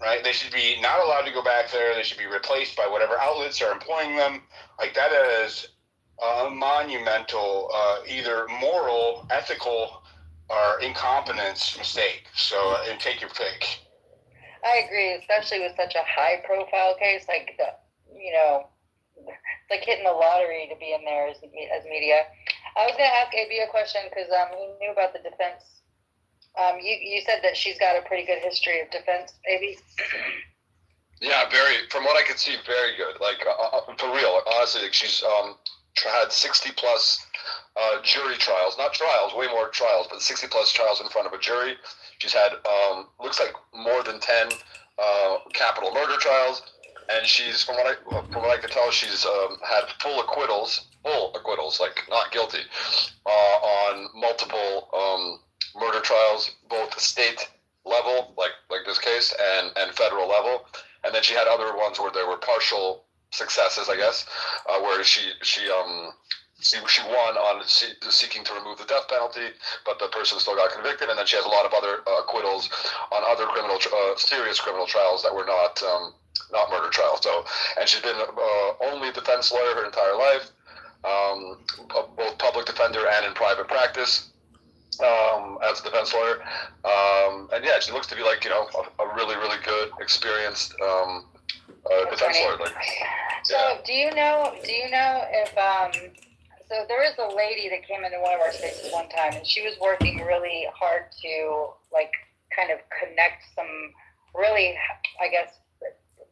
right? They should be not allowed to go back there. They should be replaced by whatever outlets are employing them. Like, that is a monumental, either moral, ethical, or incompetence mistake. So, and take your pick. I agree, especially with such a high-profile case. Like, it's like hitting the lottery to be in there as media. I was going to ask AB a question because he knew about the defense. You said that she's got a pretty good history of defense, AB. Yeah, from what I could see, very good. Like, for real, honestly, like, she's had 60-plus jury trials. Not trials, way more trials, but 60-plus trials in front of a jury. She's had, looks like more than 10 capital murder trials. And she's, from what I could tell, she's had full acquittals, like not guilty, on multiple murder trials, both state level, like this case, and federal level. And then she had other ones where there were partial successes, I guess, where she won on seeking to remove the death penalty, but the person still got convicted. And then she has a lot of other acquittals on other serious criminal trials that were not murder trials. So, and she's been only defense lawyer her entire life, both public defender and in private practice as a defense lawyer. And yeah, she looks to be like, a really, really good, experienced defense lawyer. Like, so, yeah. Do you know if so there was a lady that came into one of our spaces one time, and she was working really hard to like kind of connect some really, I guess,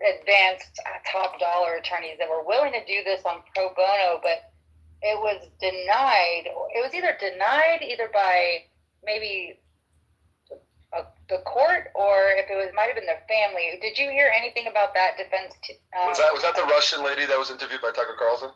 advanced top dollar attorneys that were willing to do this on pro bono, but it was denied. It was either denied by maybe the court, or if it might have been their family. Did you hear anything about that defense? Was that the Russian lady that was interviewed by Tucker Carlson?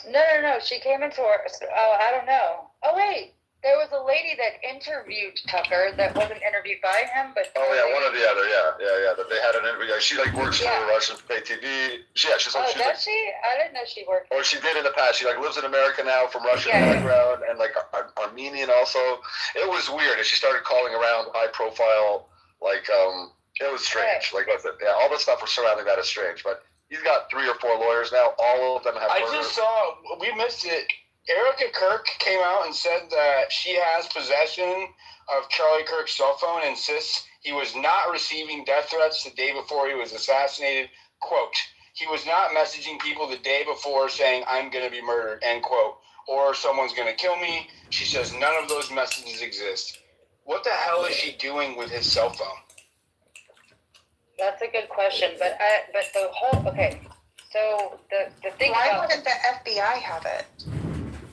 No. She came into her. Oh, I don't know. Oh wait. There was a lady that interviewed Tucker that wasn't interviewed by him, but... Oh, yeah, one or the other, yeah. That they had an interview. She, works for Russian pay TV. She's does she? I didn't know she worked for... Or she did in the past. She, lives in America now from Russian background, and, Armenian also. It was weird. And she started calling around high-profile, it was strange. Right. All the stuff surrounding that is strange. But he's got 3 or 4 lawyers now. All of them have murder. I just saw... We missed it. Erica Kirk came out and said that she has possession of Charlie Kirk's cell phone and insists he was not receiving death threats the day before he was assassinated. Quote, he was not messaging people the day before saying, I'm going to be murdered, end quote, or someone's going to kill me. She says none of those messages exist. What the hell is she doing with his cell phone? That's a good question, but the whole, okay, so the thing Why wouldn't the FBI have it?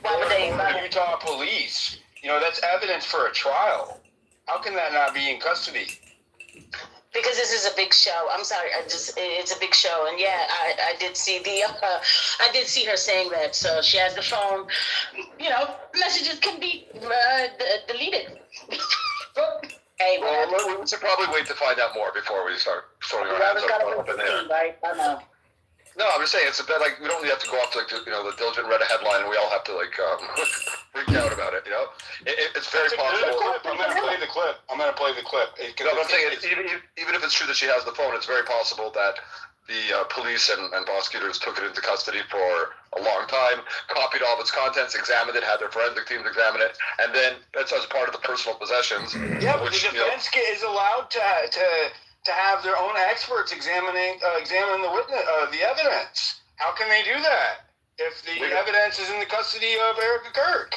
The Utah police. That's evidence for a trial. How can that not be in custody? Because this is a big show. I'm sorry. It's a big show, and yeah, I did see I did see her saying that. So she has the phone. Messages can be deleted. Hey, well, we should probably wait to find out more before we start throwing our hands up in there. Right? I know. No, I'm just saying it's a bit we don't have to go off to the Diligent read a headline and we all have to freak out about it. It's very possible. I'm going to play the clip. I'm saying even if it's true that she has the phone, it's very possible that the police and prosecutors took it into custody for a long time, copied all of its contents, examined it, had their forensic teams examine it, and then that's as part of the personal possessions. Yeah, but the defense is allowed to have their own experts examine the evidence. How can they do that if the evidence is in the custody of Erica Kirk?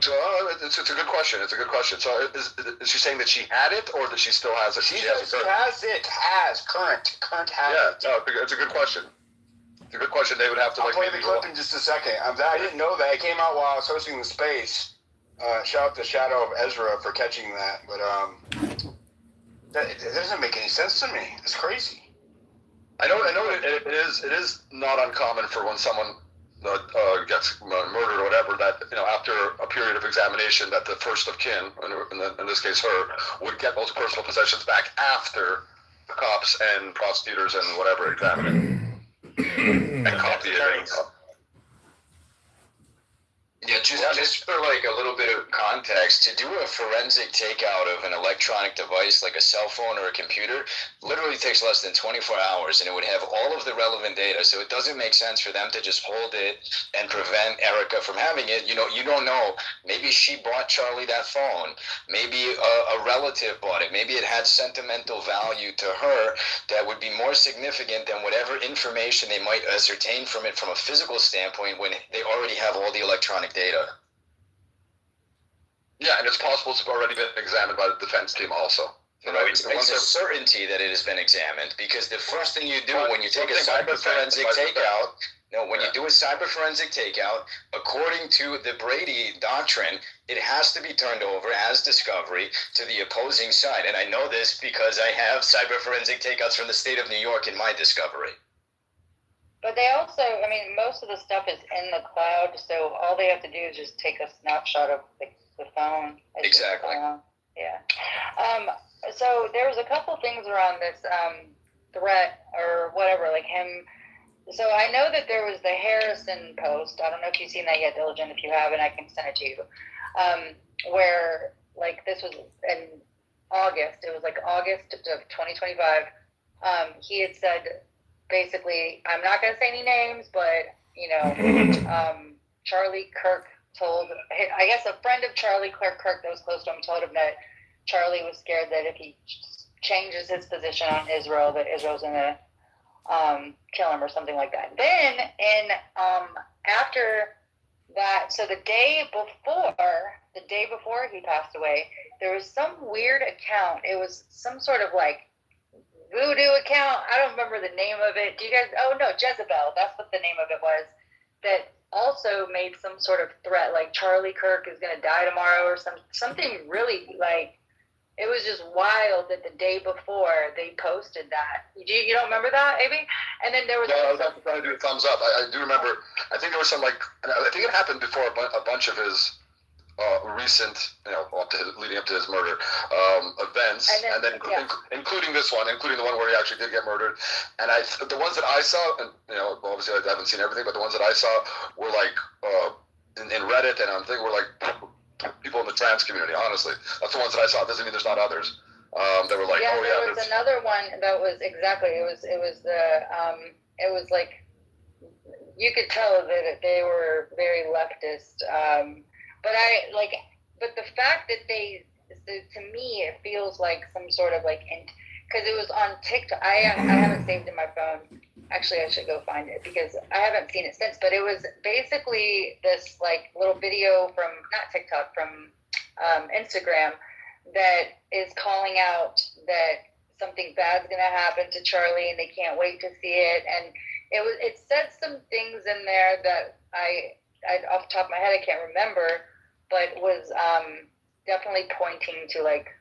So it's a good question. It's a good question. So is she saying that she had it, or that she still has it? She has it. Current has it. Yeah, no, it's a good question. It's a good question. They would have to I'll play the clip in just a second. I didn't know that. It came out while I was hosting the space. Shout out to Shadow of Ezra for catching that. But it doesn't make any sense to me. It's crazy. I know. It is not uncommon for when someone gets murdered or whatever, that after a period of examination, that the first of kin, in this case her, would get those personal possessions back after the cops and prosecutors and whatever examine it and copy it. Yeah, just for like a little bit of context, to do a forensic takeout of an electronic device like a cell phone or a computer literally takes less than 24 hours, and it would have all of the relevant data. So it doesn't make sense for them to just hold it and prevent Erica from having it. You know, you don't know. Maybe she bought Charlie that phone. Maybe a relative bought it. Maybe it had sentimental value to her that would be more significant than whatever information they might ascertain from it from a physical standpoint when they already have all the electronic data. Yeah, and it's possible it's already been examined by the defense team also. You know, it's a certainty that it has been examined, because the first thing you do when you take a cyber forensic takeout, when you do a cyber forensic takeout, according to the Brady doctrine, it has to be turned over as discovery to the opposing side. And I know this because I have cyber forensic takeouts from the state of New York in my discovery. But they also, I mean, most of the stuff is in the cloud, so all they have to do is just take a snapshot of the phone. Exactly. Yeah. So there was a couple things around this threat or whatever, like him. So I know that there was the Harrison post. I don't know if you've seen that yet, Diligent. If you haven't, I can send it to you. Where, like, this was in August. It was like August of 2025. He had said, basically, I'm not going to say any names, but, you know, Charlie Kirk told, I guess a friend of Charlie Kirk that was close to him told him that Charlie was scared that if he changes his position on Israel, that Israel's going to kill him or something like that. Then, after that, so the day before he passed away, there was some weird account. It was some sort of like voodoo account. I don't remember the name of it. Do you guys? Oh no, Jezebel. That's what the name of it was. That also made some sort of threat, like Charlie Kirk is going to die tomorrow or something really like. It was just wild that the day before they posted that. You don't remember that, Amy? And then there was. Yeah, I was actually trying to do a thumbs up. I do remember. I think there was some I think it happened before a bunch of his recent, leading up to his murder events, and then including this one, including the one where he actually did get murdered. And the ones that I saw, and obviously I haven't seen everything, but the ones that I saw were like in Reddit, and I'm thinking were like people in the trans community. Honestly, that's the ones that I saw. It doesn't mean there's not others. They were like, there was another one that was exactly. It was like you could tell that they were very leftist. But the fact that to me, it feels like some sort of like, because it was on TikTok. I haven't saved it in my phone. Actually, I should go find it because I haven't seen it since. But it was basically this like little video from not TikTok, from Instagram, that is calling out that something bad's gonna happen to Charlie, and they can't wait to see it. And it said some things in there that I off the top of my head I can't remember, but was definitely pointing to like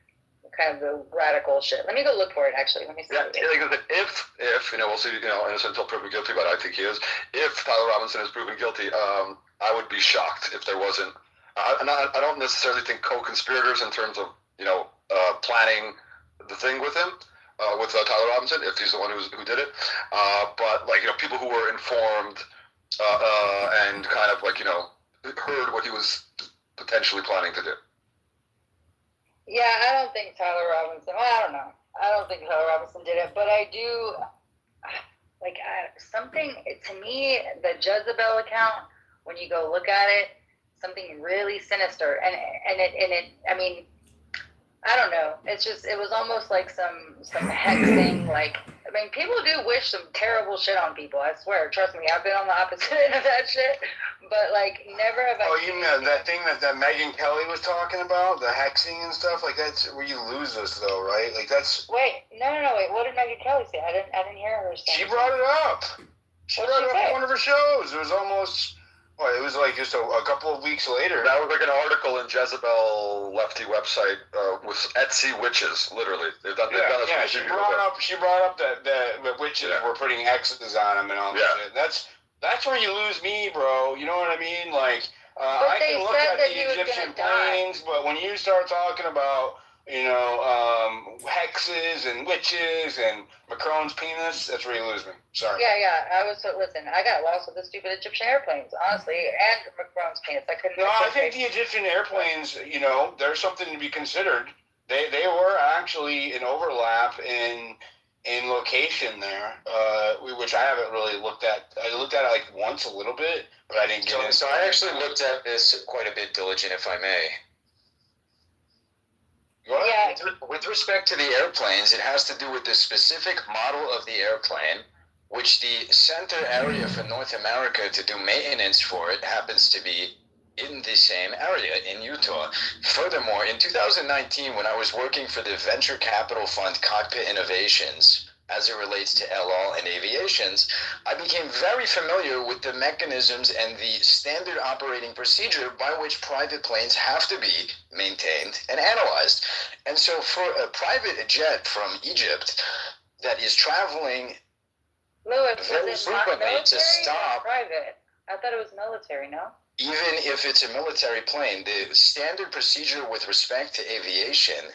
kind of the radical shit. Let me go look for it. Actually, let me see. Yeah, if we'll see. Innocent until proven guilty, but I think he is. If Tyler Robinson is proven guilty, I would be shocked if there wasn't. I don't necessarily think co-conspirators in terms of planning the thing with him, with Tyler Robinson, if he's the one who did it. But people who were informed and kind of heard what he was potentially planning to do. Yeah, I don't think Tyler Robinson. Well, I don't know. I don't think Tyler Robinson did it, but I do. Something to me, the Jezebel account. When you go look at it, something really sinister, and it. I mean, I don't know. It was almost like some hexing. Like, I mean, people do wish some terrible shit on people. I swear. Trust me, I've been on the opposite end of that shit. But never have I. Oh, you know that thing that Megyn Kelly was talking about, the hexing and stuff. Like that's where you lose us, though, right? Like that's. Wait, no. Wait, what did Megyn Kelly say? I didn't hear her say. She brought it up. She brought it up on one of her shows. It was almost. Well, it was like just a couple of weeks later. That was like an article in Jezebel Lefty website with Etsy witches, literally. They've done yeah. She brought up that the witches were putting X's on them and all that shit. That's where you lose me, bro. You know what I mean? Like, I can look at the Egyptian planes, but when you start talking about hexes and witches and Macron's penis, that's where you lose me. Sorry. Yeah. Listen, I got lost with the stupid Egyptian airplanes, honestly, and Macron's penis. I couldn't. No, I think the Egyptian airplanes, there's something to be considered. They were actually an overlap in location there, which I haven't really looked at. I looked at it like once a little bit, but I didn't get into it. So I actually looked at this quite a bit, Diligent, if I may. Yeah. With respect to the airplanes, it has to do with the specific model of the airplane, which the center area for North America to do maintenance for it happens to be in the same area in Utah. Furthermore, in 2019, when I was working for the venture capital fund Cockpit Innovations, as it relates to El Al and aviations, I became very familiar with the mechanisms and the standard operating procedure by which private planes have to be maintained and analyzed. And so for a private jet from Egypt that is traveling very frequently to stop... Private. I thought it was military, no? Even if it's a military plane, the standard procedure with respect to aviation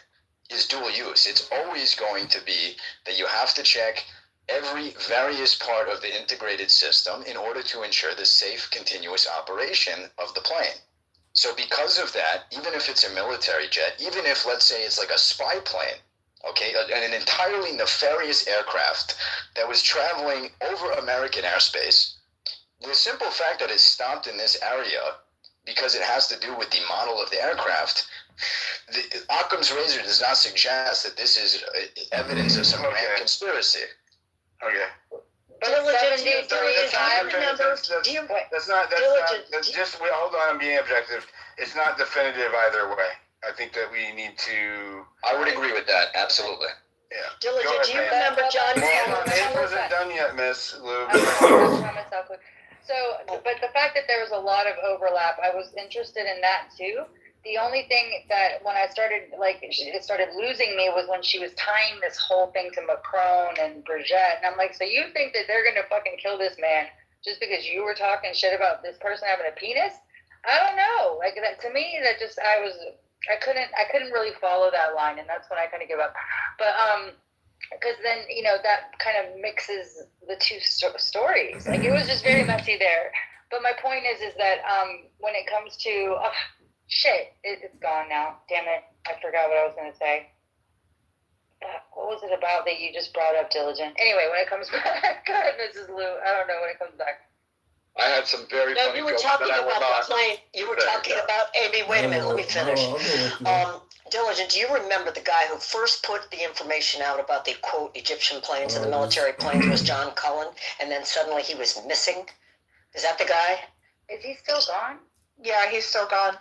is dual use. It's always going to be that you have to check every various part of the integrated system in order to ensure the safe, continuous operation of the plane. So because of that, even if it's a military jet, even if, let's say, it's like a spy plane, okay, an entirely nefarious aircraft that was traveling over American airspace, the simple fact that it stopped in this area because it has to do with the model of the aircraft, Occam's razor does not suggest that this is evidence of some grand conspiracy. Okay. But hold on, I'm being objective. It's not definitive either way. I think that we need to... I would agree with that, absolutely. Yeah. Diligent, do you remember John? It wasn't done yet, Miss Lou. But the fact that there was a lot of overlap, I was interested in that too. The only thing that when I started, it started losing me was when she was tying this whole thing to Macron and Brigitte. And I'm like, so you think that they're going to fucking kill this man just because you were talking shit about this person having a penis? I don't know. Like, that to me, that just, I couldn't really follow that line. And that's when I kind of give up. But, because then, that kind of mixes the two stories. Like, it was just very messy there. But my point is that when it comes to... shit, it's gone now. Damn it. I forgot what I was going to say. What was it about that you just brought up, Diligent? Anyway, when it comes back, go ahead, Mrs. Lou. I don't know when it comes back. I had some very funny you were jokes talking that I will about not the plane. You were talking about Amy. Wait a minute, let me finish. Diligent, do you remember the guy who first put the information out about the quote Egyptian planes and the military planes was John Cullen, and then suddenly he was missing? Is that the guy? Is he still gone? Yeah, he's still gone.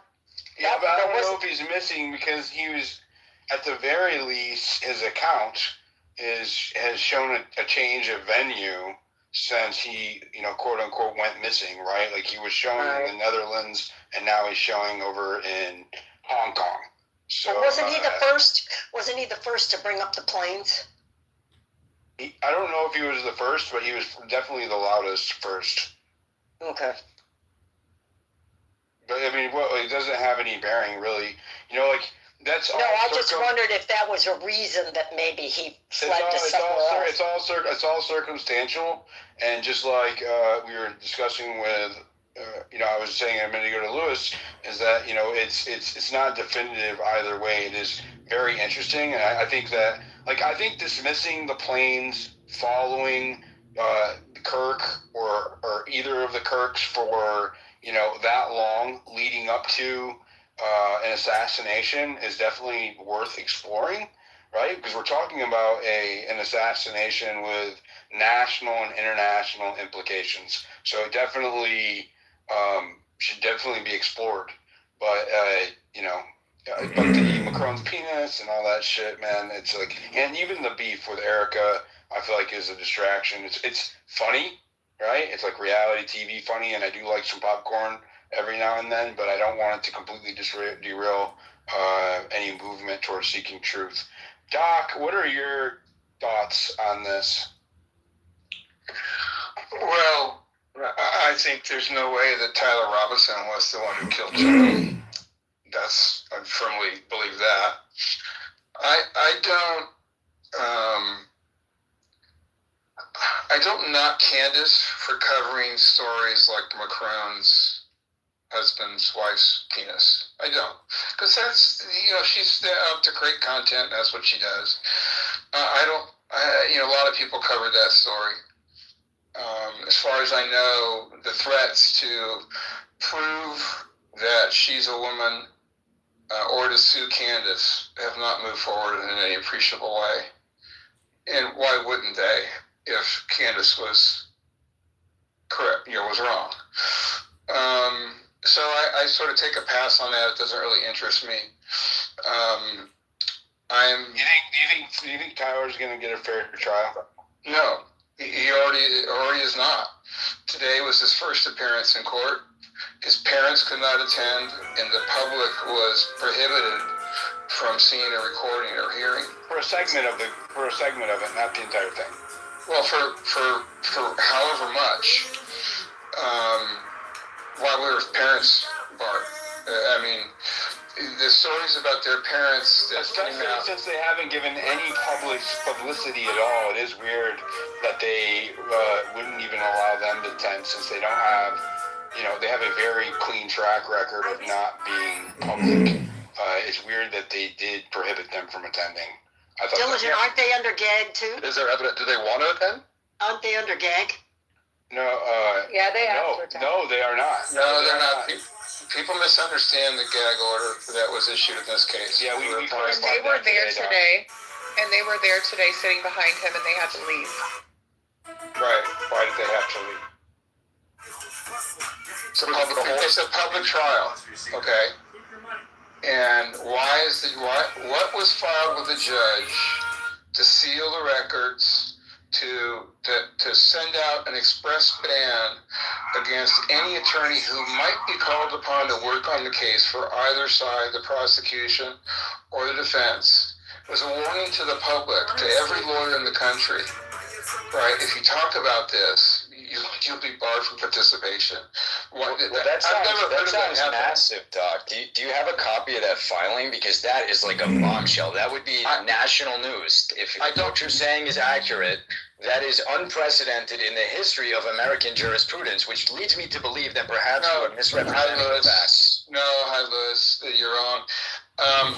Yeah, but I don't know if he's missing because he was, at the very least, his account has shown a change of venue since he, quote unquote, went missing, right? Like he was showing in the Netherlands and now he's showing over in Hong Kong. So wasn't he the first? Wasn't he the first to bring up the planes? I don't know if he was the first, but he was definitely the loudest first. Okay. But I mean, it doesn't have any bearing, really. That's all. No, I just wondered if that was a reason that maybe he fled to somewhere else. It's all circumstantial, and just like we were discussing with, I was saying a minute ago to Lewis, is that it's not definitive either way. It is very interesting, and I think that I think dismissing the planes following Kirk or either of the Kirks for that long leading up to an assassination is definitely worth exploring, right? Because we're talking about an assassination with national and international implications. So it definitely should definitely be explored. But, but the Macron's penis and all that shit, man, it's like, and even the beef with Erica, I feel like is a distraction. It's funny. Right? It's like reality TV funny, and I do like some popcorn every now and then, but I don't want it to completely derail any movement towards seeking truth. Doc, what are your thoughts on this? Well, I think there's no way that Tyler Robinson was the one who killed Joe. I firmly believe that. I don't knock Candace for covering stories like Macron's husband's wife's penis. I don't, because that's, she's up to create content. That's what she does. I don't. A lot of people covered that story. As far as I know, the threats to prove that she's a woman or to sue Candace have not moved forward in any appreciable way. And why wouldn't they if Candace was correct, was wrong? So I sort of take a pass on that. It doesn't really interest me. Do you think Tyler's going to get a fair trial? No, he already is not. Today was his first appearance in court. His parents could not attend, and the public was prohibited from seeing a recording or hearing. For a segment of it, not the entire thing. Well, for however much, while we were parents, Bart. The stories about their parents. Especially since they haven't given any publicity at all. It is weird that they wouldn't even allow them to attend, since they don't have, they have a very clean track record of not being public. It's weird that they did prohibit them from attending. Diligent, aren't they under gag too? Is there evidence? Do they want to attend? Aren't they under gag? No. Yeah, they have to attend. No, they are not. No, they're not. People misunderstand the gag order that was issued in this case. Yeah, we And they were there today, sitting behind him, and they had to leave. Right. Why did they have to leave? It's a public trial, okay? And what was filed with the judge to seal the records, to send out an express ban against any attorney who might be called upon to work on the case for either side, the prosecution or the defense, was a warning to the public, to every lawyer in the country, right? If you talk about this, you'll be barred from participation. That sounds massive, Doc. Do you have a copy of that filing? Because that is like a bombshell. That would be national news. If what you're saying is accurate, that is unprecedented in the history of American jurisprudence, which leads me to believe that perhaps you are misrepresenting the facts. No, hi, Lewis. You're wrong.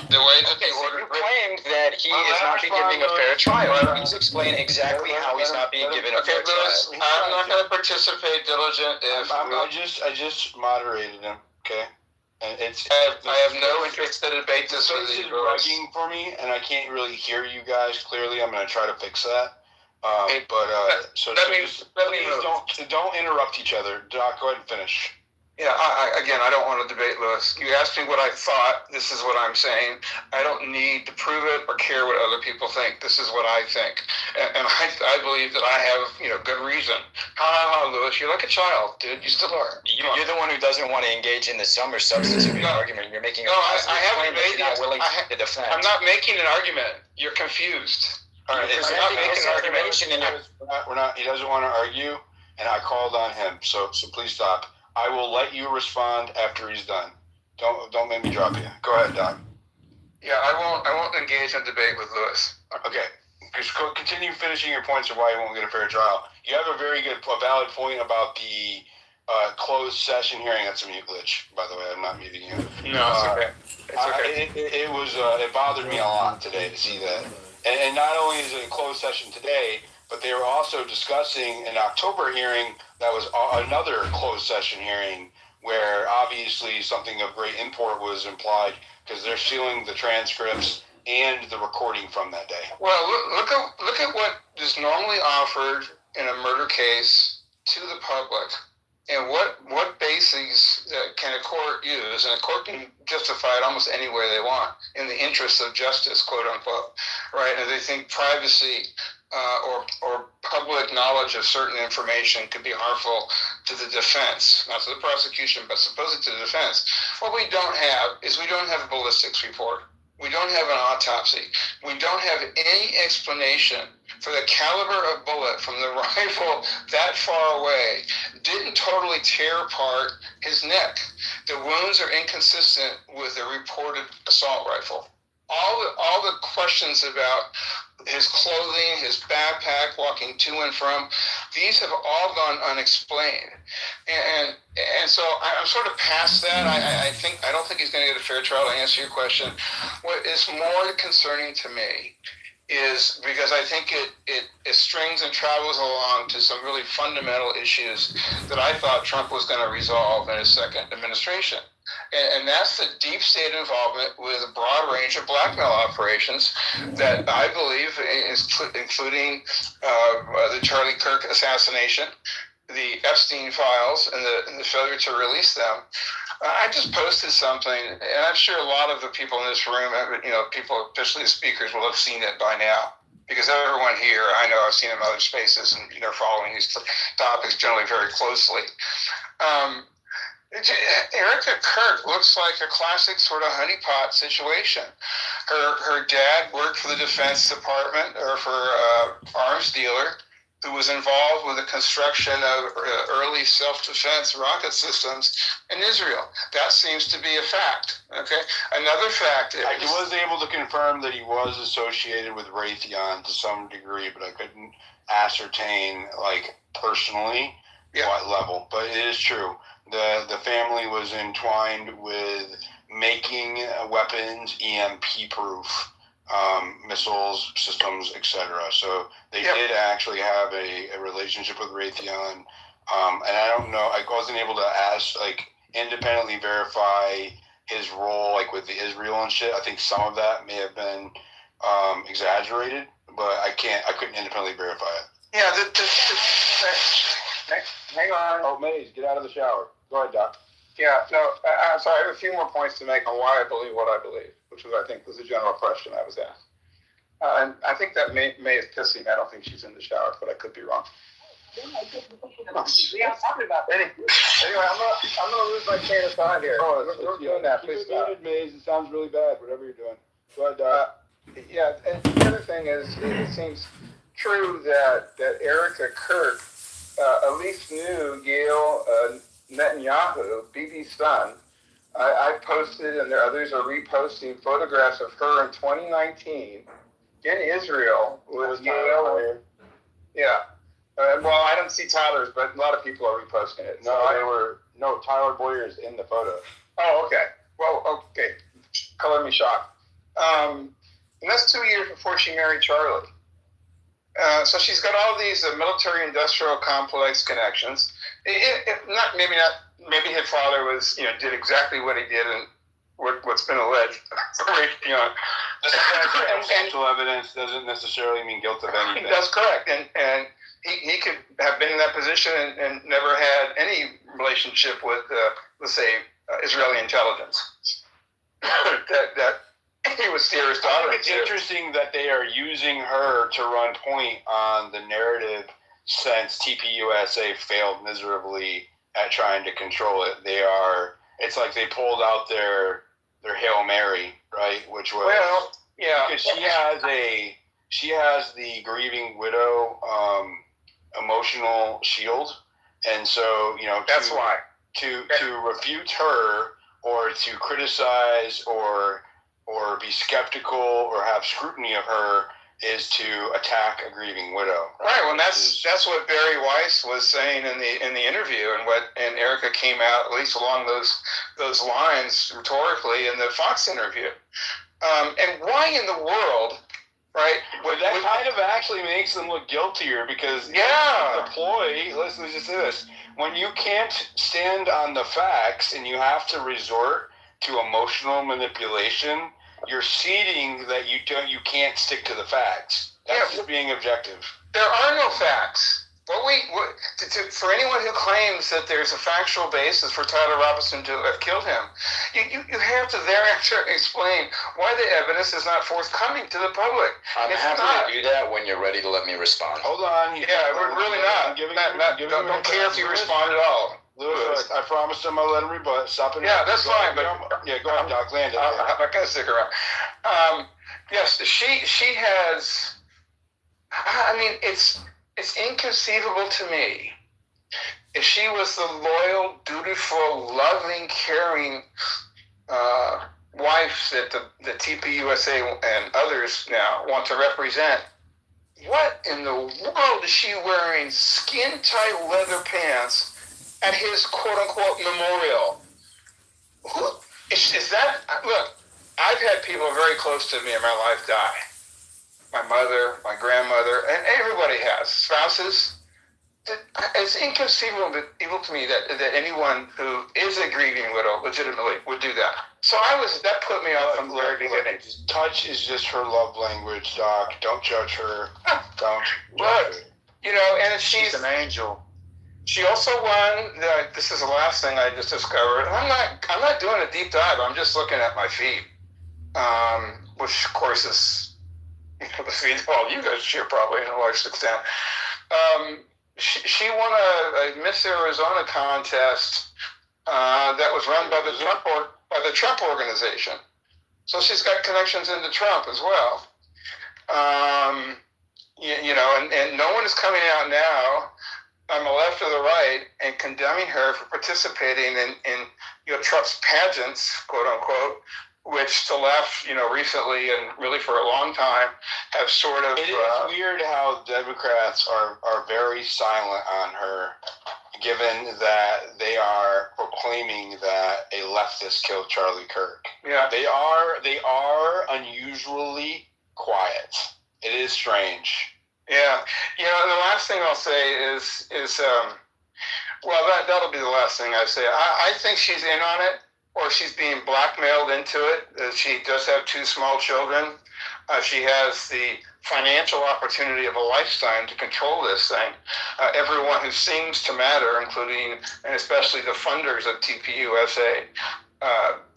The way that you claimed that he is not being given a fair trial. Please explain exactly how he's not being given a fair Lewis, trial. I'm not going to participate, Diligent. I just moderated him, okay? And I have no interest to debate this with you. It's bugging for me, and I can't really hear you guys clearly. I'm going to try to fix that. Please don't interrupt each other. Doc, go ahead and finish. Yeah, I don't want to debate, Lewis. You asked me what I thought. This is what I'm saying. I don't need to prove it or care what other people think. This is what I think. And I believe that I have, good reason. Lewis, you're like a child, dude. You still are. You're the one who doesn't want to engage in the sum or substance of your argument. You're making a I haven't made you're not willing to defend. I'm not making an argument. You're confused. All right, You're I'm not making an argument. We're not. He doesn't want to argue, and I called on him. So please stop. I will let you respond after he's done. Don't make me drop you. Go ahead, Doc. Yeah, I won't engage in debate with Lewis. Okay. Just continue finishing your points of why you won't get a fair trial. You have a very valid point about the closed session hearing. That's a mute glitch, by the way. I'm not muting you. No, it's okay. It bothered me a lot today to see that. And not only is it a closed session today, but they were also discussing an October hearing that was another closed session hearing where obviously something of great import was implied because they're sealing the transcripts and the recording from that day. Well, look at what is normally offered in a murder case to the public, and what bases can a court use, and a court can justify it almost any way they want in the interest of justice, quote unquote, right? And they think privacy or public knowledge of certain information could be harmful to the defense, not to the prosecution, but supposedly to the defense. What we don't have is we don't have a ballistics report. We don't have an autopsy. We don't have any explanation for the caliber of bullet from the rifle that far away didn't totally tear apart his neck. The wounds are inconsistent with the reported assault rifle. all the questions about his clothing, his backpack, walking to and from, these have all gone unexplained, and so I'm sort of past that. I don't think he's going to get a fair trial. To answer your question, what is more concerning to me is because I think it strings and travels along to some really fundamental issues that I thought Trump was going to resolve in his second administration. And that's the deep state involvement with a broad range of blackmail operations that I believe is including the Charlie Kirk assassination, the Epstein files, and the failure to release them. I just posted something, and I'm sure a lot of the people in this room, people, especially the speakers, will have seen it by now. Because everyone here, I know I've seen them in other spaces, and they're following these topics generally very closely. Erica Kirk looks like a classic sort of honeypot situation. Her dad worked for the Defense Department or for arms dealer who was involved with the construction of early self-defense rocket systems in Israel. That seems to be a fact. Okay. Another fact is... I was able to confirm that he was associated with Raytheon to some degree, but I couldn't ascertain, personally, what level. But it is true. The family was entwined with making weapons EMP-proof, missiles, systems, etc. So they did actually have a relationship with Raytheon. And I don't know, I wasn't able to independently verify his role, with the Israel and shit. I think some of that may have been exaggerated, but I couldn't independently verify it. Yeah, hang on. Oh, Maze, get out of the shower. Go ahead, Doc. Yeah, no, I'm sorry. I have a few more points to make on why I believe what I believe, which was, I think, was a general question I was asked. And I think that May is pissing. I don't think she's in the shower, but I could be wrong. We are talking about that. Anyway, I'm gonna lose my train of thought here. We're doing that. Please stop. Maze. It sounds really bad. Whatever you're doing. Go ahead, Doc. Yeah, and the other thing is, it seems true that Erica Kirk at least knew Gail Netanyahu, Bibi's son. I posted, and there others are reposting photographs of her in 2019 in Israel with Gail. Yeah. Well, I don't see Tyler's, but a lot of people are reposting it. No, Tyler Boyer's in the photo. Oh, okay. Well, okay. Color me shocked. And that's 2 years before she married Charlie. So she's got all these military-industrial complex connections. Maybe his father was, did exactly what he did and what's been alleged. Actual evidence doesn't necessarily mean guilt of anything. That's correct. And he could have been in that position and never had any relationship with, let's say, Israeli intelligence. that he was serious. I think it's interesting that they are using her to run point on the narrative since TPUSA failed miserably at trying to control it. It's like they pulled out their Hail Mary, right? Which was, because she has the grieving widow emotional shield, and so that's why to refute her or to criticize or be skeptical or have scrutiny of her is to attack a grieving widow. Right. Well, that's what Barry Weiss was saying in the interview, and Erica came out at least along those lines rhetorically in the Fox interview. And why in the world, right? That kind of actually makes them look guiltier because the ploy. Let's just say this: when you can't stand on the facts and you have to resort to emotional manipulation, you're ceding that you can't stick to the facts. That's just being objective. There are no facts. For anyone who claims that there's a factual basis for Tyler Robinson to have killed him, you have to thereafter explain why the evidence is not forthcoming to the public. I'm happy to do that when you're ready to let me respond. Hold on. We're really not. Don't care if you respond at all. Lewis, I promised him I'll let him rebut. Stop it. Yeah, that's fine. But go ahead, Doc. Land it. I'm not going to stick around. Yes, she has. I mean, it's inconceivable to me if she was the loyal, dutiful, loving, caring wives that the TPUSA and others now want to represent, what in the world is she wearing skin-tight leather pants at his quote-unquote memorial? Who is that? Look, I've had people very close to me in my life die. My mother, my grandmother, and everybody has. Spouses. It's inconceivable to me that anyone who is a grieving widow legitimately would do that. So that put me off from the very beginning. Touch is just her love language, Doc. Don't judge her. Don't judge her. You know, and She's an angel. She also won. This is the last thing I just discovered. I'm not doing a deep dive. I'm just looking at my feed, which of course is the feed all you guys share probably in a large extent. She won a Miss Arizona contest that was run by the Trump organization. So she's got connections into Trump as well. You know, and no one is coming out now on the left or the right and condemning her for participating in Trump's pageants, quote unquote, which the left, recently and really for a long time have sort of... It is weird how Democrats are very silent on her, given that they are proclaiming that a leftist killed Charlie Kirk. Yeah. They are unusually quiet. It is strange. Yeah. The last thing I'll say is that'll be the last thing I say. I think she's in on it, or she's being blackmailed into it. She does have 2 small children. She has the financial opportunity of a lifetime to control this thing. Everyone who seems to matter, including and especially the funders of TPUSA,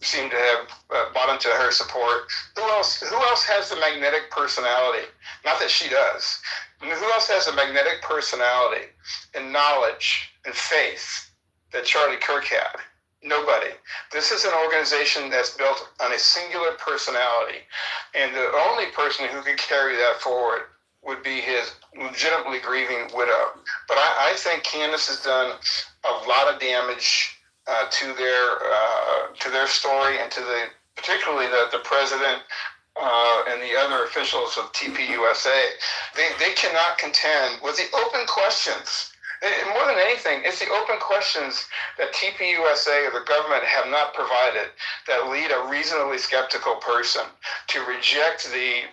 seem to have bought into her support. Who else has the magnetic personality? Not that she does. Who else has a magnetic personality and knowledge and faith that Charlie Kirk had? Nobody. This is an organization that's built on a singular personality, and the only person who could carry that forward would be his legitimately grieving widow. But I think Candace has done a lot of damage to their story and to particularly the president and the other officials of TPUSA. They cannot contend with the open questions. More than anything, it's the open questions that TPUSA or the government have not provided that lead a reasonably skeptical person to reject the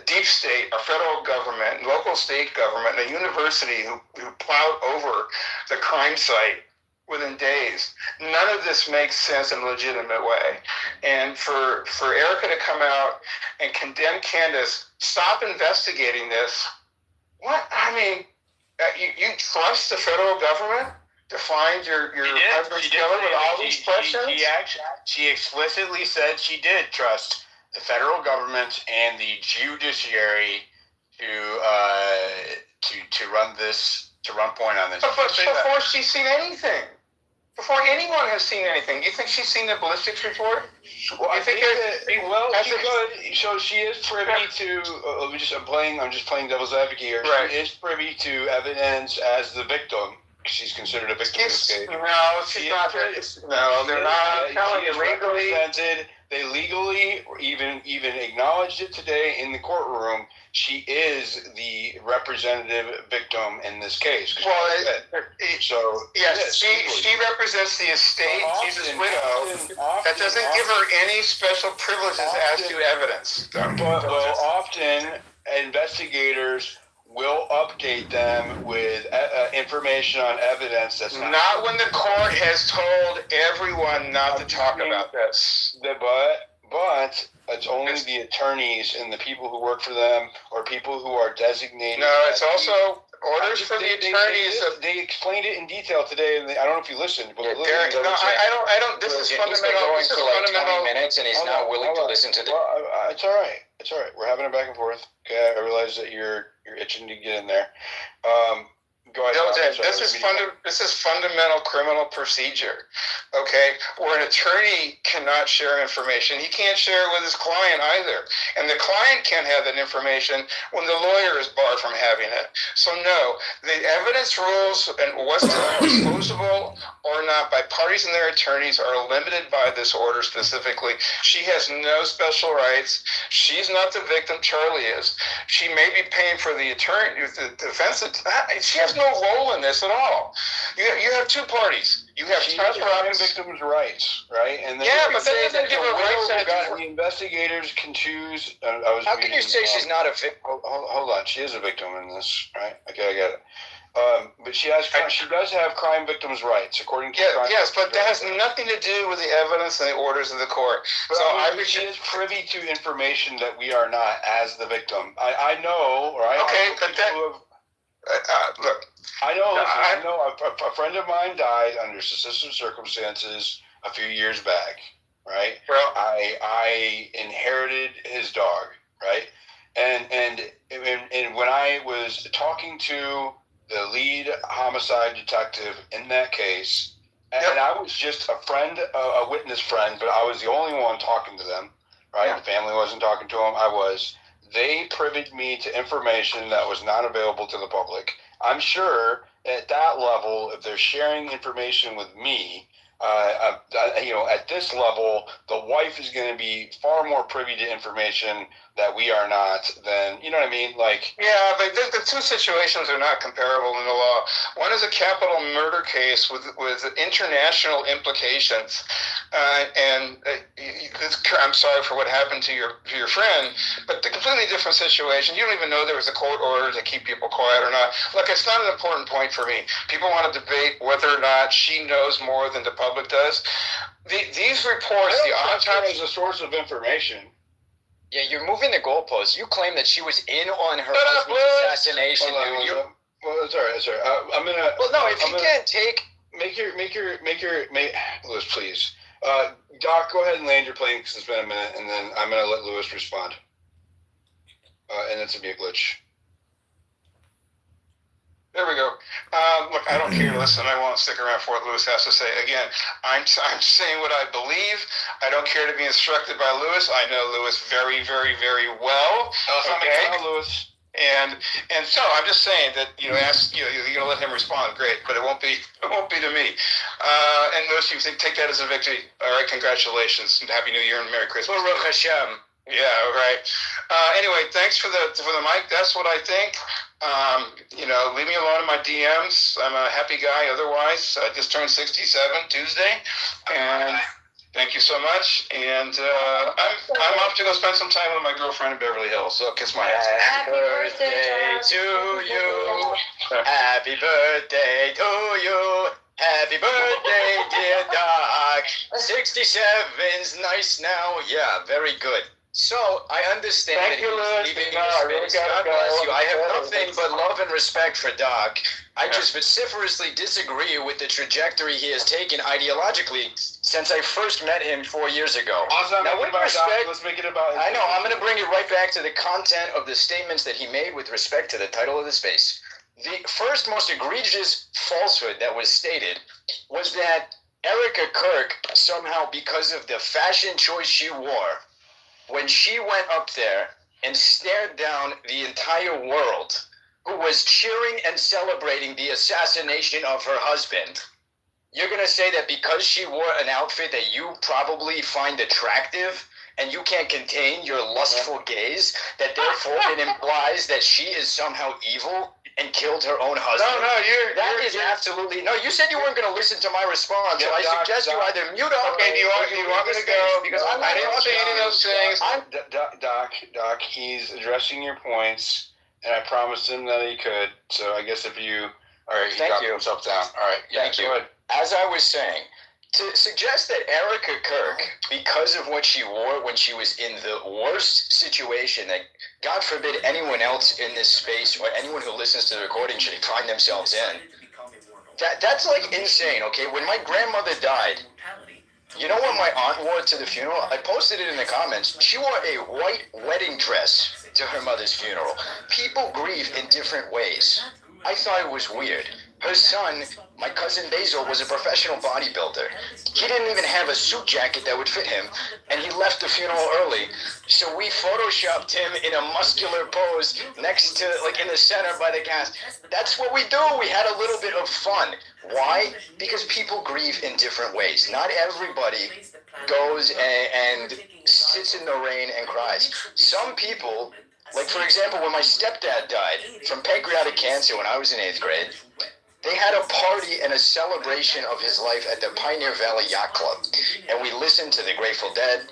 deep state, our federal government, local state government, and a university who plowed over the crime site within days. None of this makes sense in a legitimate way. And for Erica to come out and condemn Candace, stop investigating this. What? I mean, you trust the federal government to find your husband's killer with all these questions? She explicitly said she did trust the federal government and the judiciary to run point on this. But before she's seen anything. Before anyone has seen anything, you think she's seen the ballistics report? Well, I think she could. So she is privy to. I'm just playing devil's advocate here. Right. She is privy to evidence as the victim. She's considered a victim of this case. No, she's not. No, they're not. She is represented. They legally even acknowledged it today in the courtroom. She is the representative victim in this case. Yes, she represents the estate. She's his widow. That doesn't give her any special privileges as to evidence. Often investigators will update them with information on evidence that's not when the court has told everyone not to talk about this. But it's only the attorneys and the people who work for them or people who are designated. No, it's also orders for the attorneys. They explained it in detail today, and I don't know if you listened. But I don't. This is fundamental. He's been going for like 20 minutes, and he's not willing to listen to the. Well, it's all right. It's all right. We're having a back and forth. Okay, I realize that you're itching to get in there. Go ahead. This is fundamental criminal procedure, okay? Where an attorney cannot share information. He can't share it with his client either. And the client can't have that information when the lawyer is barred from having it. So no, the evidence rules and what's disposable or not by parties and their attorneys are limited by this order specifically. She has no special rights. She's not the victim. Charlie is. She may be paying for the attorney, the defense. She has no role in this at all. You have two parties. You have crime victims' rights, right? And then but that doesn't give her rights. The investigators can choose. How can you say she's not a victim? Hold on, she is a victim in this, right? Okay, I get it. But she does have crime victims' rights, according to yes, but that has nothing to do with the evidence and the orders of the court. But she is privy to information that we are not as the victim. I know, right? Okay, but look. I know. A friend of mine died under suspicious circumstances a few years back, right? Well, I inherited his dog, right? And when I was talking to the lead homicide detective in that case, and I was just a friend, a witness friend, but I was the only one talking to them, right? Yeah. The family wasn't talking to them. I was. They privied me to information that was not available to the public. I'm sure at that level, if they're sharing information with me, at this level, the wife is going to be far more privy to information that we are not than, you know what I mean? Like, yeah, but the two situations are not comparable in the law. One is a capital murder case with international implications, I'm sorry for what happened to your friend, but the completely different situation. You don't even know there was a court order to keep people quiet or not. Look, it's not an important point for me. People want to debate whether or not she knows more than the public does. These reports, the autopsy is a source of information. Yeah, you're moving the goalposts. You claim that she was in on her husband's assassination. Well, it's all right. I'm gonna. Well, no, if you can't take. Make Lewis, please. Doc, go ahead and land your plane because it's been a minute, and then I'm gonna let Lewis respond. And it's a mute glitch. There we go. Look, I don't care. Listen, I won't stick around for what Lewis has to say. Again, I'm saying what I believe. I don't care to be instructed by Lewis. I know Lewis very, very, very well. Okay, Lewis. And so I'm just saying that you're gonna let him respond. Great, but it won't be to me. And Lewis, you think take that as a victory. All right, congratulations and Happy New Year and Merry Christmas. Baruch Hashem. Yeah, right. Anyway, thanks for the mic. That's what I think. Leave me alone in my DMs. I'm a happy guy otherwise. I just turned 67 Tuesday. And thank you so much. And I'm off to go spend some time with my girlfriend in Beverly Hills. So kiss my ass. Happy birthday to you. Happy birthday to you. Happy birthday, dear Doc. 67's nice now. Yeah, very good. So, I understand that he's leaving your space. God bless you. I have nothing but love and respect for Doc. I just vociferously disagree with the trajectory he has taken ideologically since I first met him 4 years ago. Now, with respect, let's make it about... I know, I'm going to bring it right back to the content of the statements that he made with respect to the title of the space. The first most egregious falsehood that was stated was that Erica Kirk, somehow because of the fashion choice she wore, when she went up there and stared down the entire world, who was cheering and celebrating the assassination of her husband, you're going to say that because she wore an outfit that you probably find attractive and you can't contain your lustful gaze, that therefore it implies that she is somehow evil and killed her own husband? No, absolutely... No, you said you weren't going to listen to my response, so I suggest you either mute up... Okay, do you want me to go? Because I didn't say any of those things. Doc, he's addressing your points, and I promised him that he could, so I guess if you... All right, he got himself down. All right, thank you. As I was saying, to suggest that Erica Kirk, because of what she wore when she was in the worst situation that, God forbid, anyone else in this space or anyone who listens to the recording should find themselves in, that's like insane, okay? When my grandmother died, you know what my aunt wore to the funeral? I posted it in the comments. She wore a white wedding dress to her mother's funeral. People grieve in different ways. I thought it was weird. Her son, my cousin Basil, was a professional bodybuilder. He didn't even have a suit jacket that would fit him, and he left the funeral early. So we photoshopped him in a muscular pose next to, like, in the center by the gas. That's what we do. We had a little bit of fun. Why? Because people grieve in different ways. Not everybody goes and sits in the rain and cries. Some people, like, for example, when my stepdad died from pancreatic cancer when I was in 8th grade, they had a party and a celebration of his life at the Pioneer Valley Yacht Club. And we listened to the Grateful Dead,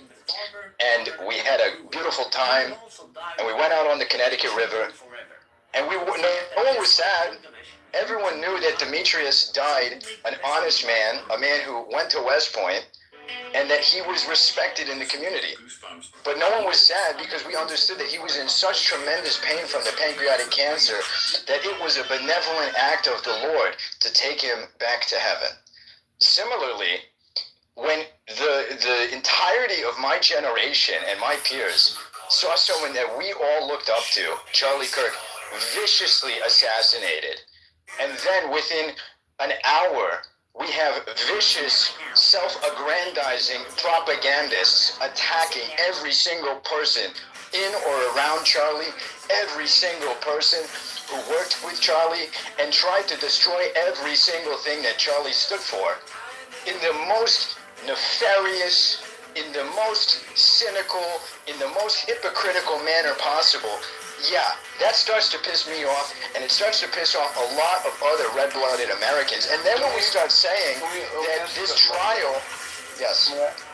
and we had a beautiful time, and we went out on the Connecticut River, and no one was sad. Everyone knew that Demetrius died an honest man, a man who went to West Point, and that he was respected in the community. But no one was sad because we understood that he was in such tremendous pain from the pancreatic cancer that it was a benevolent act of the Lord to take him back to heaven. Similarly, when the entirety of my generation and my peers saw someone that we all looked up to, Charlie Kirk, viciously assassinated, and then within an hour, we have vicious, self-aggrandizing propagandists attacking every single person in or around Charlie, every single person who worked with Charlie, and tried to destroy every single thing that Charlie stood for in the most nefarious, in the most cynical, in the most hypocritical manner possible. Yeah, that starts to piss me off, and it starts to piss off a lot of other red-blooded Americans. And then when we start saying that this trial... Yes.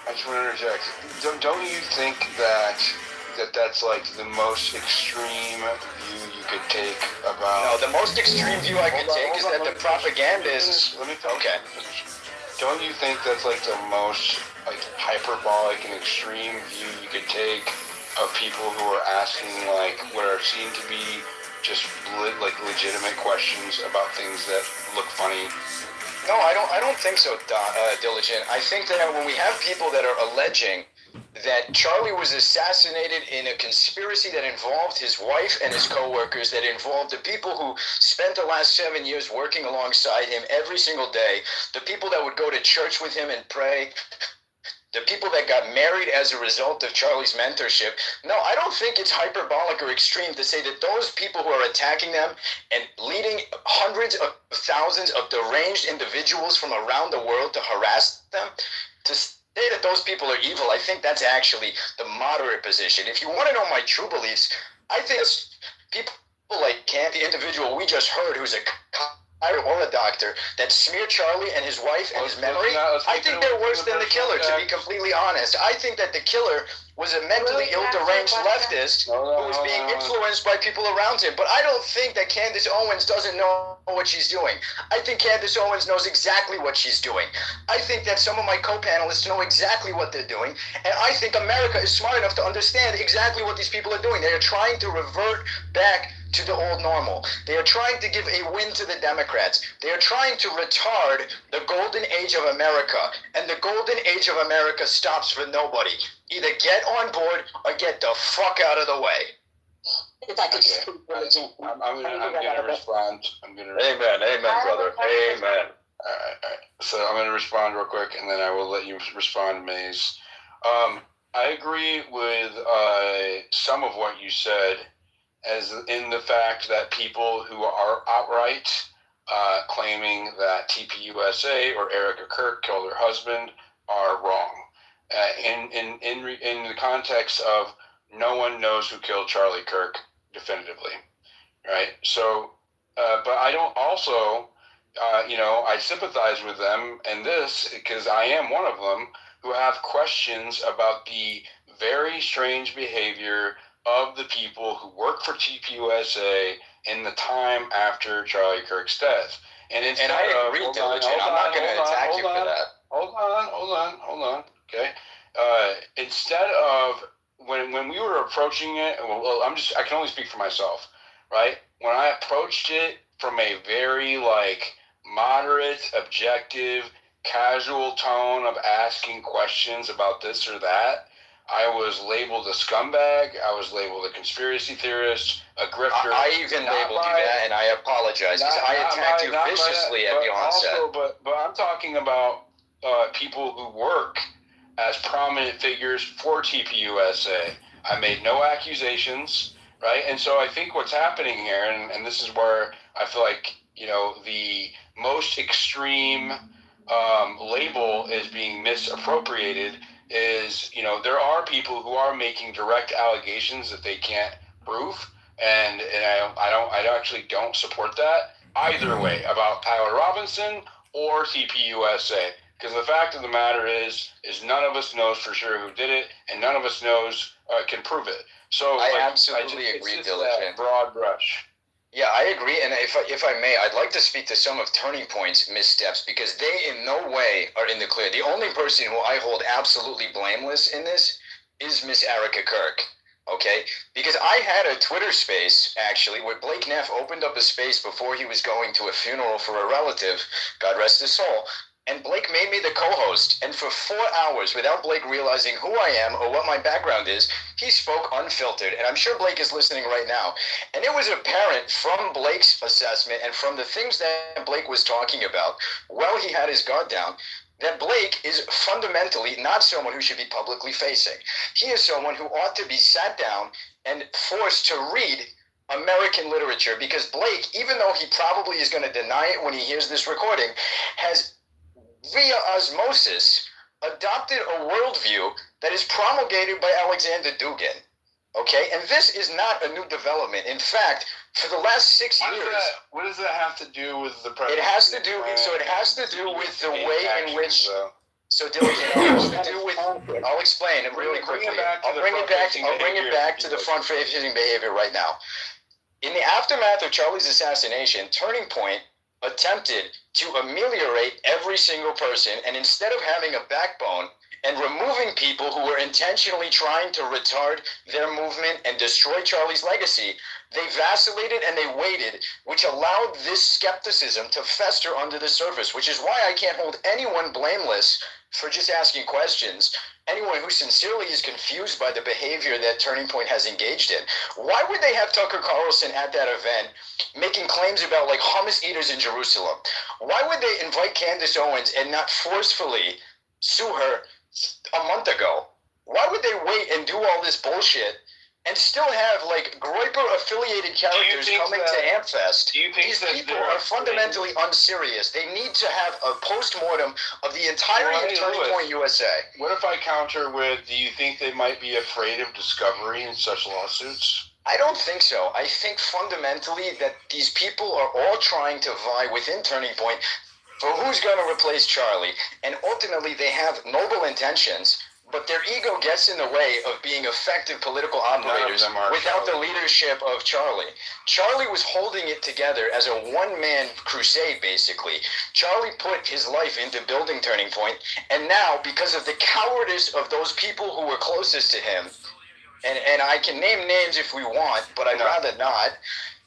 I just want to interject. Don't you think that's like the most extreme view you could take about... No, the most extreme view I could take is that the propagandists... Let me finish. Okay. Don't you think that's like the most like hyperbolic and extreme view you could take of people who are asking like what are seen to be just like legitimate questions about things that look funny? No, I don't think so, Diligent. I think that when we have people that are alleging that Charlie was assassinated in a conspiracy that involved his wife and his co-workers, that involved the people who spent the last 7 years working alongside him every single day, the people that would go to church with him and pray, the people that got married as a result of Charlie's mentorship. No, I don't think it's hyperbolic or extreme to say that those people who are attacking them and leading hundreds of thousands of deranged individuals from around the world to harass them, to say that those people are evil, I think that's actually the moderate position. If you want to know my true beliefs, I think it's people like Kant, the individual we just heard, who's a or a doctor, that smeared Charlie and his wife and his memory, I think they're worse than the killer, to be completely honest. I think that the killer was a mentally ill, deranged leftist who was being influenced by people around him. But I don't think that Candace Owens doesn't know what she's doing. I think Candace Owens knows exactly what she's doing. I think that some of my co-panelists know exactly what they're doing. And I think America is smart enough to understand exactly what these people are doing. They are trying to revert back to the old normal. They are trying to give a win to the Democrats. They are trying to retard the golden age of America. And the golden age of America stops for nobody. Either get on board or get the fuck out of the way. If I could just I'm gonna respond. Amen, brother. Amen. All right. So I'm gonna respond real quick, and then I will let you respond, Maze. I agree with some of what you said, as in the fact that people who are outright claiming that TPUSA or Erica Kirk killed her husband are wrong. In the context of no one knows who killed Charlie Kirk definitively, right? So, but I don't also, I sympathize with them in this because I am one of them who have questions about the very strange behavior of the people who work for TPUSA in the time after Charlie Kirk's death. And I agree, Diligent. I'm not going to attack you for that. Hold on. Okay. Instead of when we were approaching it, well, I can only speak for myself, right? When I approached it from a very moderate, objective, casual tone of asking questions about this or that, I was labeled a scumbag. I was labeled a conspiracy theorist, a grifter. I even labeled you that, and I apologize because I attacked you viciously at the onset. Also, but I'm talking about people who work as prominent figures for TPUSA. I made no accusations, right? And so I think what's happening here, and this is where I feel like, the most extreme label is being misappropriated is, there are people who are making direct allegations that they can't prove, and I actually don't support that either way about Tyler Robinson or TPUSA, because the fact of the matter is none of us knows for sure who did it, and none of us knows can prove it. So I absolutely agree, Diligent. Broad brush. Yeah, I agree, and if I may, I'd like to speak to some of Turning Point's missteps, because they in no way are in the clear. The only person who I hold absolutely blameless in this is Miss Erica Kirk, okay? Because I had a Twitter space, actually, where Blake Neff opened up a space before he was going to a funeral for a relative, God rest his soul, and Blake made me the co-host, and for 4 hours, without Blake realizing who I am or what my background is, he spoke unfiltered, and I'm sure Blake is listening right now. And it was apparent from Blake's assessment and from the things that Blake was talking about, while he had his guard down, that Blake is fundamentally not someone who should be publicly facing. He is someone who ought to be sat down and forced to read American literature, because Blake, even though he probably is going to deny it when he hears this recording, has via osmosis adopted a worldview that is promulgated by Alexander Dugin. Okay, and this is not a new development. In fact, for the last 6 years, what does that have to do with the president? It has to do with the way in which. So, Diligent, it has to do with. I'll explain it really quickly. I'll bring it back to the front-facing behavior right now. In the aftermath of Charlie's assassination, Turning Point attempted to ameliorate every single person, and instead of having a backbone and removing people who were intentionally trying to retard their movement and destroy Charlie's legacy, they vacillated and they waited, which allowed this skepticism to fester under the surface, which is why I can't hold anyone blameless for just asking questions. Anyone who sincerely is confused by the behavior that Turning Point has engaged in. Why would they have Tucker Carlson at that event making claims about like hummus eaters in Jerusalem? Why would they invite Candace Owens and not forcefully sue her a month ago? Why would they wait and do all this bullshit and still have like Groiper-affiliated characters coming to Amfest? These people are fundamentally unserious. They need to have a post-mortem of the entirety of Turning Point USA. What if I counter with, do you think they might be afraid of discovery in such lawsuits? I don't think so. I think fundamentally that these people are all trying to vie within Turning Point for who's going to replace Charlie. And ultimately they have noble intentions, but their ego gets in the way of being effective political operators without the leadership of Charlie. Charlie was holding it together as a one-man crusade, basically. Charlie put his life into building Turning Point, and now, because of the cowardice of those people who were closest to him, and I can name names if we want, but I'd rather not,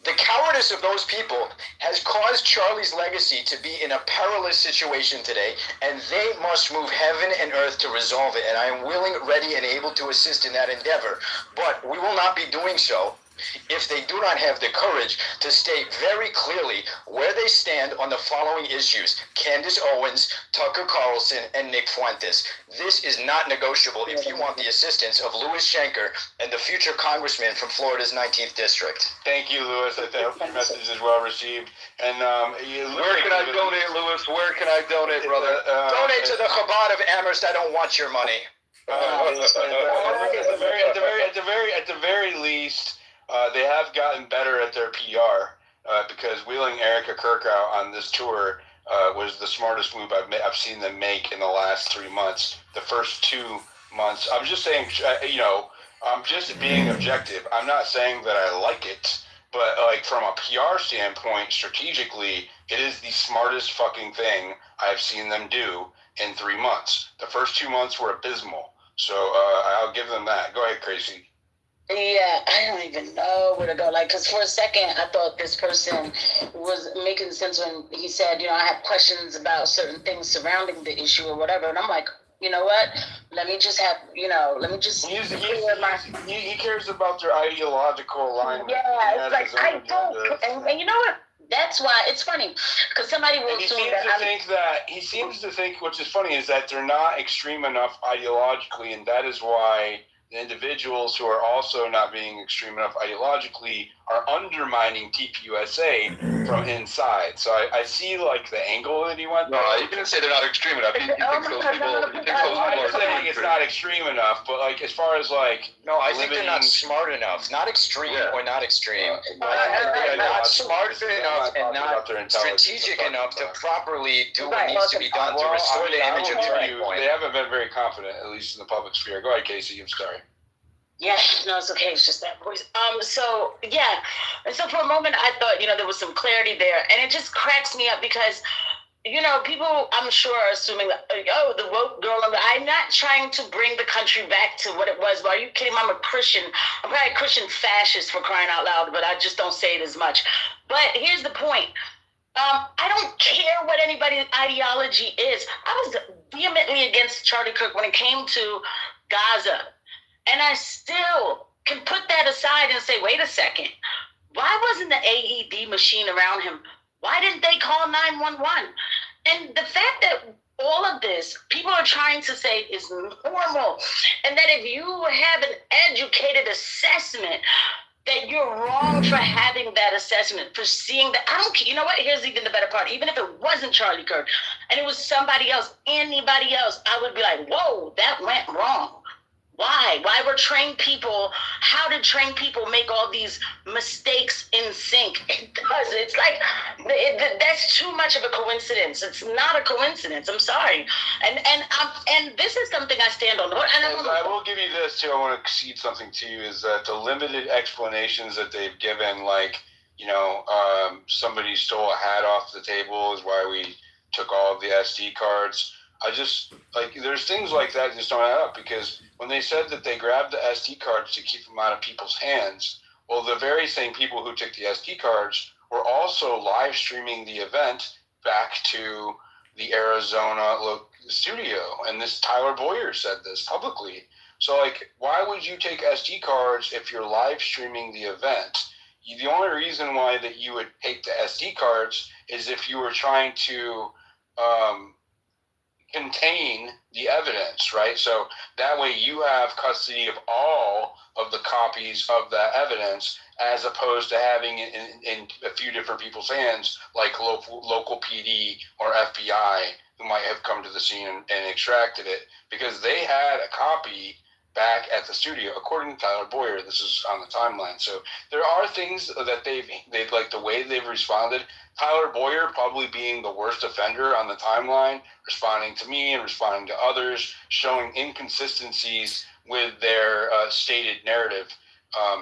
the cowardice of those people has caused Charlie's legacy to be in a perilous situation today, and they must move heaven and earth to resolve it, and I am willing, ready, and able to assist in that endeavor. But we will not be doing so if they do not have the courage to state very clearly where they stand on the following issues: Candace Owens, Tucker Carlson, and Nick Fuentes. This is not negotiable if you want the assistance of Louis Schenker and the future congressman from Florida's 19th district. Thank you, Louis. I hope your message is well received. And where can I donate, Louis? Where can I donate, brother? Donate to the Chabad of Amherst. I don't want your money. At the very least, they have gotten better at their PR because wheeling Erica Kirk out on this tour was the smartest move I've seen them make in the last 3 months. The first 2 months, I'm just saying, I'm just being objective. I'm not saying that I like it, but like from a PR standpoint, strategically, it is the smartest fucking thing I've seen them do in 3 months. The first 2 months were abysmal, so I'll give them that. Go ahead, Tracy. Yeah, I don't even know where to go. Like, because for a second, I thought this person was making sense when he said, I have questions about certain things surrounding the issue or whatever. And I'm like, you know what? Let me just have, let me just clear my. He cares about their ideological alignment. Yeah, it's like I don't, and you know what? That's why it's funny because somebody will assume that he seems to think, which is funny, is that they're not extreme enough ideologically, and that is why the individuals who are also not being extreme enough ideologically are undermining TPUSA from inside. So I see like the angle that he went. No, you didn't say they're not extreme enough. He thinks those people. I'm saying it's not extreme enough, but like as far as like I think they're not smart enough. Not extreme or not extreme. Not smart enough and not strategic enough to properly do what needs to be done to restore the image of Turning Point. They haven't been very confident, at least in the public sphere. Go ahead, Casey. I'm sorry. Yeah, no, it's okay. It's just that voice. So yeah, and so for a moment I thought, there was some clarity there, and it just cracks me up because, people I'm sure are assuming that, the woke girl. I'm not trying to bring the country back to what it was. But are you kidding? I'm a Christian. I'm probably a Christian fascist for crying out loud, but I just don't say it as much. But here's the point. I don't care what anybody's ideology is. I was vehemently against Charlie Kirk when it came to Gaza. And I still can put that aside and say, wait a second. Why wasn't the AED machine around him? Why didn't they call 911? And the fact that all of this, people are trying to say is normal. And that if you have an educated assessment, that you're wrong for having that assessment, for seeing that. I don't care. You know what? Here's even the better part. Even if it wasn't Charlie Kirk and it was somebody else, anybody else, I would be like, whoa, that went wrong. Why? Why were trained people? How did trained people make all these mistakes in sync? It does. It's like that's too much of a coincidence. It's not a coincidence. I'm sorry. And this is something I stand on. And I will give you this too. I want to concede something to you. Is that the limited explanations that they've given, like somebody stole a hat off the table, is why we took all of the SD cards. I just there's things like that just don't add up, because when they said that they grabbed the SD cards to keep them out of people's hands, well, the very same people who took the SD cards were also live streaming the event back to the Arizona studio, and this Tyler Boyer said this publicly. So why would you take SD cards if you're live streaming the event? The only reason why that you would take the SD cards is if you were trying to contain the evidence, right? So that way you have custody of all of the copies of that evidence, as opposed to having it in a few different people's hands, like local PD or FBI, who might have come to the scene and extracted it, because they had a copy back at the studio, according to Tyler Boyer. This is on the timeline. So there are things that they've like the way they've responded. Tyler Boyer probably being the worst offender on the timeline, responding to me and responding to others, showing inconsistencies with their stated narrative.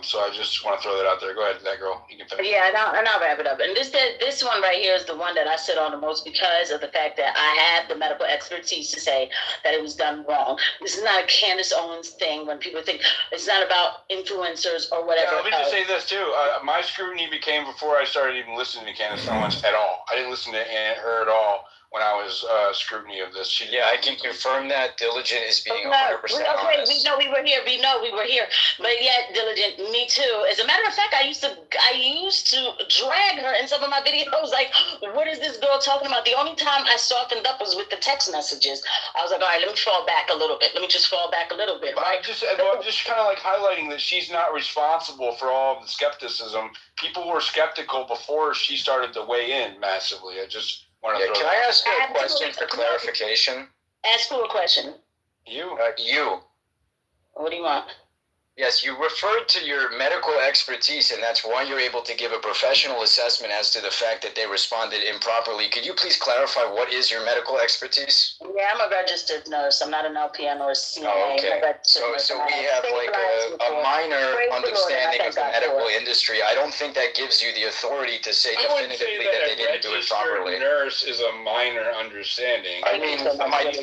So I just want to throw that out there. Go ahead, that girl. You can finish. Yeah, and I'll wrap it up. And this one right here is the one that I sit on the most, because of the fact that I had the medical expertise to say that it was done wrong. This is not a Candace Owens thing when people think it's not about influencers or whatever. Yeah, let me just say this too. My scrutiny became before I started even listening to Candace Owens at all. I didn't listen to her at all when I was scrutiny of this. I can confirm that Diligent is being 100% honest. We were here. We know we were here. But yeah, Diligent, me too. As a matter of fact, I used to drag her in some of my videos. Like, what is this girl talking about? The only time I softened up was with the text messages. I was like, all right, let me fall back a little bit. Let me just fall back a little bit. Right? I'm just kind of like highlighting that she's not responsible for all of the skepticism. People were skeptical before she started to weigh in massively. Can I ask you a question for clarification? Ask who a question. You. You. What do you want? Yes, you referred to your medical expertise, and that's why you're able to give a professional assessment as to the fact that they responded improperly. Could you please clarify what is your medical expertise? Yeah, I'm a registered nurse. I'm not an LPN or a CNA. Oh, okay. So we have like a minor understanding of the medical industry. I don't think that gives you the authority to say definitively that they didn't do it properly. Nurse is a minor understanding. I mean,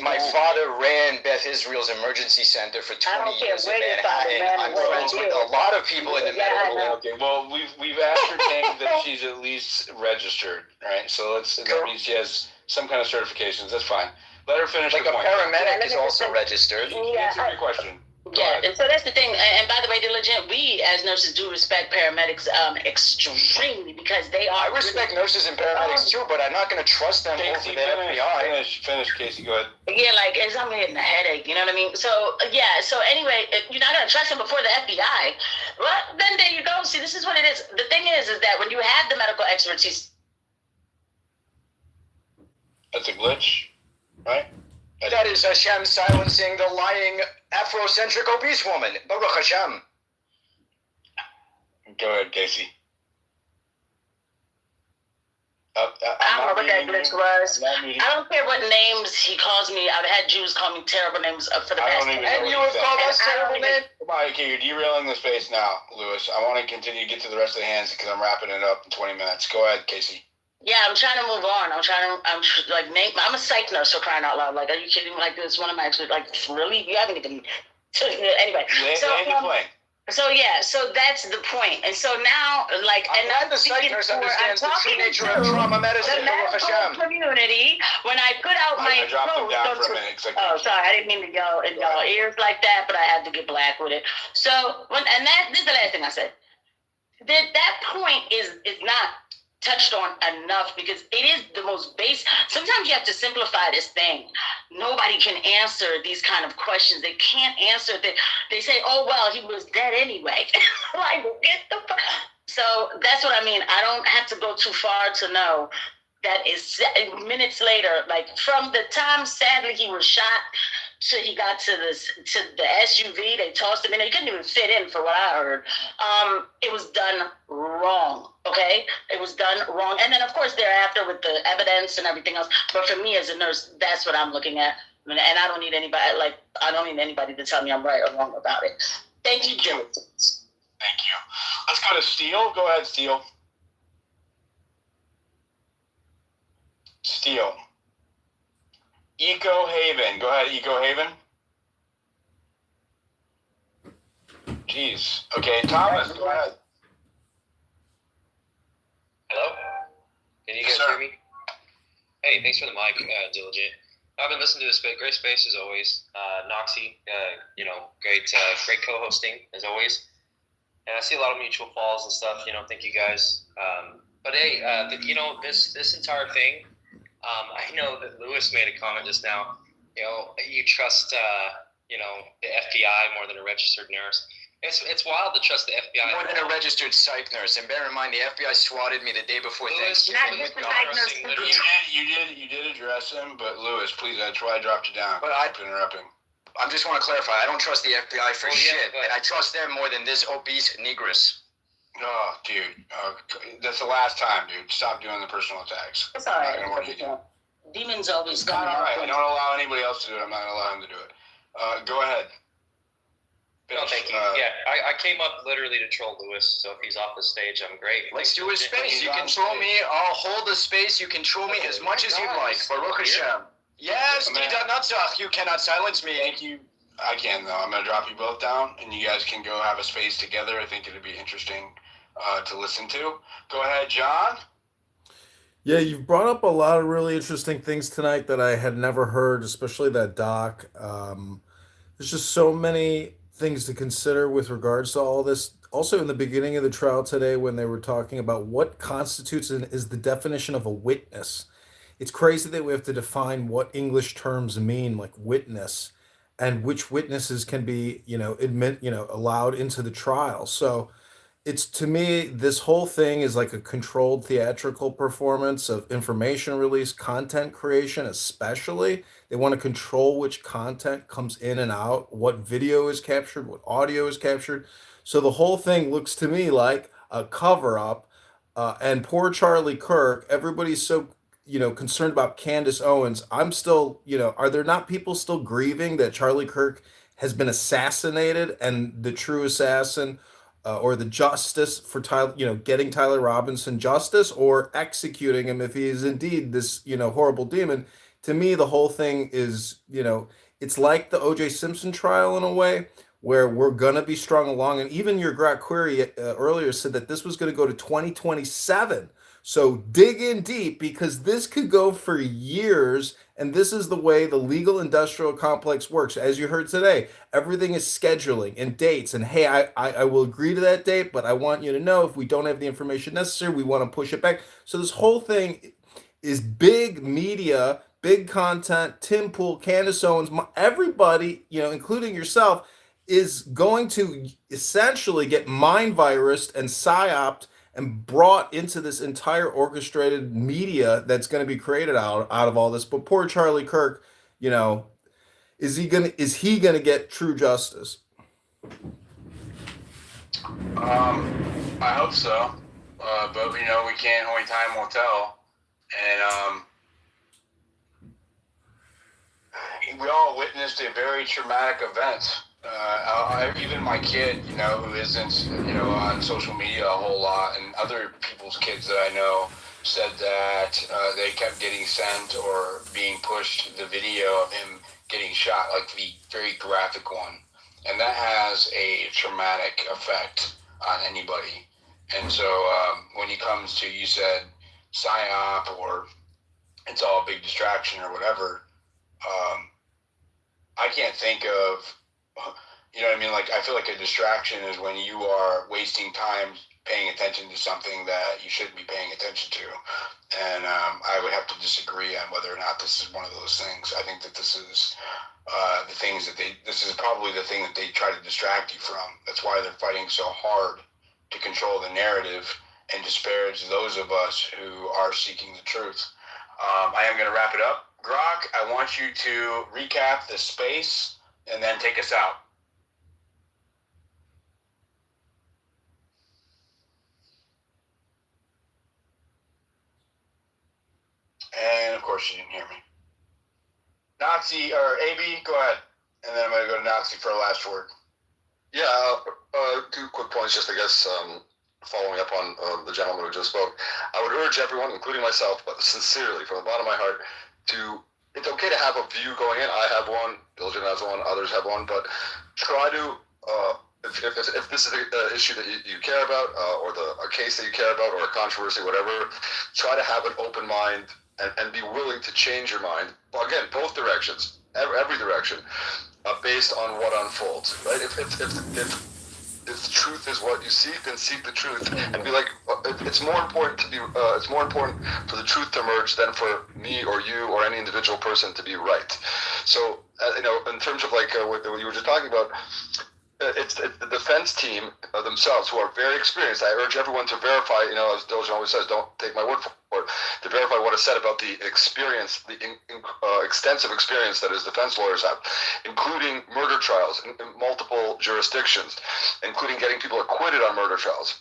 my father ran Beth Israel's emergency center for 20 years in Manhattan. I'm friends with a lot of people in the medical. Okay, well, we've ascertained that she's at least registered, right? So that means she has some kind of certifications. That's fine. Let her finish. Like the a point. paramedic is also registered. Answer your question. Yeah, and so that's the thing. And by the way, Diligent, we as nurses do respect paramedics extremely because they are. I respect nurses and paramedics too, but I'm not going to trust them over the FBI. Finish, Casey. Go ahead. Yeah, like it's I'm getting a headache. You know what I mean? So yeah. So anyway, you're not going to trust them before the FBI. Well, then there you go. See, this is what it is. The thing is that when you have the medical expertise. That's a glitch, right? That is Hashem silencing the lying Afrocentric obese woman. Baruch Hashem. Go ahead, Casey. I don't know what that glitch was. I don't care what names he calls me. I've had Jews call me terrible names for the past. And you have called us terrible names? Come on, okay, you're derailing the space now, Lewis. I want to continue to get to the rest of the hands because I'm wrapping it up in 20 minutes. Go ahead, Casey. Yeah, I'm trying to move on. I'm a psych nurse for crying out loud. Like, are you kidding me? Like, this one of my actually, like, really? You haven't even. Anyway. So yeah, so that's the point. And so now, like, I'm glad the psych nurse understands the true nature of trauma medicine. The medical community, when I put out my dropped him down for a minute. Oh, sorry, I didn't mean to yell in y'all ears like that, but I had to get black with it. So, this is the last thing I said. That point is not touched on enough because it is the most base. Sometimes you have to simplify this thing. Nobody can answer these kind of questions. They can't answer that. They say, oh, well, he was dead anyway. Like, get the fuck. So that's what I mean. I don't have to go too far to know that is minutes later, like from the time, sadly, he was shot till he got to the SUV, they tossed him in there. He couldn't even fit in for what I heard. It was done wrong, okay? It was done wrong. And then, of course, thereafter with the evidence and everything else. But for me as a nurse, that's what I'm looking at. And I don't need anybody to tell me I'm right or wrong about it. Thank you, Joe. Thank you. Let's go to Steele. Go ahead, Steele. Steele. Eco Haven. Go ahead, Eco Haven. Jeez. Okay, Thomas, go ahead. Hello? Can you guys hear me? Hey, thanks for the mic, Diligent. I've been listening to this great space as always. Noxie, great co-hosting as always. And I see a lot of mutual falls and stuff. Thank you guys. But hey, this entire thing. I know that Lewis made a comment just now. You trust the FBI more than a registered nurse. It's wild to trust the FBI more than a registered psych nurse. And bear in mind, the FBI swatted me the day before Thanksgiving. You did address him, but Lewis, please, that's why I dropped you down. But I keep interrupting. I just want to clarify. I don't trust the FBI for shit, and I trust them more than this obese negress. Oh, dude. That's the last time, dude. Stop doing the personal attacks. It's all right. Demons always come. All right. I don't allow anybody else to do it. I'm not going to allow him to do it. Go ahead. No, thank you. I came up literally to troll Lewis, so if he's off the stage, I'm great. Let's do a space. You control me. I'll hold the space. You control me as much as you like. Baruch Hashem. Yes, you cannot silence me. Thank you. I can, though. I'm going to drop you both down, and you guys can go have a space together. I think it'd be interesting to listen to. Go ahead, John. Yeah, you've brought up a lot of really interesting things tonight that I had never heard, especially that doc. There's just so many things to consider with regards to all this. Also, in the beginning of the trial today, when they were talking about what constitutes and is the definition of a witness, it's crazy that we have to define what English terms mean, like witness, and which witnesses can be, allowed into the trial. So it's, to me, this whole thing is like a controlled theatrical performance of information release, content creation, especially. They want to control which content comes in and out, what video is captured, what audio is captured. So the whole thing looks to me like a cover up. And poor Charlie Kirk, everybody's so concerned about Candace Owens. I'm still, are there not people still grieving that Charlie Kirk has been assassinated and the true assassin or the justice for Tyler, getting Tyler Robinson justice or executing him if he is indeed this, horrible demon? To me, the whole thing is, it's like the O.J. Simpson trial in a way where we're going to be strung along. And even your Grant Query earlier said that this was going to go to 2027. So dig in deep because this could go for years And this is the way the legal industrial complex works. As you heard today, everything is scheduling and dates. And hey, I will agree to that date, but I want you to know if we don't have the information necessary, we want to push it back. So this whole thing is big media, big content. Tim Pool, Candace Owens, everybody, including yourself, is going to essentially get mind virused and psyoped and brought into this entire orchestrated media that's going to be created out of all this. But poor Charlie Kirk, is he gonna get true justice? I hope so, but we can't. Only time will tell. And we all witnessed a very traumatic event. Even my kid, who isn't, on social media a whole lot, and other people's kids that I know said that they kept getting sent or being pushed the video of him getting shot, like the very graphic one. And that has a traumatic effect on anybody. And so when it comes to, you said, PSYOP or it's all a big distraction or whatever, I can't think of, what I mean? Like, I feel like a distraction is when you are wasting time paying attention to something that you shouldn't be paying attention to. And I would have to disagree on whether or not this is one of those things. I think that this is this is probably the thing that they try to distract you from. That's why they're fighting so hard to control the narrative and disparage those of us who are seeking the truth. I am going to wrap it up. Grok, I want you to recap the space and then take us out. And of course, you didn't hear me. Nazi, or AB, go ahead. And then I'm going to go to Nazi for a last word. Yeah, two quick points, just I guess, following up on the gentleman who just spoke. I would urge everyone, including myself, but sincerely, from the bottom of my heart, it's okay to have a view going in. I have one, Diligent has one, others have one, but try to, if this is an issue that you care about, or a case that you care about, or a controversy, whatever, try to have an open mind and be willing to change your mind. Well, again, both directions, every direction, based on what unfolds, right? If the truth is what you seek, then seek the truth, and be like, it's more important for the truth to emerge than for me or you or any individual person to be right. So, in terms of like what you were just talking about, it's the defense team themselves, who are very experienced. I urge everyone to verify, as Diligent always says, don't take my word for it, to verify what is said about the experience, the extensive experience that his defense lawyers have, including murder trials in multiple jurisdictions, including getting people acquitted on murder trials.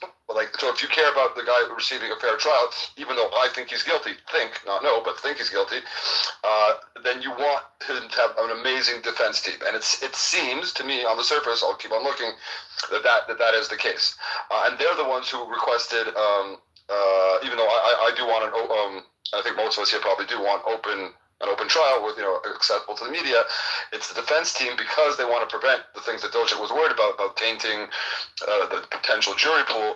So if you care about the guy receiving a fair trial, even though I think he's guilty, think he's guilty, then you want him to have an amazing defense team. And it seems to me, on the surface, I'll keep on looking, that is the case. And they're the ones who requested, even though I do want I think most of us here probably do want an open trial with, accessible to the media. It's the defense team, because they want to prevent the things that Diligent was worried about tainting the potential jury pool,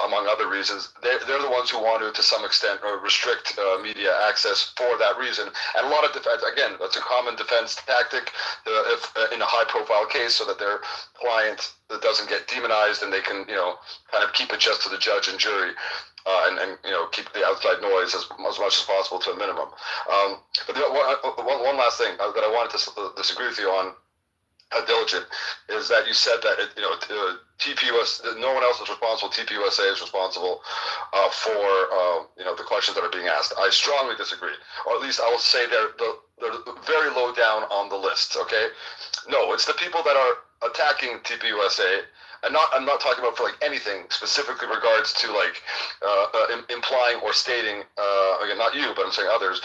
among other reasons. They're the ones who want to some extent, restrict media access for that reason. And a lot of defense, again, that's a common defense tactic, if in a high-profile case, so that their client doesn't get demonized and they can, kind of keep it just to the judge and jury. And keep the outside noise as much as possible to a minimum. But one last thing that I wanted to disagree with you on, Diligent, is that you said that TPUS, no one else is responsible. TPUSA is responsible for the questions that are being asked. I strongly disagree, or at least I will say they're very low down on the list. Okay, no, it's the people that are attacking TPUSA. I'm not talking about for like anything specifically regards to like implying or stating, again, not you, but I'm saying others,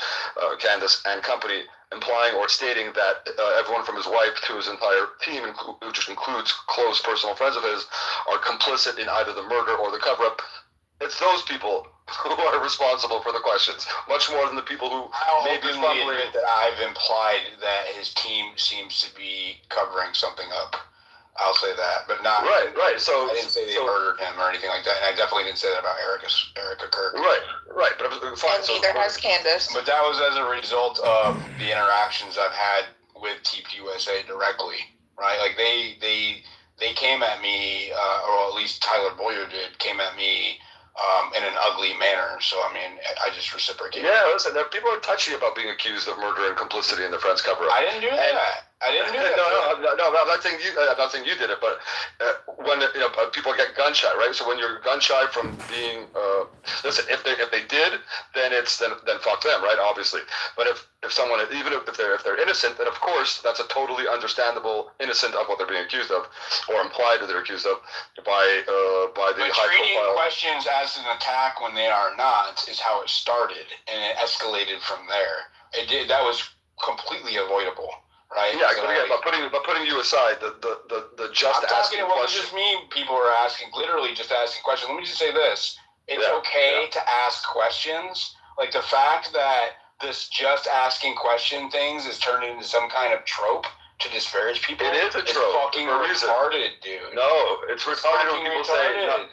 Candace and company, implying or stating that everyone from his wife to his entire team, which includes close personal friends of his, are complicit in either the murder or the cover-up. It's those people who are responsible for the questions, much more than the people who may be fumbling. That I've implied that his team seems to be covering something up. I'll say that, but not right. So I didn't say they murdered him or anything like that, and I definitely didn't say that about Erica Kirk. Right. But fine. And neither has Candace. But that was as a result of the interactions I've had with TPUSA directly, right? Like they came at me, or at least Tyler Boyer came at me in an ugly manner. So I mean, I just reciprocated. Yeah, listen, people are touchy about being accused of murder and complicity in the Friends cover-up. I didn't do that. I didn't do that. No, I'm not saying you. I'm not saying you did it, but when people get gun shy, right? So when you're gun shy from being, listen, if they did, then fuck them, right? Obviously, but if someone, even if they're innocent, then of course that's a totally understandable innocent of what they're being accused of, or implied that they're accused of by the high treating profile questions as an attack when they are not is how it started, and it escalated from there. It did. That was completely avoidable. Right. Yeah, so, but putting you aside, the just asking questions. It wasn't just me. People were asking, literally just asking questions. Let me just say this: it's okay to ask questions. Like the fact that this just asking question things is turned into some kind of trope to disparage people. It is a trope. Fucking retarded, dude. No, it's retarded when people say. No.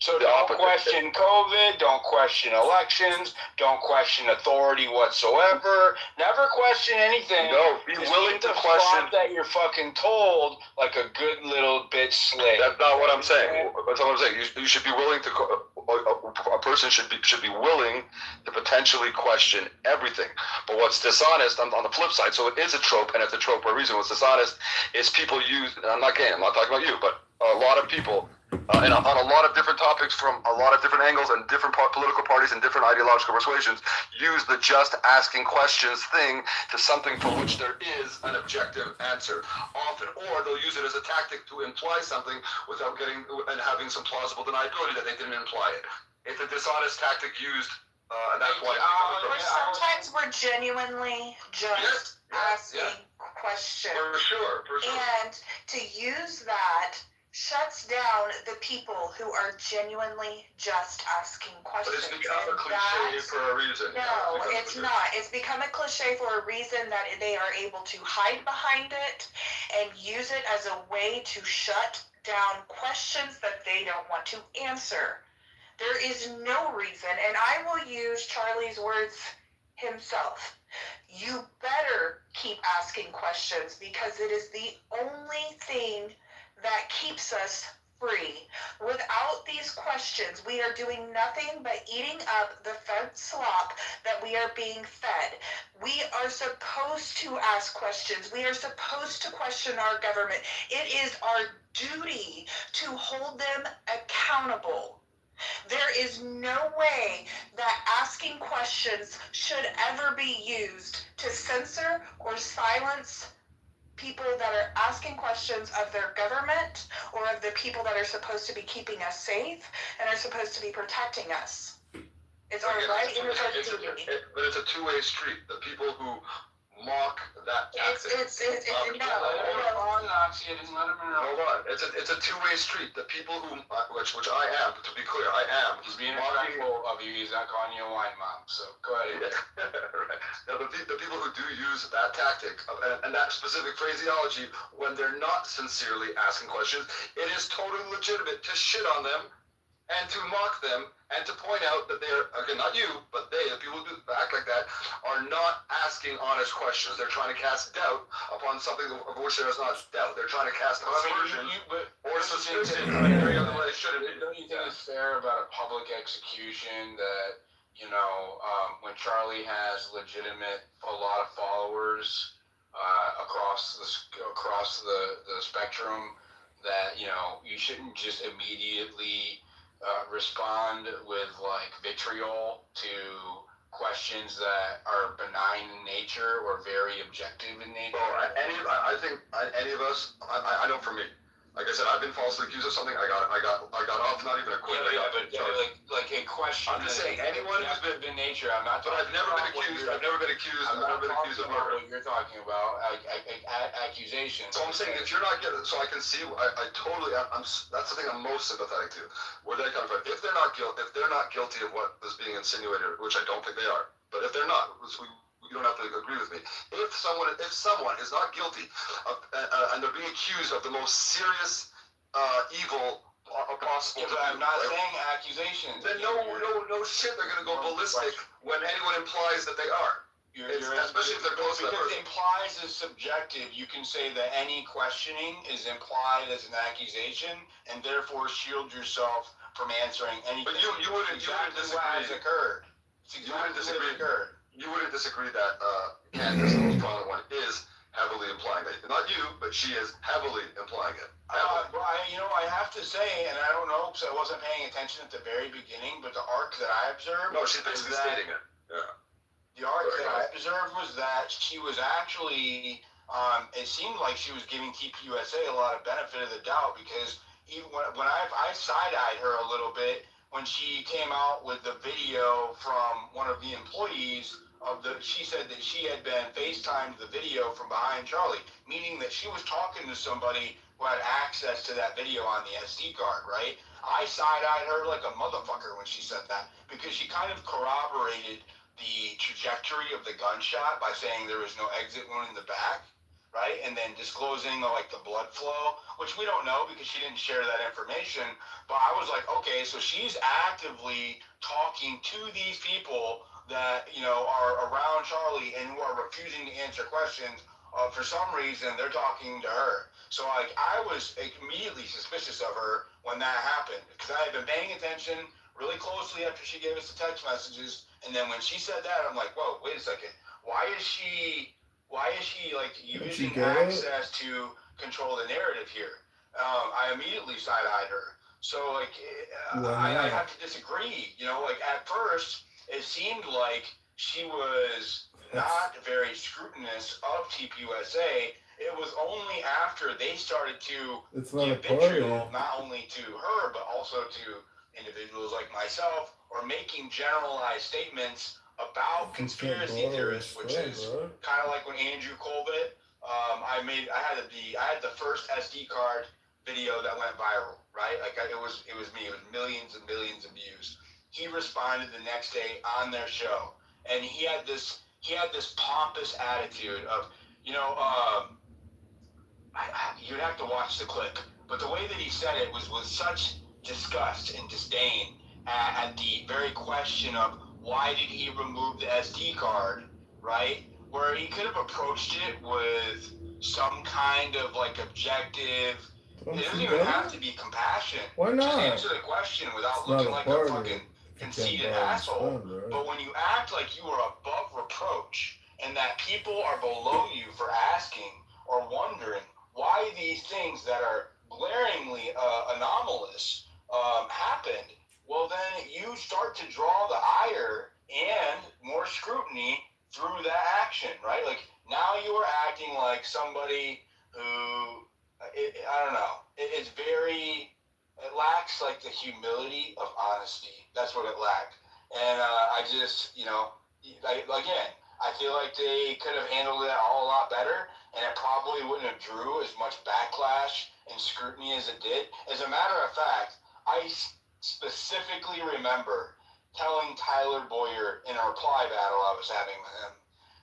So don't question COVID, don't question elections, don't question authority whatsoever. Never question anything. No, be willing to question that you're fucking told like a good little bitch slave. That's not what I'm saying. That's what I'm saying. You should be willing to. A person should be willing to potentially question everything. But what's dishonest on the flip side? So it is a trope, and it's a trope for a reason. What's dishonest is people use. I'm not talking about you, but a lot of people. And on a lot of different topics from a lot of different angles and different political parties and different ideological persuasions, use the just asking questions thing to something for which there is an objective answer often, or they'll use it as a tactic to imply something without getting and having some plausible deniability that they didn't imply it. It's a dishonest tactic used, and that's why. Sometimes we're genuinely just asking questions. For sure. And to use that shuts down the people who are genuinely just asking questions. But it's become a cliche for a reason. No, it's not. It's become a cliche for a reason that they are able to hide behind it and use it as a way to shut down questions that they don't want to answer. There is no reason, and I will use Charlie's words himself. You better keep asking questions because it is the only thing that keeps us free. Without these questions, we are doing nothing but eating up the fed slop that we are being fed. We are supposed to ask questions. We are supposed to question our government. It is our duty to hold them accountable. There is no way that asking questions should ever be used to censor or silence people that are asking questions of their government or of the people that are supposed to be keeping us safe and are supposed to be protecting us. It's our right and it's our duty. But it's a two-way street. The people who mock that tactic. Hold on. It's a two-way street. The people who, which I am, to be clear, I am. He's being respectful of you. He's not calling you a wine mom. So go ahead. Right. Now, the people who do use that tactic and that specific phraseology when they're not sincerely asking questions, it is totally legitimate to shit on them and to mock them and to point out that they're, again, not you, but the people who act like that, are not asking honest questions. They're trying to cast doubt upon something of which there is not doubt. They're trying to cast aspersion or suspicion in every other way. Don't you think it's fair about a public execution that, when Charlie has a lot of followers across the spectrum, that, you shouldn't just immediately respond with vitriol to questions that are benign in nature or very objective in nature? I think any of us, I know for me, like I said, I've been falsely accused of something. I got off, not even acquitted. Like a question. I'm just saying, anyone who's been in nature. I'm not. But I've never been accused. I've never been accused of murder. What you're talking about, accusations. So I'm saying, if you're not guilty, so I can see. I totally. That's the thing I'm most sympathetic to. Where they come from. If they're not guilty of what is being insinuated, which I don't think they are, but if they're not, you don't have to agree with me. If someone is not guilty of, and they're being accused of the most serious evil possible, yeah, but I'm not saying accusations. Then no shit, they're gonna go ballistic when anyone implies that they are. Especially if they're close to that person. Because implies is subjective. You can say that any questioning is implied as an accusation, and therefore shield yourself from answering anything. But you wouldn't disagree. What has occurred. You wouldn't disagree. You wouldn't disagree that Candace, the most prominent one, is heavily implying that. Not you, but she is heavily implying it. I have to say, and I don't know because I wasn't paying attention at the very beginning, but the arc that I observed. No, she's basically stating it. Yeah. The arc that I observed was that she was actually, it seemed like she was giving TPUSA a lot of benefit of the doubt because even when I side-eyed her a little bit when she came out with the video from one of the employees she said that she had been FaceTimed the video from behind Charlie, meaning that she was talking to somebody who had access to that video on the SD card, right? I side-eyed her like a motherfucker when she said that because she kind of corroborated the trajectory of the gunshot by saying there was no exit wound in the back, right? And then disclosing like the blood flow, which we don't know because she didn't share that information. But I was like, okay, so she's actively talking to these people that, are around Charlie and who are refusing to answer questions. For some reason, they're talking to her. So like, I was immediately suspicious of her when that happened because I had been paying attention really closely after she gave us the text messages. And then when she said that, I'm like, whoa, wait a second. Why is she like using access to control the narrative here? I immediately side-eyed her. So like, I have to disagree. Like at first, it seemed like she was not very scrutinous of TPUSA. It was only after they started to give vitriol not only to her, but also to individuals like myself, or making generalized statements about conspiracy theorists, which is kind of like when Andrew Colbert, I had the first SD card video that went viral, right? Like it was me. It was millions and millions of views. He responded the next day on their show, and he had this pompous attitude of, you'd have to watch the clip, but the way that he said it was with such disgust and disdain at the very question of why did he remove the SD card, right? Where he could have approached it with some kind of like objective. It doesn't even have to be compassion. Why not? Just answer the question without looking like a fucking conceited asshole. But when you act like you are above reproach and that people are below you for asking or wondering why these things that are glaringly anomalous happened, well then you start to draw the ire and more scrutiny through that action, right? Like now you are acting like somebody who, I don't know, it lacks like the humility of honesty. That's what it lacked. And I just, I feel like they could have handled it all a lot better, and it probably wouldn't have drew as much backlash and scrutiny as it did. As a matter of fact, I specifically remember telling Tyler Boyer in a reply battle I was having with him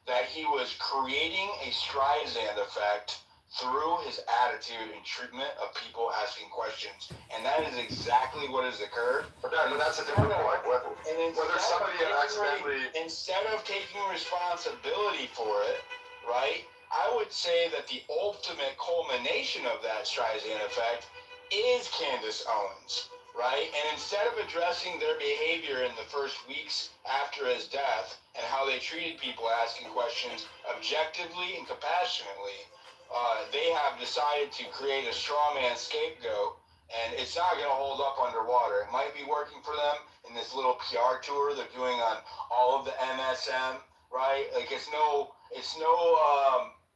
that he was creating a Streisand effect through his attitude and treatment of people asking questions. And that is exactly what has occurred. But that's a different point. Whether somebody accidentally... Instead of taking responsibility for it, right, I would say that the ultimate culmination of that Streisand effect is Candace Owens, right? And instead of addressing their behavior in the first weeks after his death and how they treated people asking questions objectively and compassionately, they have decided to create a strawman scapegoat, and it's not going to hold up underwater. It might be working for them in this little PR tour they're doing on all of the MSM, right? Like it's no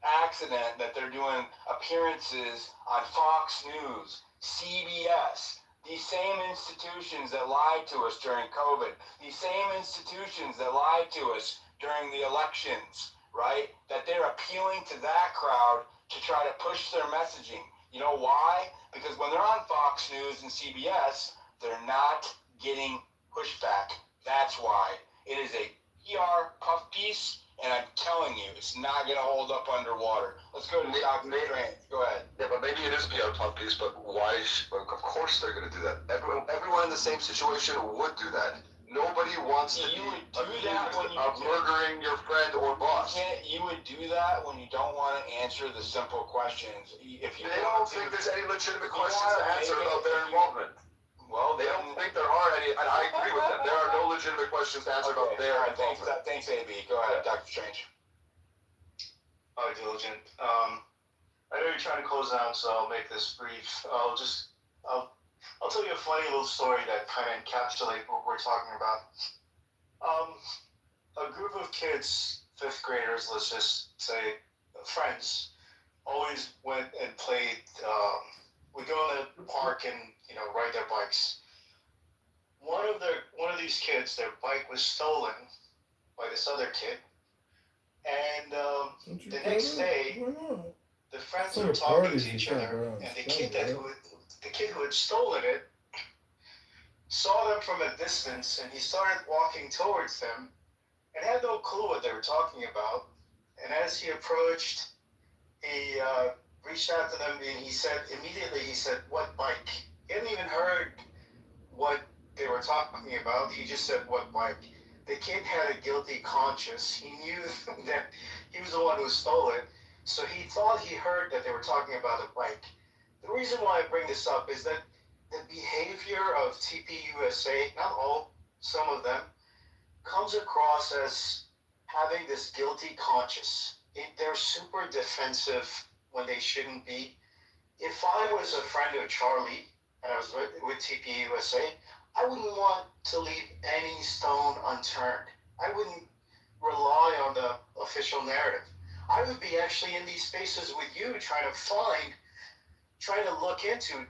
accident that they're doing appearances on Fox News, CBS, these same institutions that lied to us during COVID, these same institutions that lied to us during the elections, right? That they're appealing to that crowd to try to push their messaging. You know why? Because when they're on Fox News and CBS, they're not getting pushback. That's why. It is a PR puff piece, and I'm telling It's not going to hold up underwater. Let's go to Dr. Grant. Go ahead. Yeah, but maybe it is a PR puff piece, but why? Of course they're going to do that. Everyone in the same situation would do that. Nobody wants to be accused of murdering your friend or boss. You would do that when you don't want to answer the simple questions. If you they don't think there's any legitimate questions to answer about their involvement. Well, they don't think there are any, and I agree with them. There are no legitimate questions to answer about their involvement. Thanks, AB. Go ahead, Dr. Strange. Hi, Diligent. I know you're trying to close out, so I'll make this brief. I'll tell you a funny little story that kind of encapsulates what we're talking about. A group of kids, fifth graders, let's just say, friends, always went and played. We go to the park and ride their bikes. One of these kids, their bike was stolen by this other kid, and the next day, the friends were talking to each other, and the kid who had stolen it saw them from a distance, and he started walking towards them, and had no clue what they were talking about. And as he approached, he reached out to them, and he said, "What bike?" He hadn't even heard what they were talking about. He just said, "What bike?" The kid had a guilty conscience. He knew that he was the one who stole it, so he thought he heard that they were talking about a bike. The reason why I bring this up is that the behavior of TPUSA, not all, some of them, comes across as having this guilty conscience. They're super defensive when they shouldn't be. If I was a friend of Charlie and I was with TPUSA, I wouldn't want to leave any stone unturned. I wouldn't rely on the official narrative. I would be actually in these spaces with you trying to look into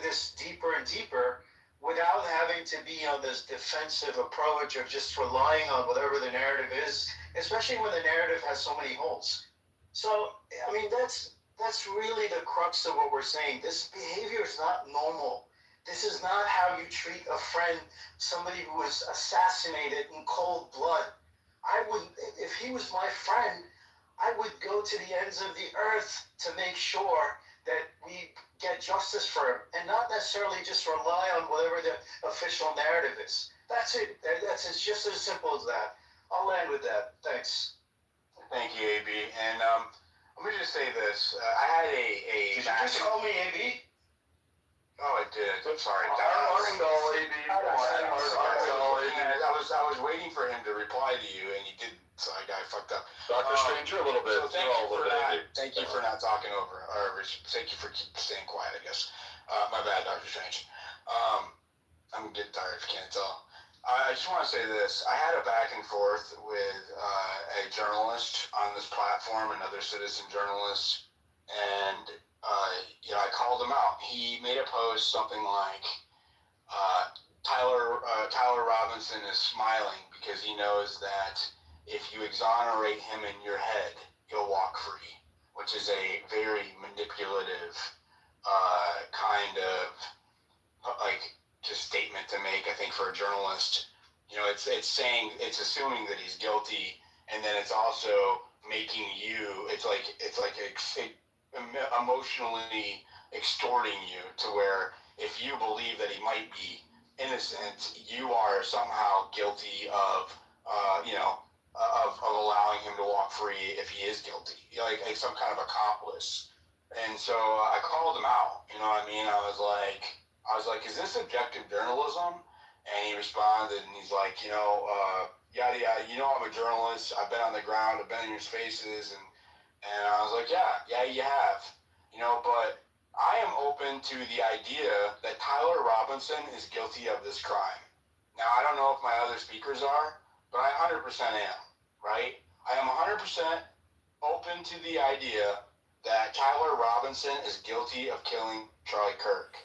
this deeper and deeper without having to be on this defensive approach of just relying on whatever the narrative is, especially when the narrative has so many holes. So, I mean, that's really the crux of what we're saying. This behavior is not normal. This is not how you treat a friend, somebody who was assassinated in cold blood. If he was my friend, I would go to the ends of the earth to make sure that we get justice for him, and not necessarily just rely on whatever the official narrative is. That's it. It's just as simple as that. I'll end with that. Thanks. Thank you, AB. And let me just say this. I had a. Did you just call me AB? Oh, I did. I'm sorry. Arsenal, AB. I was waiting for him to reply to you, and he didn't. So I fucked up. Dr. Stranger, a little bit. So thank you for not talking over, or thank you for staying quiet, I guess. My bad, Dr. Strange. I'm getting tired if you can't tell. I just want to say this. I had a back and forth with a journalist on this platform, another citizen journalist, and I called him out. He made a post something like, Tyler Robinson is smiling because he knows that if you exonerate him in your head, he'll walk free, which is a very manipulative kind of just statement to make, I think, for a journalist. It's saying, it's assuming that he's guilty, and then it's also making you, it's like emotionally extorting you to where if you believe that he might be innocent, you are somehow guilty of allowing him to walk free if he is guilty, like some kind of accomplice. And so I called him out. You know what I mean? I was like, is this objective journalism? And he responded, and he's like, yada yada. I'm a journalist. I've been on the ground. I've been in your spaces, and I was like, yeah, you have. But I am open to the idea that Tyler Robinson is guilty of this crime. Now, I don't know if my other speakers are, but I 100% am, right? I am 100% open to the idea that Tyler Robinson is guilty of killing Charlie Kirk.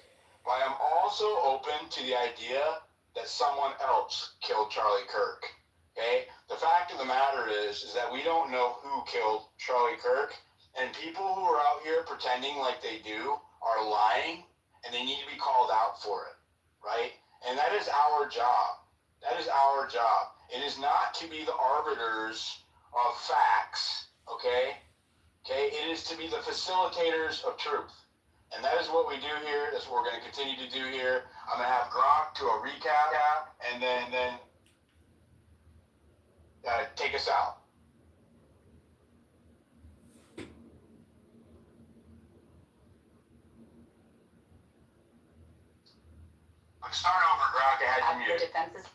But I am also open to the idea that someone else killed Charlie Kirk, okay? The fact of the matter is that we don't know who killed Charlie Kirk, and people who are out here pretending like they do are lying, and they need to be called out for it, right? And that is our job. That is our job. It is not to be the arbiters of facts Okay? Okay? It is to be the facilitators of truth. And that is what we do here. That's what we're going to continue to do here. I'm going to have Gronk do a recap and then take us out. I'm starting over, Gronk. I had you muted. Defenses.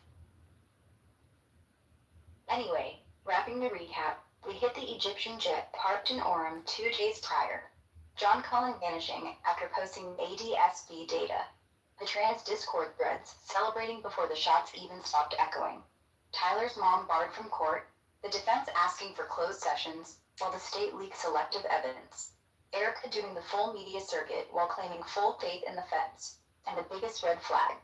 Anyway, wrapping the recap, we hit the Egyptian jet parked in Orem 2 days prior. John Cullen vanishing after posting ADSB data. The trans Discord threads celebrating before the shots even stopped echoing. Tyler's mom barred from court. The defense asking for closed sessions, while the state leaked selective evidence. Erica doing the full media circuit while claiming full faith in the feds. And the biggest red flag.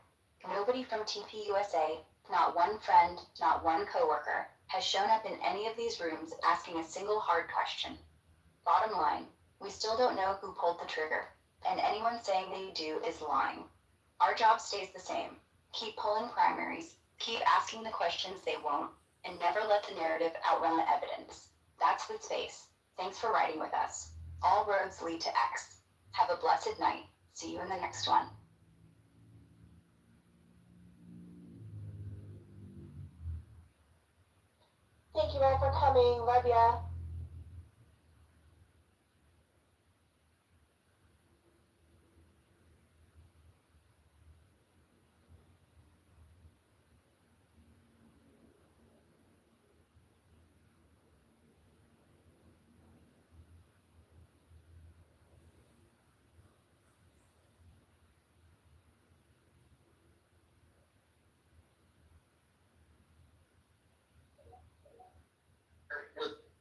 Nobody from TPUSA, not one friend, not one coworker, has shown up in any of these rooms asking a single hard question. Bottom line, we still don't know who pulled the trigger, and anyone saying they do is lying. Our job stays the same. Keep pulling primaries, keep asking the questions they won't, and never let the narrative outrun the evidence. That's the space. Thanks for riding with us. All roads lead to X. Have a blessed night. See you in the next one. Thank you all for coming. Love ya.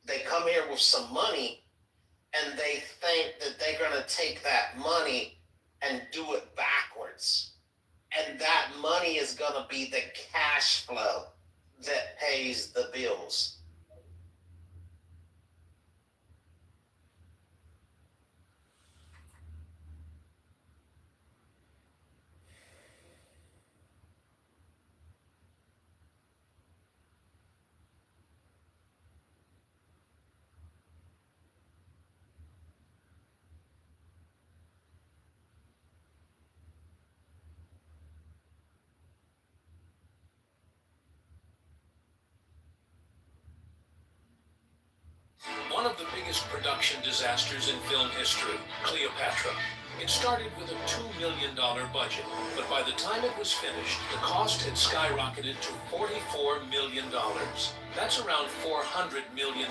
They come here with some money and they think that they're going to take that money and do it backwards. And that money is going to be the cash flow that pays the bills. One of the biggest production disasters in film history, Cleopatra. It started with a $2 million budget, but by the time it was finished, the cost had skyrocketed to $44 million. That's around $400 million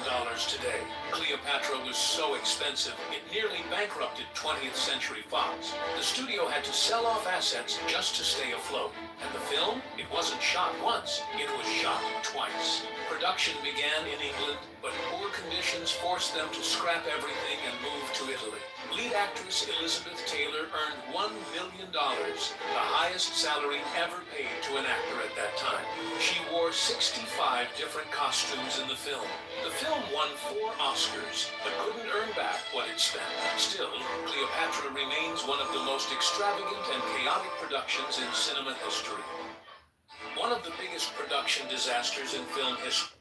today. Cleopatra was so expensive, it nearly bankrupted 20th Century Fox. The studio had to sell off assets just to stay afloat. And the film? It wasn't shot once, it was shot twice. Production began in England, but poor conditions forced them to scrap everything and move to Italy. Lead actress Elizabeth Taylor earned $1 million, the highest salary ever paid to an actor at that time. She wore 65 different costumes in the film. The film won 4 Oscars, but couldn't earn back what it spent. Still, Cleopatra remains one of the most extravagant and chaotic productions in cinema history. One of the biggest production disasters in film history.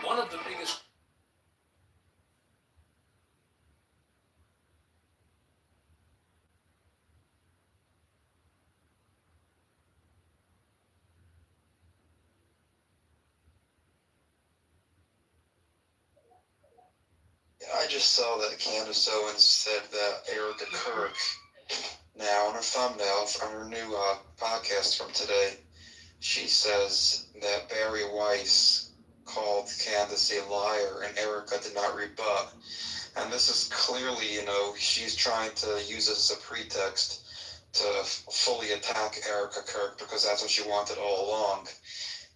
One of the biggest I just saw that Candace Owens said that Erica Kirk, now on her thumbnail on her new podcast from today, she says that Barry Weiss called Candace a liar and Erica did not rebut. And this is clearly, she's trying to use this as a pretext to fully attack Erica Kirk because that's what she wanted all along.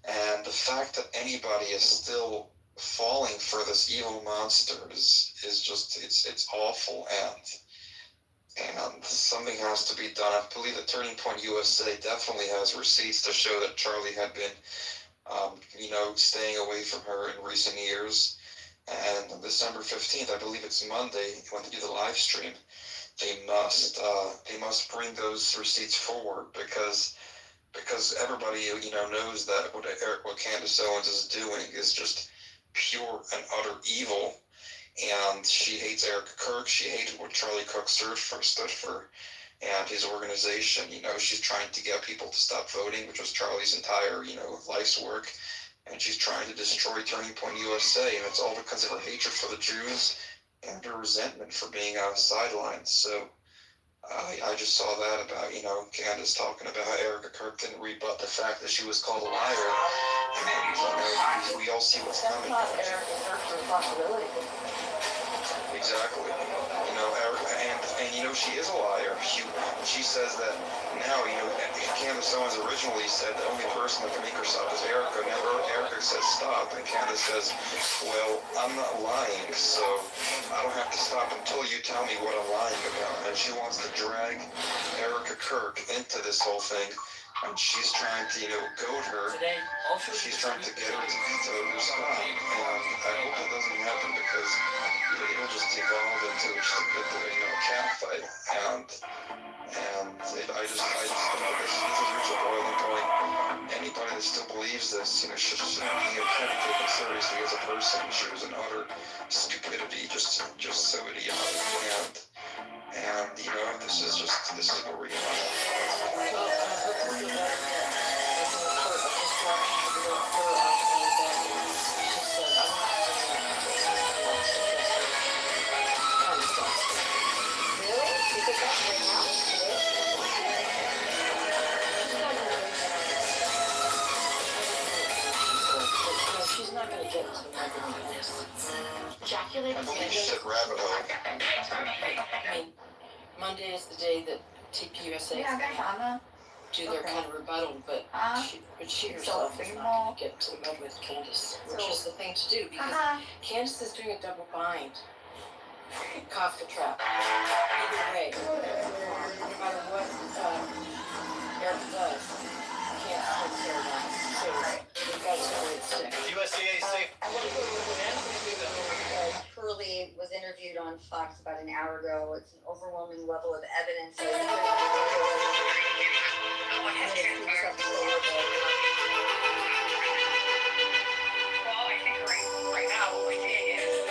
And the fact that anybody is still falling for this evil monster is just it's awful, and something has to be done. I believe that Turning Point USA definitely has receipts to show that Charlie had been staying away from her in recent years, And on December 15th, I believe it's Monday, when they do the live stream, they must bring those receipts forward because everybody knows that what Candace Owens is doing is just pure and utter evil, and she hates Eric Kirk. She hated what Charlie Kirk stood for, and his organization. She's trying to get people to stop voting, which was Charlie's entire life's work, and she's trying to destroy Turning Point USA, and it's all because of her hatred for the Jews and her resentment for being sidelined. So I just saw that about, Candace talking about how Erica Kirk didn't rebut the fact that she was called a liar. And we all see what's coming. That's not Erica Kirk's responsibility. Exactly. And she is a liar. She says that now, Candace Owens originally said the only person that can make her stop is Erica. Now Erica says stop, and Candace says, well, I'm not lying, so I don't have to stop until you tell me what I'm lying about. And she wants to drag Erica Kirk into this whole thing. And she's trying to, goad her. She's trying to get her to veto her stop. And I hope it doesn't happen because it'll just evolve into just a bit of a cat fight. I just think this has reached a boiling point. Anybody that still believes this, can't be taken seriously as a person. She was an utter stupidity, just so idiotic. And this is where we are. She's not going to get to the I believe she said rabbit hole. I mean, Monday is the day that TPUSA do their kind of rebuttal, but she herself is not going to get to the mud with Candace, which is the thing to do, because Candace is doing a double bind. Kafka trap. Either way, no matter what Eric does, Candace takes care of that. So we've got to see where it sticks. USDA safe. Curly was interviewed on Fox about an hour ago. It's an overwhelming level of evidence. Well, I think right now what we're seeing is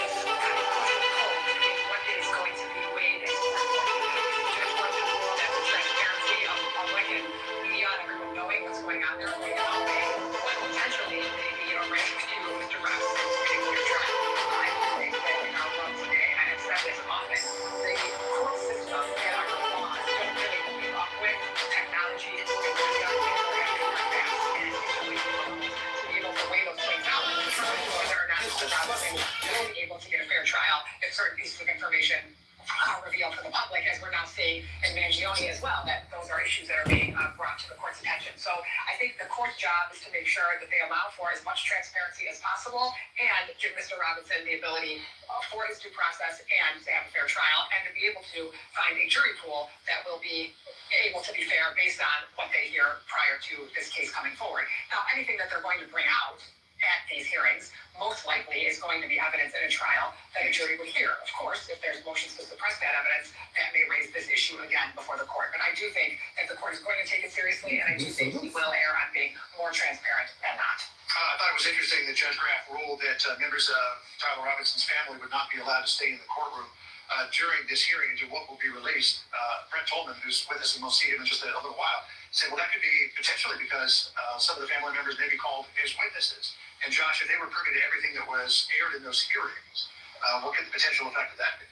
what is going to be weighed as just one rule that the transparency of the public and media and everyone knowing what's going on there will outweigh what potentially may be a risk to Mr. Robinson's particular trial. I think that in our world today, and I've said this often, the court system and our laws don't really keep up with technology and media and to be able to weigh those things out and determine whether or not Mr. Robinson will be able to get a fair trial if certain pieces of information are revealed to the public, as we're now seeing in Mangione as well, that those are issues that are being brought to the court's attention. So I think the court's job is to make sure that they allow for as much transparency as possible and give Mr. Robinson the ability for his due process and to have a fair trial and to be able to find a jury pool that will be able to be fair based on what they hear prior to this case coming forward. Now, anything that they're going to bring out at these hearings most likely is going to be evidence in a trial that a jury would hear. Of course, if there's motions to suppress that evidence, that may raise this issue again before the court. But I do think that the court is going to take it seriously, and I do think he will err on being more transparent than not. I thought it was interesting that Judge Graff ruled that members of Tyler Robinson's family would not be allowed to stay in the courtroom during this hearing into what will be released. Brent Tolman, who's with us and we'll see him in just a little while, said, well, that could be potentially because some of the family members may be called as witnesses. And Josh, if they were privy to everything that was aired in those hearings, what could the potential effect of that be?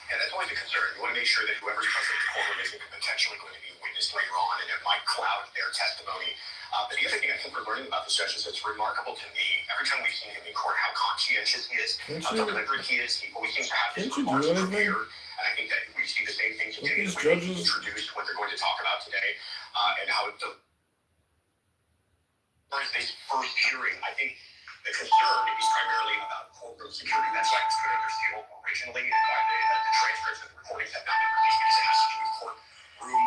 Yeah, that's always a concern. You want to make sure that whoever's present in the courtroom isn't potentially going to be witnessed later on, and it might cloud their testimony. But the other thing I think we're learning about this judge is it's remarkable to me. Every time we've seen him in court, how conscientious he is, how deliberate he is. He always seems to have his remarks prepared. And I think that we see the same thing today when they introduced what they're going to talk about today, and how this first hearing, I think the concern is primarily about courtroom security. That's why it's put under seal originally, and why the transcripts and the recordings have not been released, because it has to do with courtroom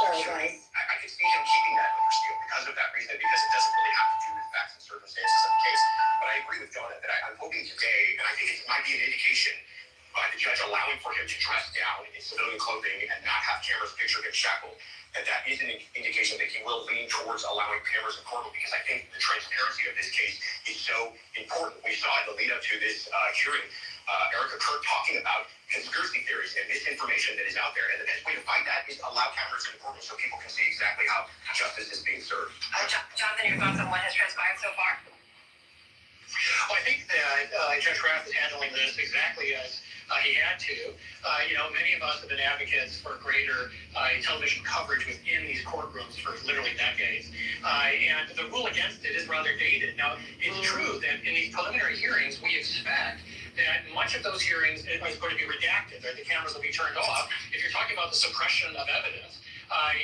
security. I could see him keeping that under seal because of that reason, because it doesn't really have to do with facts and circumstances of the case. But I agree with Jonah that I'm hoping today, and I allowing for him to dress down in civilian clothing and not have cameras picture him shackled. And that is an indication that he will lean towards allowing cameras in courtroom, because I think the transparency of this case is so important. We saw in the lead up to this hearing, Erica Kirk talking about conspiracy theories and misinformation that is out there. And the best way to fight that is allow cameras in courtroom so people can see exactly how justice is being served. Jonathan, your thoughts on what has transpired so far? Well, I think that Judge Rath is handling this exactly as he had to. Many of us have been advocates for greater television coverage within these courtrooms for literally decades. And the rule against it is rather dated. Now, it's true that in these preliminary hearings, we expect that much of those hearings is going to be redacted, or the cameras will be turned off. If you're talking about the suppression of evidence,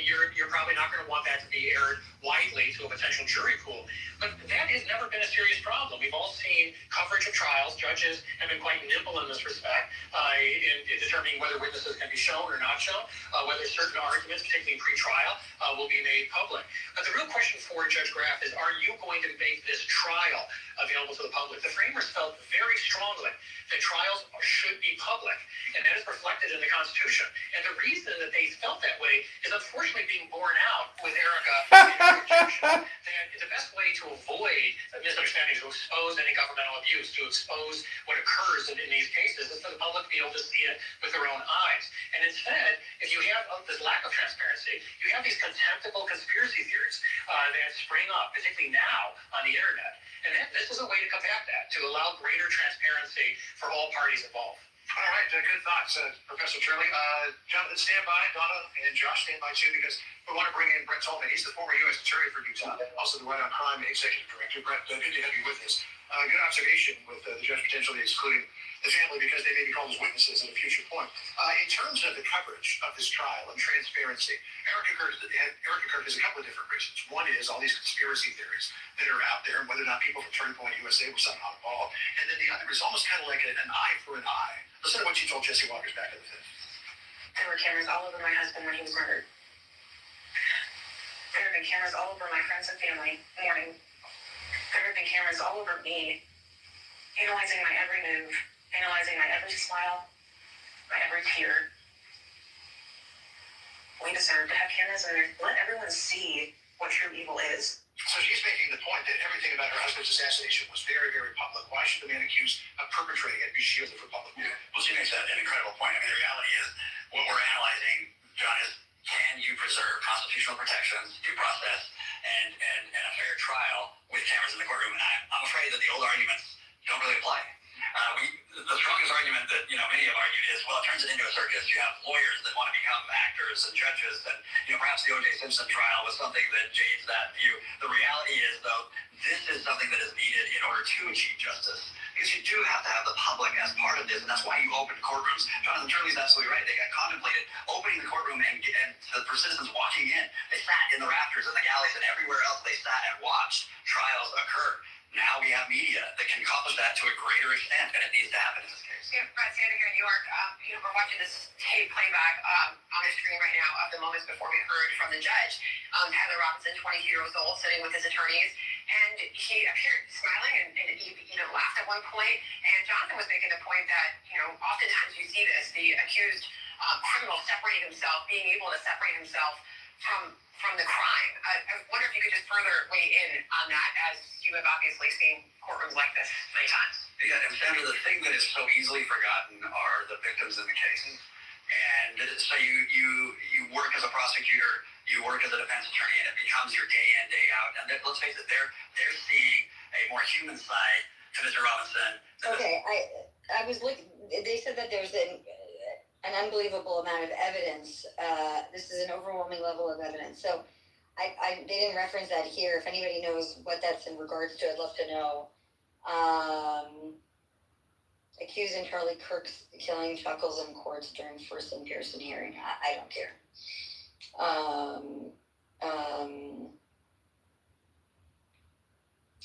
you're probably not going to want that to be aired widely to a potential jury pool. But that has never been a serious problem. We've all seen coverage of trials. Judges have been quite nimble in this respect in determining whether witnesses can be shown or not shown, whether certain arguments, particularly pre-trial, will be made public. But the real question for Judge Graff is, are you going to make this trial available to the public? The framers felt very strongly that trials should be public, and that is reflected in the Constitution. And the reason that they felt that way is unfortunately being borne out with Erica in her objection, that the best way to avoid misunderstandings, to expose any governmental abuse, to expose what occurs in these cases, is for the public to be able to see it with their own eyes. And instead, if you have this lack of transparency, you have these contemptible conspiracy theories that spring up, particularly now on the internet. And this is a way to combat that, to allow greater transparency for all parties involved. All right, good thoughts, Professor Turley. Jonathan, stand by. Donna and Josh, stand by too, because we want to bring in Brett Tolman. He's the former U.S. Attorney for Utah, also the Right on Crime Executive Director. Brett, good to have you with us. Good observation with the judge potentially excluding the family because they may be called as witnesses at a future point. In terms of the coverage of this trial and transparency, Erica Kirk has a couple of different reasons. One is all these conspiracy theories that are out there, and whether or not people from Turning Point USA were somehow involved. And then the other is almost kind of like an eye for an eye. Listen to what you told Jesse Walker's back in the 50s. There were cameras all over my husband when he was murdered. There have been cameras all over my friends and family mourning. There have been cameras all over me, analyzing my every move, analyzing my every smile, my every tear. We deserve to have cameras and let everyone see what true evil is. So she's making the point that everything about her husband's assassination was very, very public. Why should the man accused of perpetrating it be shielded from public view? Well, she makes an incredible point. I mean, the reality is, what we're analyzing, John, is can you preserve constitutional protections, due process, and a fair trial with cameras in the courtroom? And I'm afraid that the old arguments don't really apply. The strongest argument that many have argued is, well, it turns it into a circus. You have lawyers that want to become actors and judges, and perhaps the O.J. Simpson trial was something that jades that view. The reality is, though, this is something that is needed in order to achieve justice, because you do have to have the public as part of this, and that's why you open courtrooms. Jonathan Turley's absolutely right. They got contemplated opening the courtroom and for citizens walking in. They sat in the rafters and the galleys and everywhere else. They sat and watched trials occur. Now we have media that can accomplish that to a greater extent, and it needs to happen in this case. Yeah, Brett, standing here in New York, we're watching this tape playback on the screen right now of the moments before we heard from the judge. Heather Robinson, 22 years old, sitting with his attorneys, and he appeared smiling and even laughed at one point. And Jonathan was making the point that, oftentimes you see this, the accused criminal separating himself, being able to separate himself from the crime. I wonder if you could just further weigh in on that, as you have obviously seen courtrooms like this many times. Yeah, and Sandra, the thing that is so easily forgotten are the victims in the case. And so you work as a prosecutor, you work as a defense attorney, and it becomes your day in, day out. And let's face it, they're seeing a more human side to Mr. Robinson. Okay, I was looking. They said that there's an unbelievable amount of evidence. This is an overwhelming level of evidence. So they didn't reference that here. If anybody knows what that's in regards to, I'd love to know. Accused in Charlie Kirk's killing chuckles in courts during first in Pearson hearing. I don't care.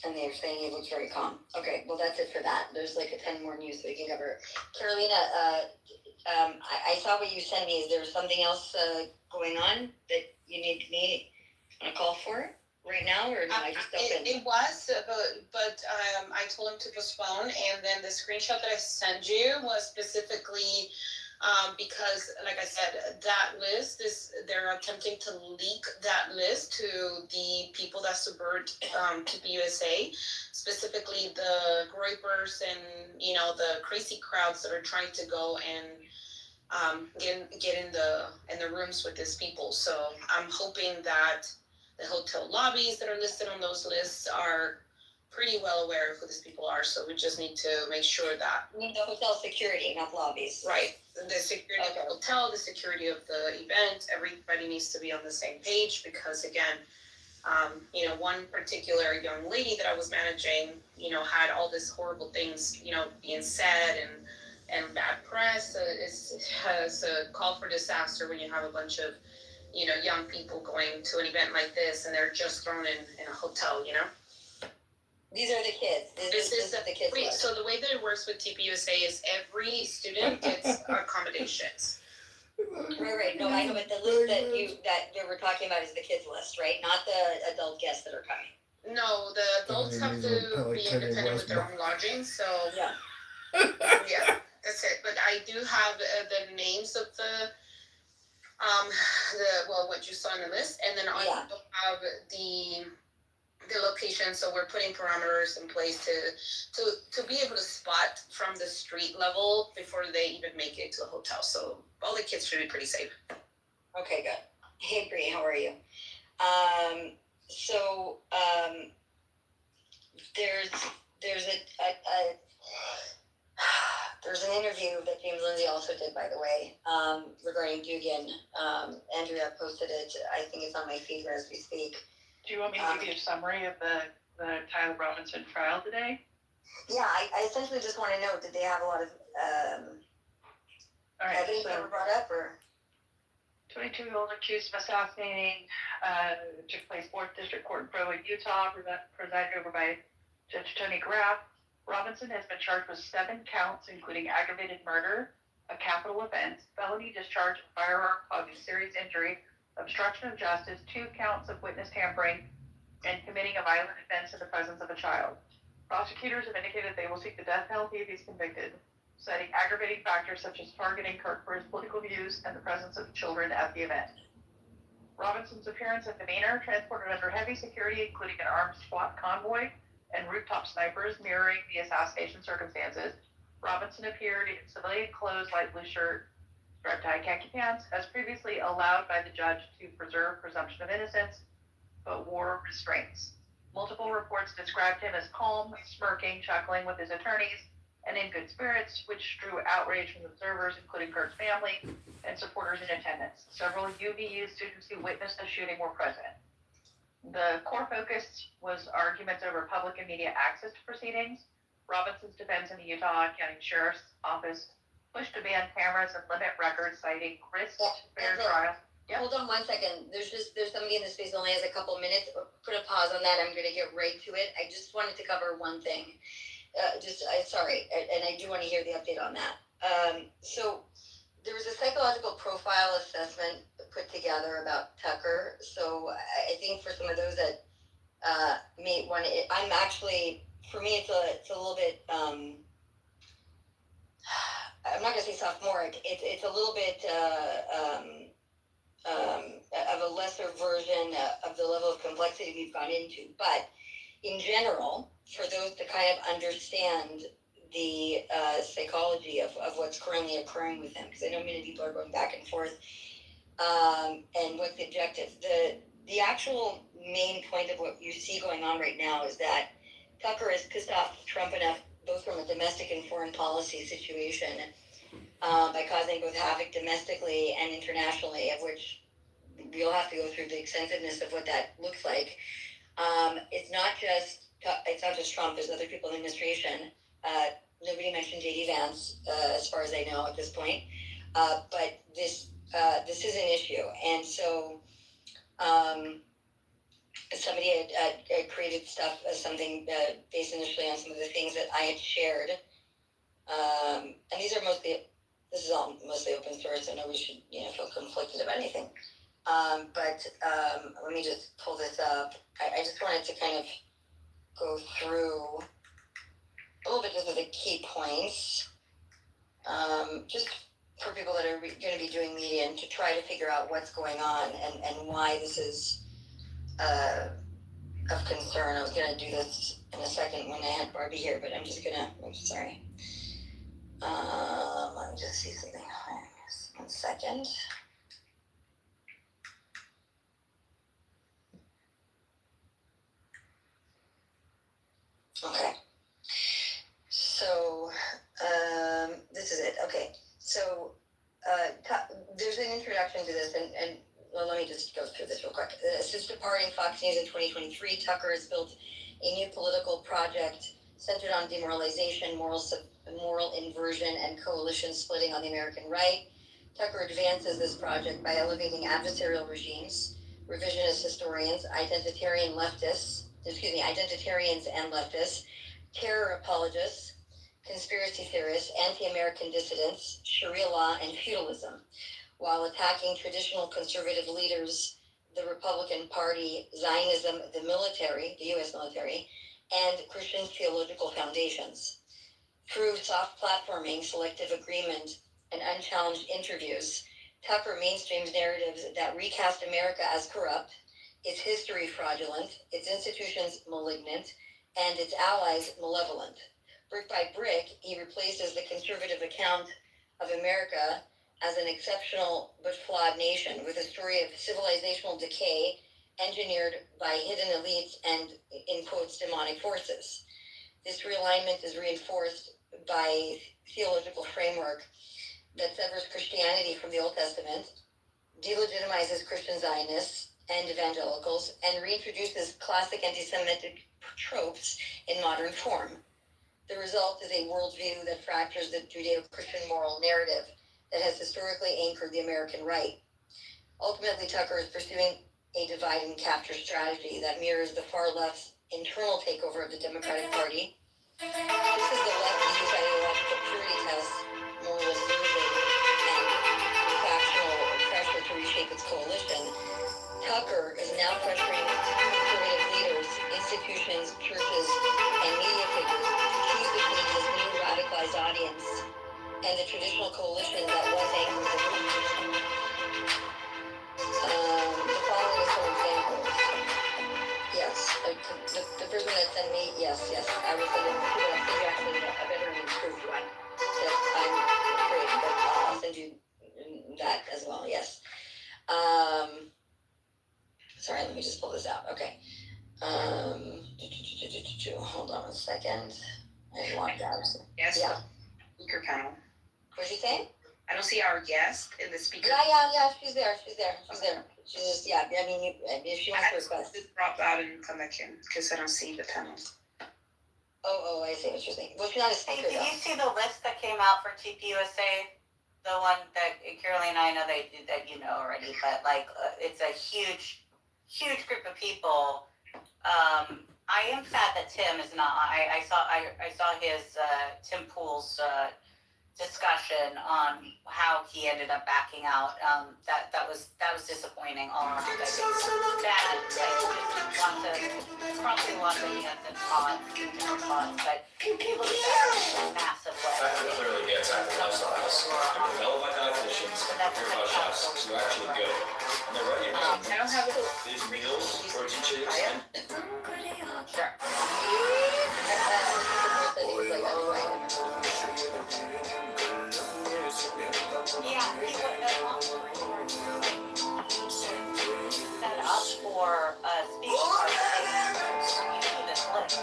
And they're saying he looks very calm. Okay, well, that's it for that. There's like a 10 more news we can cover. Carolina, I saw what you sent me. Is there something else going on that you need me to call for? right now, or I just open? It was, but I told him to postpone, and then the screenshot that I sent you was specifically because, like I said, that list they're attempting to leak that list to the people that subvert TPUSA, specifically the groypers and the crazy crowds that are trying to go and get in the rooms with these people. So I'm hoping that the hotel lobbies that are listed on those lists are pretty well aware of who these people are. So we just need to make sure that You need the hotel security, not lobbies. right, the security of the hotel, the security of the event, everybody needs to be on the same page because again, one particular young lady that I was managing, had all these horrible things, being said and bad press. It's a call for disaster when you have a bunch of, young people going to an event like this and they're just thrown in a hotel, These are the kids. This is the kids list. So the way that it works with TPUSA is every student gets accommodations. Right. No, I know, but the list that we were talking about is the kids list, right? Not the adult guests that are coming. No, the adults have to be independent with their own lodging. So yeah, that's it. But I do have the names of what you saw in the list, and then I also have the location. So we're putting parameters in place to be able to spot from the street level before they even make it to the hotel. So all the kids should be pretty safe. Okay, good. Hey, Bree, how are you? There's an interview that James Lindsay also did, by the way, regarding Dugan. Andrea posted it. I think it's on my feed as we speak. Do you want me to give you a summary of the Tyler Robinson trial today? Yeah, I essentially just want to know, did they have a lot of evidence that were brought up, or? 22-year-old accused of assassinating took place 4th District Court in Provo, Utah, presided over by Judge Tony Graff. Robinson has been charged with 7 counts, including aggravated murder, a capital offense, felony discharge of firearm causing serious injury, obstruction of justice, 2 counts of witness tampering, and committing a violent offense in the presence of a child. Prosecutors have indicated they will seek the death penalty if he's convicted, citing aggravating factors such as targeting Kirk for his political views and the presence of children at the event. Robinson's appearance and demeanor, transported under heavy security, including an armed SWAT convoy and rooftop snipers mirroring the assassination circumstances. Robinson appeared in civilian clothes, light blue shirt, striped tie, khaki pants, as previously allowed by the judge to preserve presumption of innocence, but wore restraints. Multiple reports described him as calm, smirking, chuckling with his attorneys, and in good spirits, which drew outrage from observers, including Kirk's family and supporters in attendance. Several UVU students who witnessed the shooting were present. The core focus was arguments over public and media access to proceedings. Robinson's defense in the Utah County Sheriff's Office pushed to ban cameras and limit records, citing risk to fair trial. Yeah. Hold on 1 second. There's somebody in the space that only has a couple minutes. Put a pause on that. I'm going to get right to it. I just wanted to cover one thing. Sorry, and I do want to hear the update on that. So there was a psychological profile assessment put together about Tucker. So I think for some of those that may want to, I'm actually, for me, it's a little bit, I'm not going to say sophomoric. It's a little bit of a lesser version of the level of complexity we've gone into. But in general, for those to kind of understand the psychology of what's currently occurring with him, because I know many people are going back and forth, and what's the objective. The actual main point of what you see going on right now is that Tucker is pissed off Trump enough, both from a domestic and foreign policy situation, by causing both havoc domestically and internationally, of which we'll have to go through the extensiveness of what that looks like. It's not just Trump. There's other people in the administration. Nobody mentioned J.D. Vance, as far as I know at this point. But this is an issue, and so somebody had created stuff, something based initially on some of the things that I had shared, and this is all mostly open source, so nobody should feel conflicted about anything. But let me just pull this up. I just wanted to kind of go through a little bit just of the key points, just for people that are going to be doing media and to try to figure out what's going on and why this is of concern. I was going to do this in a second when I had Barbie here, but I'm sorry. Let me just see something. 1 second. Okay. So, this is it. Okay. So, there's an introduction to this, and well, let me just go through this real quick. Since departing Fox News in 2023, Tucker has built a new political project centered on demoralization, moral inversion, and coalition splitting on the American right. Tucker advances this project by elevating adversarial regimes, revisionist historians, identitarians and leftists, terror apologists, conspiracy theorists, anti-American dissidents, Sharia law, and feudalism, while attacking traditional conservative leaders, the Republican Party, Zionism, the military, the U.S. military, and Christian theological foundations. Through soft platforming, selective agreement, and unchallenged interviews, Tucker mainstreams narratives that recast America as corrupt, its history fraudulent, its institutions malignant, and its allies malevolent. Brick by brick, he replaces the conservative account of America as an exceptional but flawed nation with a story of civilizational decay engineered by hidden elites and, in quotes, demonic forces. This realignment is reinforced by theological framework that severs Christianity from the Old Testament, delegitimizes Christian Zionists and evangelicals, and reintroduces classic anti-Semitic tropes in modern form. The result is a worldview that fractures the Judeo-Christian moral narrative that has historically anchored the American right. Ultimately, Tucker is pursuing a divide and capture strategy that mirrors the far left's internal takeover of the Democratic Party. This is the left views ideological purity tests, moral inversion, and factional pressure to reshape its coalition. Tucker is now pressuring conservative leaders, institutions, churches, and media figures to choose between his new radicalized audience and the traditional coalition that was anchored the movement. The following is some examples. Yes, the person that sent me, yes, I will send it to you. I'll send you actually a better and improved one that I'm afraid, but I'll send you that as well, yes. Sorry, let me just pull this out. Okay. Hold on a second. I logged out. Yes. Yeah. Speaker panel. What'd you say? I don't see our guest in the speaker. Yeah. She's there. She's just, yeah. I mean, if she wants to request. Just drop out and come back in because I don't see the panel. Oh, I see what you're saying. Well, she's not a Hey, speaker. did you see the list that came out for TPUSA? The one that Caroline and I know that you know already, but like it's a huge group of people. I am sad that Tim is not. I saw his Tim Pool's discussion on how he ended up backing out. That was disappointing all around. I think sad. Probably a lot of he has different thoughts, but he looks at it in a massive way. I clearly get that lifestyles. They're developed by dietitians and pure chefs who are actually good. And they're ready to I don't have these meals, protein shakes, and sure. Yeah, he set up for speaking to this list of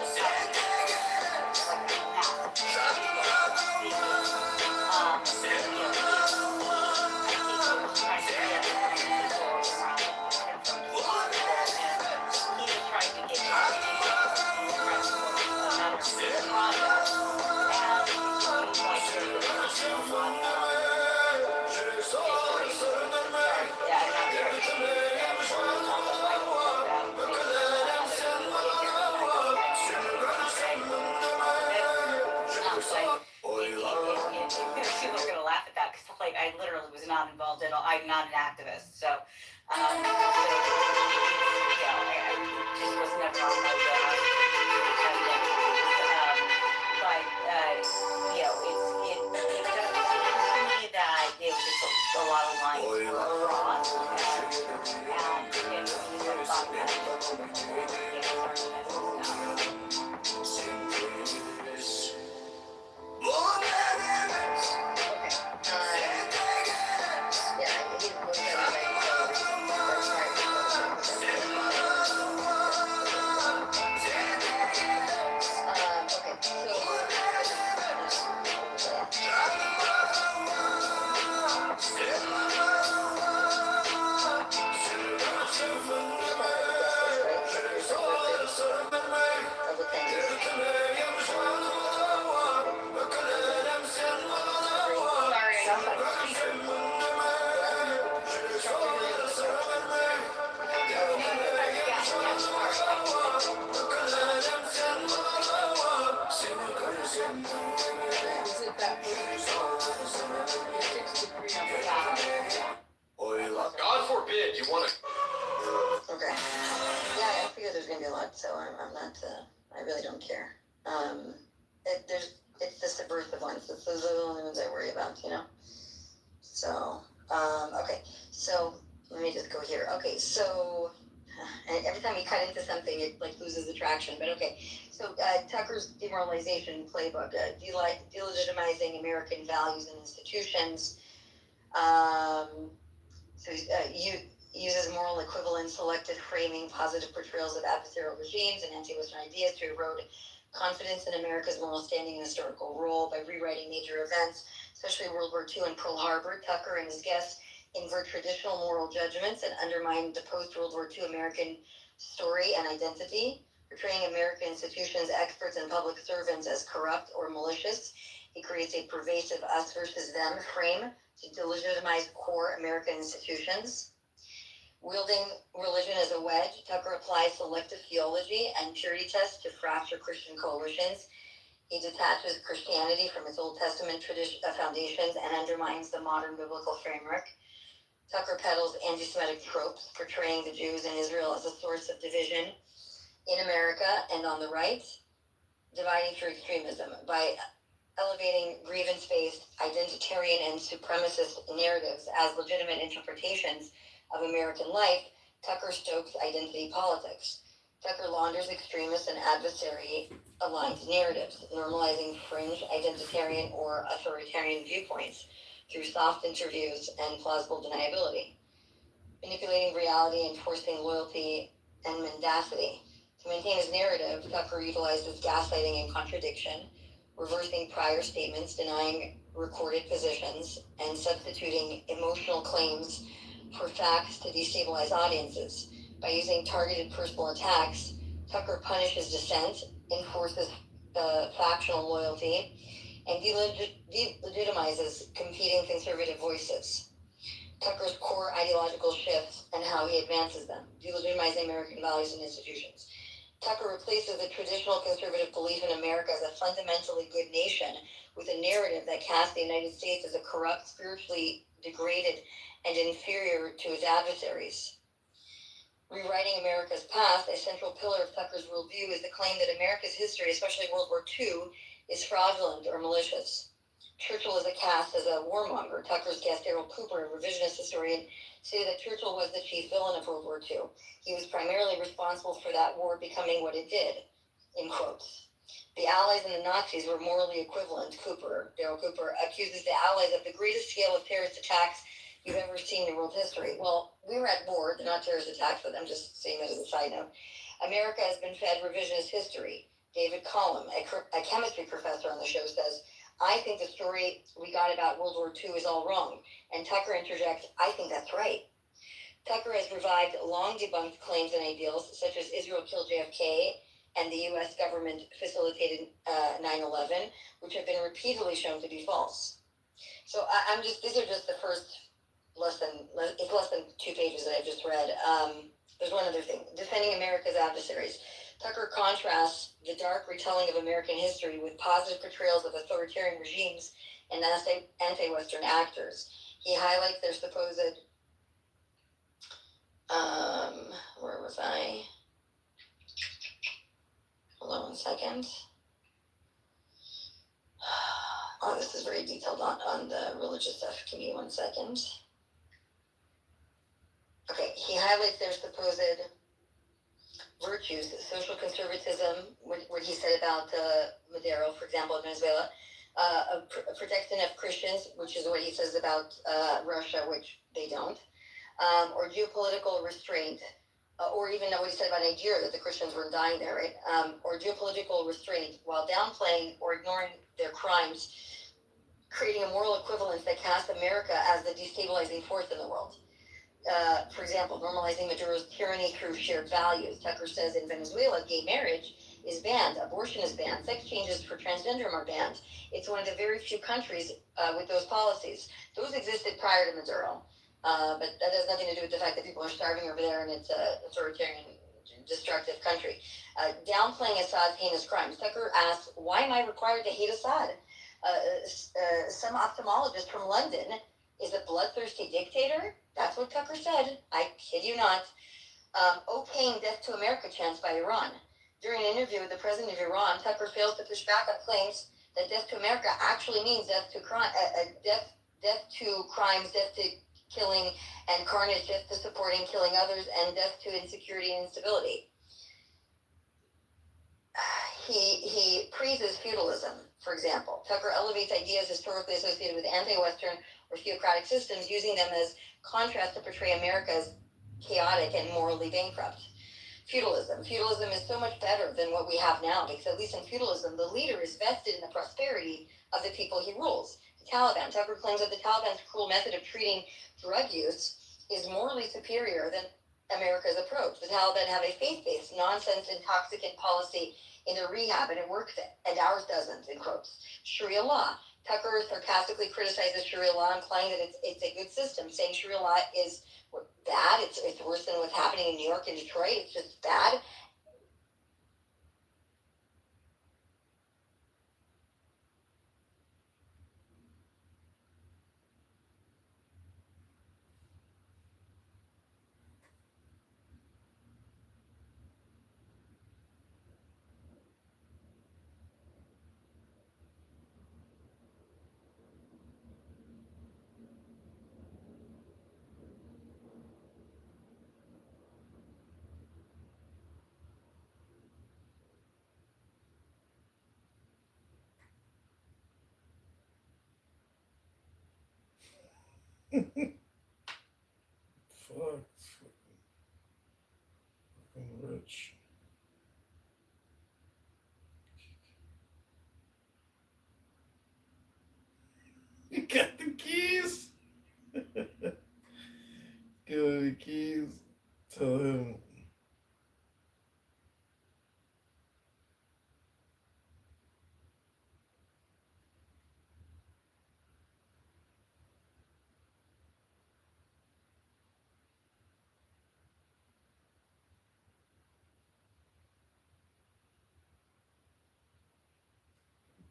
I literally was not involved at all. I'm not an activist, so I just was never on my radar. It does seem to me that it was just a lot of lines were crossed. God forbid you want to. Okay. Yeah, I figure there's gonna be a lot, so I'm not. I really don't care. It's the subversive ones. Those are the only ones I worry about, you know. So, okay. So let me just go here. Okay, so and every time you cut into something, it like loses attraction. But okay, so Tucker's demoralization playbook, delegitimizing American values and institutions. So uses moral equivalence, selective framing, positive portrayals of adversarial regimes and anti-Western ideas to erode confidence in America's moral standing and historical role by rewriting major events, especially World War II and Pearl Harbor. Tucker and his guests invert traditional moral judgments and undermine the post-World War II American story and identity, portraying American institutions, experts, and public servants as corrupt or malicious. He creates a pervasive us versus them frame to delegitimize core American institutions. Wielding religion as a wedge, Tucker applies selective theology and purity tests to fracture Christian coalitions. He detaches Christianity from its Old Testament foundations and undermines the modern biblical framework. Tucker peddles anti-Semitic tropes, portraying the Jews and Israel as a source of division in America and on the right, dividing through extremism. By elevating grievance-based, identitarian, and supremacist narratives as legitimate interpretations of American life, Tucker stokes identity politics. Tucker launders extremist and adversary-aligned narratives, normalizing fringe, identitarian, or authoritarian viewpoints through soft interviews and plausible deniability. Manipulating reality and forcing loyalty and mendacity. To maintain his narrative, Tucker utilizes gaslighting and contradiction, reversing prior statements, denying recorded positions, and substituting emotional claims for facts to destabilize audiences. By using targeted personal attacks, Tucker punishes dissent, enforces factional loyalty, and delegitimizes competing conservative voices. Tucker's core ideological shifts and how he advances them, delegitimizing American values and institutions. Tucker replaces the traditional conservative belief in America as a fundamentally good nation with a narrative that casts the United States as a corrupt, spiritually degraded, and inferior to its adversaries. Rewriting America's past, a central pillar of Tucker's worldview is the claim that America's history, especially World War II, is fraudulent or malicious. Churchill is cast as a warmonger. Tucker's guest, Daryl Cooper, a revisionist historian, stated that Churchill was the chief villain of World War II. He was primarily responsible for that war becoming what it did, in quotes. The Allies and the Nazis were morally equivalent. Daryl Cooper, accuses the Allies of the greatest scale of terrorist attacks you've ever seen in world history. Well, we were at war. They're not terrorist attacks, but I'm just saying that as a side note. America has been fed revisionist history. David Collum, a chemistry professor on the show, says, I think the story we got about World War II is all wrong. And Tucker interjects, I think that's right. Tucker has revived long debunked claims and ideals, such as Israel killed JFK and the U.S. government facilitated 9/11, which have been repeatedly shown to be false. So these are just the first less than 2 pages that I've just read. There's one other thing, defending America's adversaries. Tucker contrasts the dark retelling of American history with positive portrayals of authoritarian regimes and anti-Western actors. He highlights their supposed Where was I? Hold on 1 second. Oh, this is very detailed on the religious stuff. Give me 1 second. Okay, he highlights their supposed virtues, social conservatism, what he said about Madero, for example, in Venezuela, protection of Christians, which is what he says about Russia, which they don't, or geopolitical restraint, or even what he said about Nigeria, that the Christians were dying there, right? Or geopolitical restraint, while downplaying or ignoring their crimes, creating a moral equivalence that casts America as the destabilizing force in the world. For example, normalizing Maduro's tyranny through shared values. Tucker says in Venezuela, gay marriage is banned, abortion is banned, sex changes for transgender are banned. It's one of the very few countries with those policies. Those existed prior to Maduro, but that has nothing to do with the fact that people are starving over there and it's a authoritarian, destructive country. Downplaying Assad's heinous crimes. Tucker asks, why am I required to hate Assad? Some ophthalmologist from London is a bloodthirsty dictator? That's what Tucker said. I kid you not. Okaying death to America chants by Iran. During an interview with the president of Iran, Tucker fails to push back on claims that death to America actually means death to crimes, death to killing and carnage, death to supporting killing others, and death to insecurity and instability. He praises feudalism, for example. Tucker elevates ideas historically associated with anti-Western or theocratic systems, using them as contrast to portray America as chaotic and morally bankrupt. Feudalism. Feudalism is so much better than what we have now, because at least in feudalism, the leader is vested in the prosperity of the people he rules. The Taliban. Tucker claims that the Taliban's cruel method of treating drug use is morally superior than America's approach. The Taliban have a faith-based, nonsense, intoxicant policy in their rehab, and it works, and ours doesn't, in quotes. Sharia law. Tucker sarcastically criticizes Sharia law, implying that it's a good system, saying Sharia law is bad, it's worse than what's happening in New York and Detroit, it's just bad. Fuck. Fucking rich. You got the keys? Give him the keys. Tell him.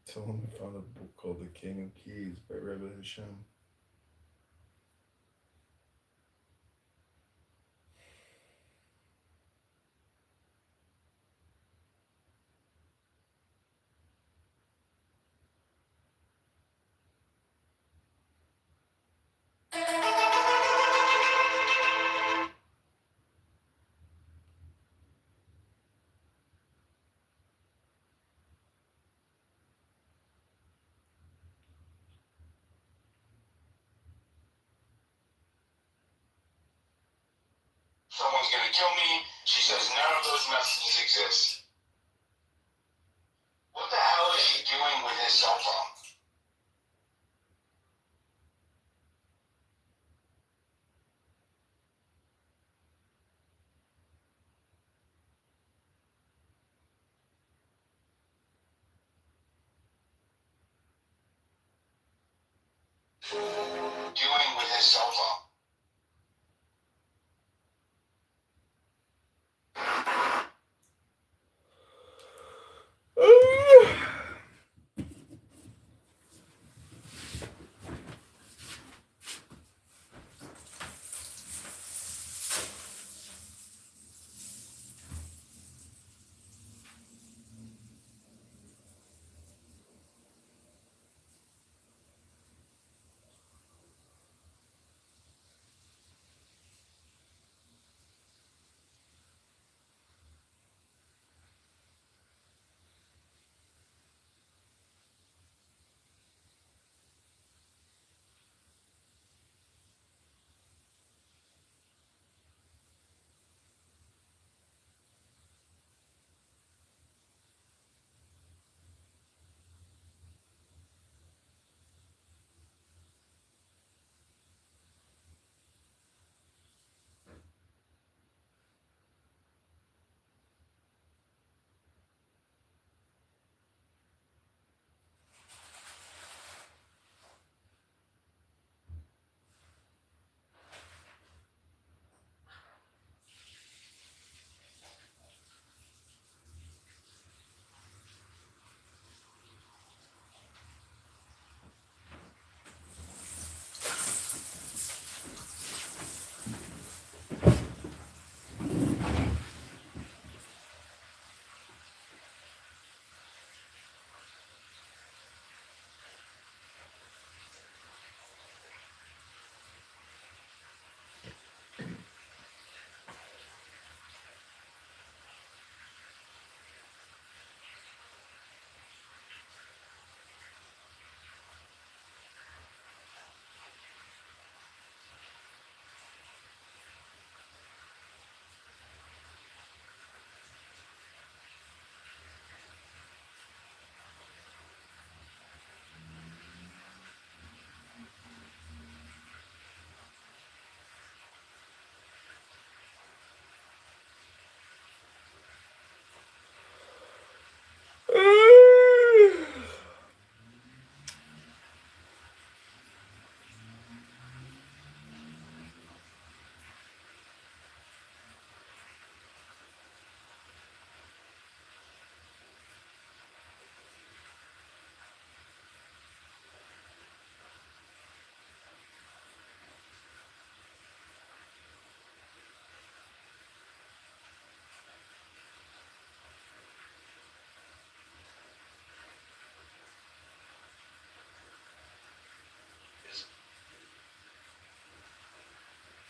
Tell him he found a book called The King of Keys by Rebbe Hashem. Someone's gonna kill me. She says none of those messages exist. What the hell is he doing with his cell phone? Doing with his cell phone?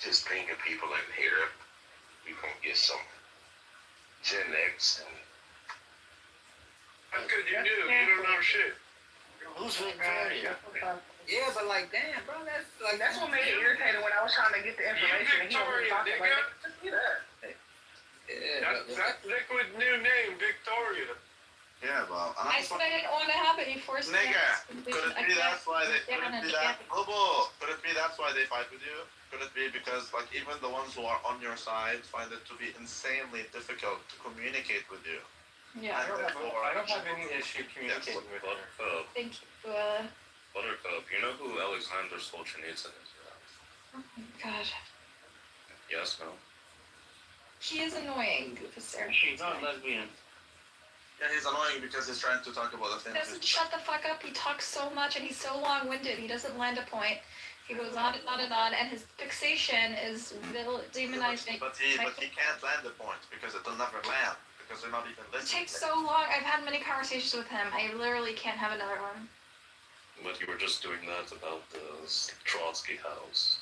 just bringing people in here. We gonna get some Gen X and. That's good. You do. You don't know shit. Who's Victoria? Yeah, but like, damn, bro, that's what made it irritating when I was trying to get the information. And he was talking like, just be there. Yeah, that's liquid new name, Victoria. Yeah, well, I said I didn't want to have it. You forced me. Nigga, could it be that's why they? Could it be that? Bobo, could it be that's why they fight with you? Could it be because like even the ones who are on your side find it to be insanely difficult to communicate with you? Yeah. I don't have any issue communicating with her. Thank you. Buttercup, you know who Alexander Solzhenitsyn is, right? Oh my god. Yes, no? He is annoying, Goofister. She's not lesbian. Yeah, he's annoying because he's trying to talk about the He things. doesn't shut the fuck up. He talks so much and he's so long-winded. He doesn't land a point. He goes on and on and on, and his fixation is demonizing. But he can't land the point because it will never land because they're not even It listening. takes so long. I've had many conversations with him. I literally can't have another one. But you were just doing that about the Trotsky house,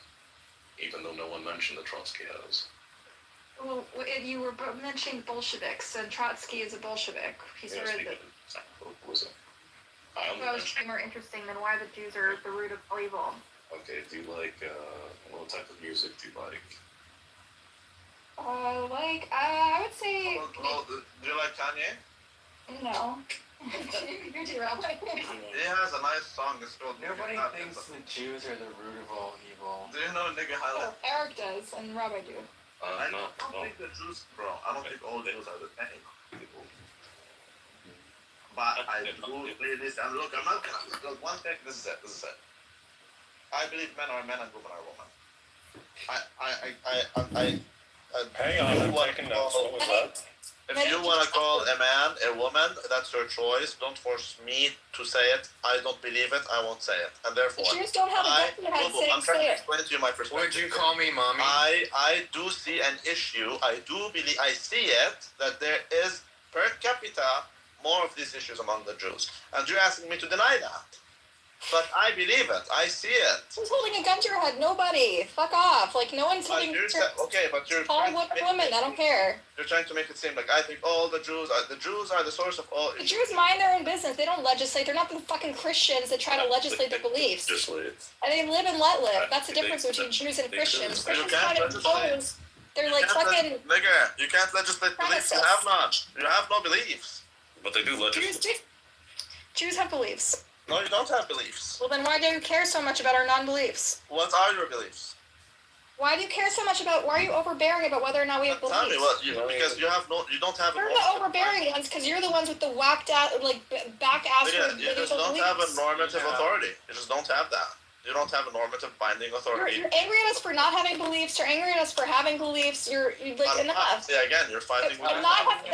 even though no one mentioned the Trotsky house. Well, you were mentioning Bolsheviks, and Trotsky is a Bolshevik. He's Yes, sort of we the. did. Was it? I only That was mentioned. more interesting than why the Jews are the root of all evil. Okay, do you like, what type of music do you like? I would say. Well, do you like Kanye? No. You do, Rabbi. He has a nice song. It's called. Nobody thinks the Jews are the root of all evil. Do you know Nigga Highlight? Eric does, and Rabbi do. I don't think the Jews, bro. I don't think all Jews are the same. But I do believe this. And look, I'm not gonna look. One thing. This is it. I believe men are men and women are women. Hang on, I'm taking notes. What was that? If you want to call a man a woman, that's your choice. Don't force me to say it. I don't believe it. I won't say it. And therefore, The Jews don't have a gun to their head saying I'm trying say to it. explain to you my perspective. Would you call me mommy? I do see an issue. I see it, that there is per capita more of these issues among the Jews. And you're asking me to deny that. But I believe it. I see it. Who's holding a gun to your head? Nobody. Fuck off. Like, no one's holding. Okay, but you're Call women women. I don't care. You're trying to make it seem like I think all the Jews are the source of all. The Jews mind their own business. They don't legislate. They're not the fucking Christians that try to legislate their beliefs. And they live and let live. That's the difference between Jews and Christians. Christians try to impose. They're like fucking. Nigga, you can't legislate beliefs. You have none. You have no beliefs. But they do legislate. Jews have beliefs. No, you don't have beliefs. Well, then why do you care so much about our non-beliefs? What are your beliefs? Why do you care so much about? Why are you overbearing about whether or not we have beliefs? Tell me what because you don't have. You're the overbearing ones because you're the ones with the whacked out, like back ass. You just don't have a normative authority. You just don't have that. You don't have a normative binding authority. You're angry at us for not having beliefs. You're angry at us for having beliefs. You're like enough. Yeah, again, you're fighting. The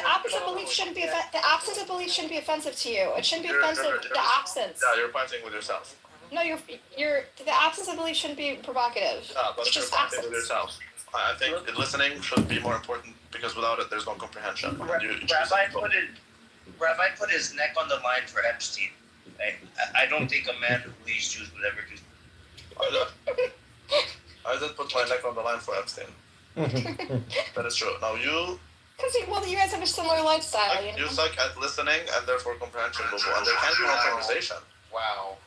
absence of belief shouldn't be the absence of belief shouldn't be offensive to you. It shouldn't be offensive. The absence. Yeah, you're fighting with yourself. No, you're the absence of belief shouldn't be provocative. Yeah, but you're fighting with yourself. I think listening should be more important because without it, there's no comprehension. Rabbi put his neck on the line for Epstein. I don't think a man who believes Jews would ever do. I did put my neck on the line for Epstein. That is true. Now you. Because you guys have a similar lifestyle. You suck at listening and therefore comprehension, Bobo, and there can be no conversation. Wow.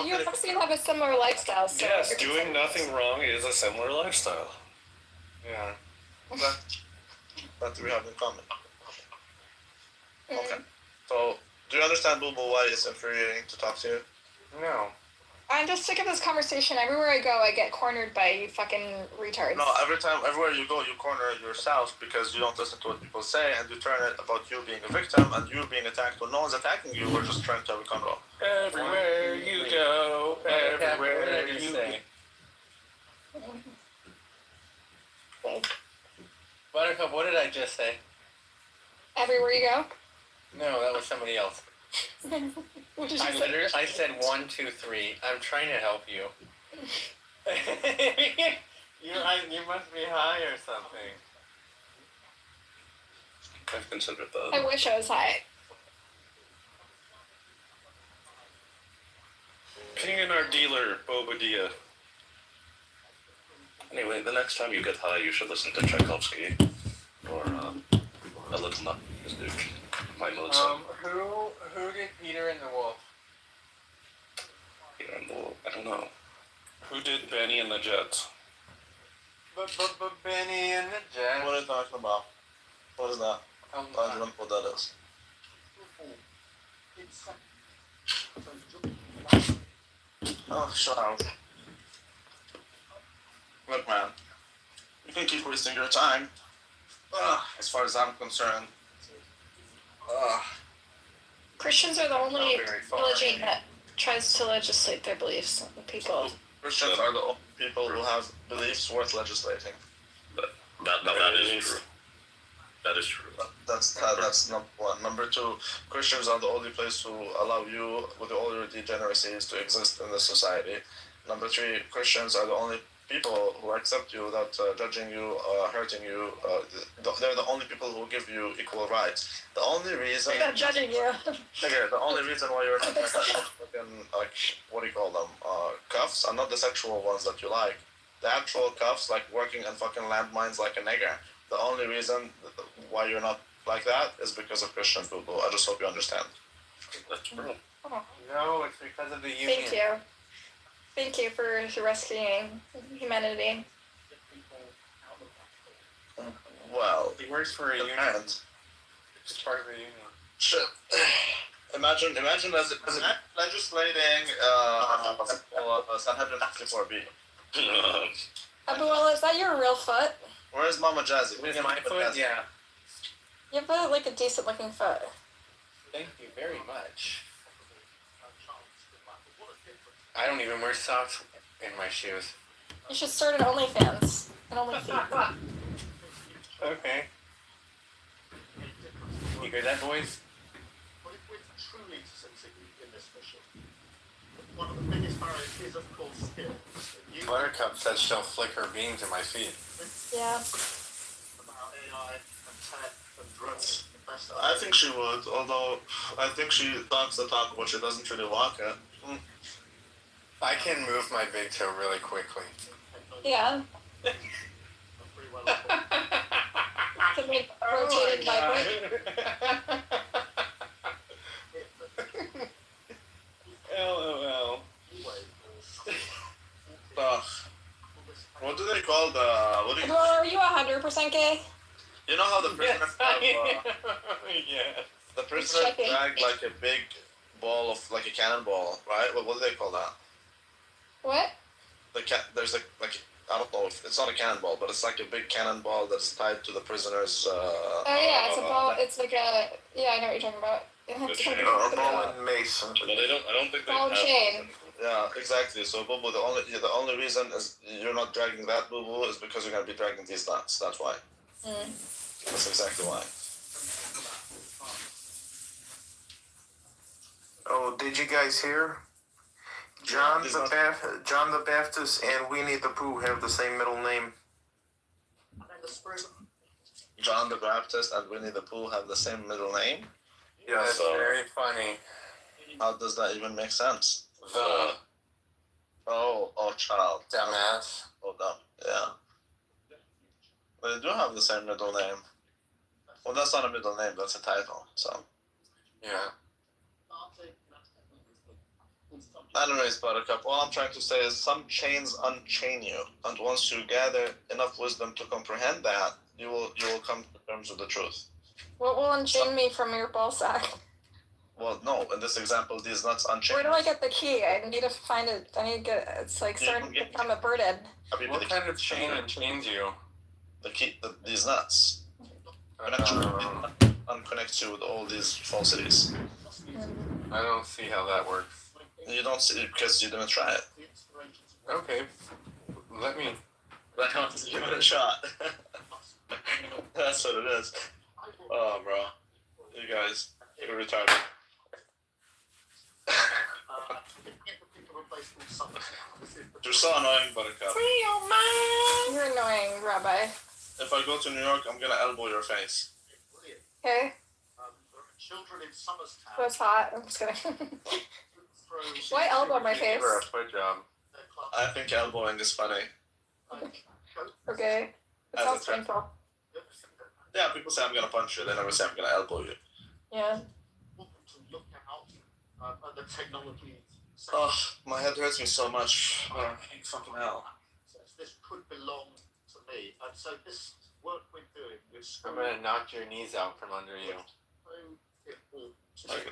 You and Epstein have a similar lifestyle. So Yes, doing nothing wrong is a similar lifestyle. Yeah. That we have in common. Okay. So, do you understand, Boo Boo, why it's infuriating to talk to you? No. I'm just sick of this conversation. Everywhere I go, I get cornered by you fucking retards. No, everywhere you go, you corner yourself because you don't listen to what people say and you turn it about you being a victim and you being attacked when no one's attacking you. We're just trying to have a convo. Everywhere you go, everywhere you say. Buttercup, what did I just say? Everywhere you go? No, that was somebody else. What did you say? I said 1, 2, 3. I'm trying to help you. You must be high or something. I've considered that. I wish I was high. Ping in our dealer, Bobadilla. Anyway, the next time you get high, you should listen to Tchaikovsky or A Little Nutmeg, dude. My Mozart. Who did Peter and the Wolf? Peter and the Wolf. I don't know. Who did Benny and the Jets? But Benny and the Jets. What are you talking about? What is that? I don't know what that is. Oh, child. Look, man. You can keep wasting your time. As far as I'm concerned. Christians are the only religion that tries to legislate their beliefs on people. Christians are the only people who have beliefs worth legislating. That is true. That is true. That's number one. Number two, Christians are the only place who allow you, with all your degeneracies, to exist in this society. Number three, Christians are the only people who accept you without judging you, hurting you. They're the only people who give you equal rights. The only reason... They're not judging you. Okay, the only reason why you're not fucking, like, what do you call them? Cuffs are not the sexual ones that you like. The actual cuffs, like working in fucking landmines like a nigger. The only reason why you're not like that is because of Christian people. I just hope you understand. That's true. No, it's because of the union. Thank you. Thank you for rescuing humanity. Well, He works for a union. It's part of a union. Shit. Imagine legislating Sanhedrin 54B. Abuela, is that your real foot? Where's Mama Jazzy? With my foot, yeah. You have like a decent looking foot. Thank you very much. I don't even wear socks in my shoes. You should start an OnlyFans. An OnlyFeet. Okay. You hear that voice? One of the biggest barriers is, of course, skill. Buttercup said she'll flick her beans in my feet. Yeah. About AI and tech and drugs. I think she would, although I think she talks the talk, but she doesn't really walk it. I can move my big toe really quickly. Yeah. Can we rotate and vibrate? LOL. What do they call the... What do you... Well, are you 100% gay? You know how the prisoners have... Yeah. The prisoners drag like a big ball of... like a cannonball, right? What do they call that? What? There's like I don't know if it's not a cannonball, but it's like a big cannonball that's tied to the prisoners. Oh yeah, it's a ball. It's like a I know what you're talking about. A ball and mace. But I don't think they Ball have. chain. Yeah, exactly. So Boo Boo, the only reason is you're not dragging that Boo Boo is because you're gonna be dragging these nuts. That's why. That's exactly why. Oh, did you guys hear? John the Baptist and Winnie the Pooh have the same middle name. John the Baptist and Winnie the Pooh have the same middle name? Yeah, that's very funny. How does that even make sense? Oh, child. Dumbass. Oh, dumb. Yeah. But they do have the same middle name. Well, that's not a middle name, that's a title, so. Yeah. Anyways, Buttercup, all I'm trying to say is some chains unchain you, and once you gather enough wisdom to comprehend that, you will come to terms with the truth. What will unchain me from your ball sack? Well, no, in this example, these nuts unchain. Where do I get the key? I need to find it. I need to get. It's like starting to become a birded. What kind of chain unchains you? The key, these nuts. Unconnects you with all these falsities. I don't see how that works. You don't see it because you didn't try it. Okay. Let me give it a shot. That's what it is. Oh, bro. You guys, you're retarded. You're so annoying, Buttercup. You're annoying, Rabbi. If I go to New York, I'm gonna elbow your face. Okay. Children in Somerstown. That's hot. I'm just kidding. Why elbow my face? Good job. I think elbowing is funny. Okay. It As a sounds threat. painful. Yeah, people say I'm gonna punch you. They never say I'm gonna elbow you. Yeah. Want them to look out at the technology. Oh, my head hurts me so much. Oh, fucking hell. This could belong to me. And so this work we're doing with I'm gonna knock your knees out from under you. Okay.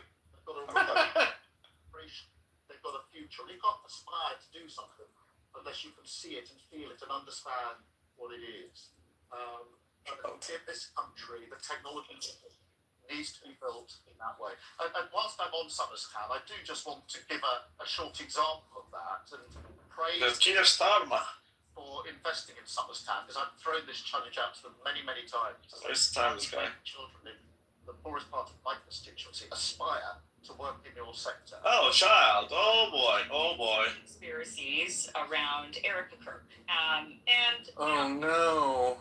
They've got a future. You can't aspire to do something unless you can see it and feel it and understand what it is. In this country, the technology needs to be built in that way. And whilst I'm on Summerstown, I do just want to give a short example of that and praise for investing in Summerstown, because I've thrown this challenge out to them many, many times. Waste time, this guy. Children in the poorest part of my constituency aspire to work in your sector. Oh, child. Oh, boy. Oh, boy. Conspiracies around Erica Kirk. Oh, no.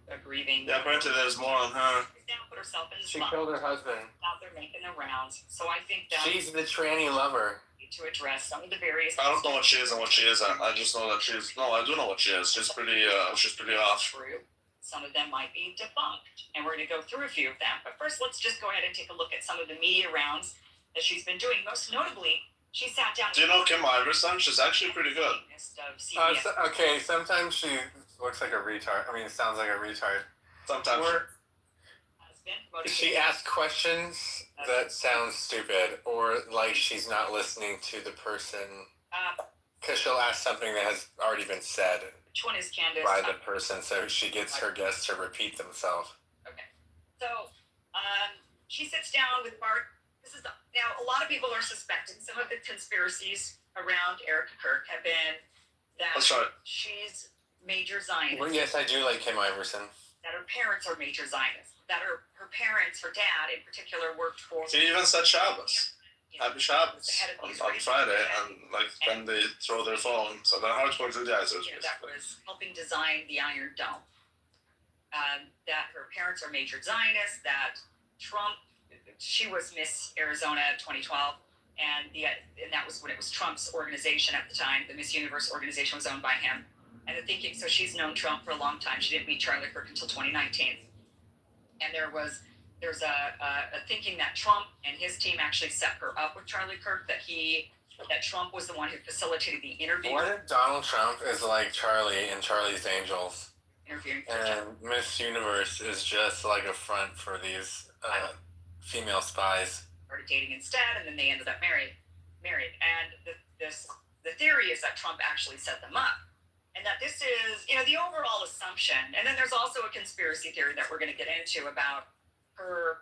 A grieving. Yeah, apparently there's more on her. Now put herself in the She spot. killed her husband. Out there making the rounds. So I think that She's the tranny lover. to address some of the various. I don't know what she is and what she isn't. I just know that she's. No, I do know what she is. She's pretty off. True. Some of them might be debunked, and we're going to go through a few of them. But first, let's just go ahead and take a look at some of the media rounds that she's been doing. Most notably, she sat down. Do you know Kim Iverson? She's actually pretty good. Okay, sometimes she looks like a retard. I mean, it sounds like a retard. Sometimes. She asks questions that sound stupid, or like she's not listening to the person. Because she'll ask something that has already been said. Which one is Candace? By the person, so she gets her guests to repeat themselves. Okay. So, she sits down with Bart. Now, a lot of people are suspecting some of the conspiracies around Erica Kirk have been that she's major Zionist. Well, yes, I do like Kim Iverson. That her parents are major Zionists. That her parents, her dad in particular, worked for. She even said Shabbos. Happy Shabbos on Friday, and like then they throw their phone. So they're hardcore Judaizers. Yeah, that was helping design the Iron Dome. That her parents are major Zionists. That Trump, she was Miss Arizona 2012, and that was when it was Trump's organization at the time. The Miss Universe organization was owned by him. And the thinking, so she's known Trump for a long time. She didn't meet Charlie Kirk until 2019. And there's a thinking that Trump and his team actually set her up with Charlie Kirk, that Trump was the one who facilitated the interview. What if Donald Trump is like Charlie and Charlie's Angels? Interviewing. And Miss Universe is just like a front for these female spies. Started dating instead, and then they ended up married. And the theory is that Trump actually set them up. And that this is, the overall assumption. And then there's also a conspiracy theory that we're going to get into about her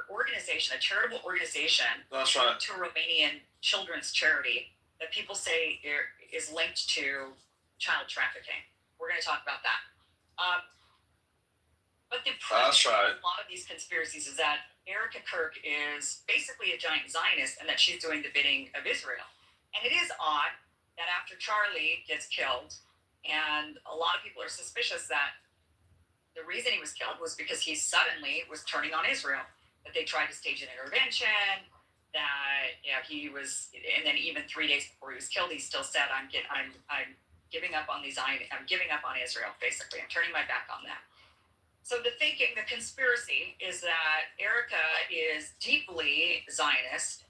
organization, a charitable organization. That's right. To a Romanian children's charity that people say is linked to child trafficking. We're going to talk about that. But the premise of a lot of these conspiracies is that Erica Kirk is basically a giant Zionist and that she's doing the bidding of Israel. And it is odd that after Charlie gets killed, and a lot of people are suspicious that the reason he was killed was because he suddenly was turning on Israel, that they tried to stage an intervention, that he was, and then even 3 days before he was killed, he still said, I'm giving up on I'm giving up on Israel, basically. I'm turning my back on that. So the conspiracy is that Erica is deeply Zionist,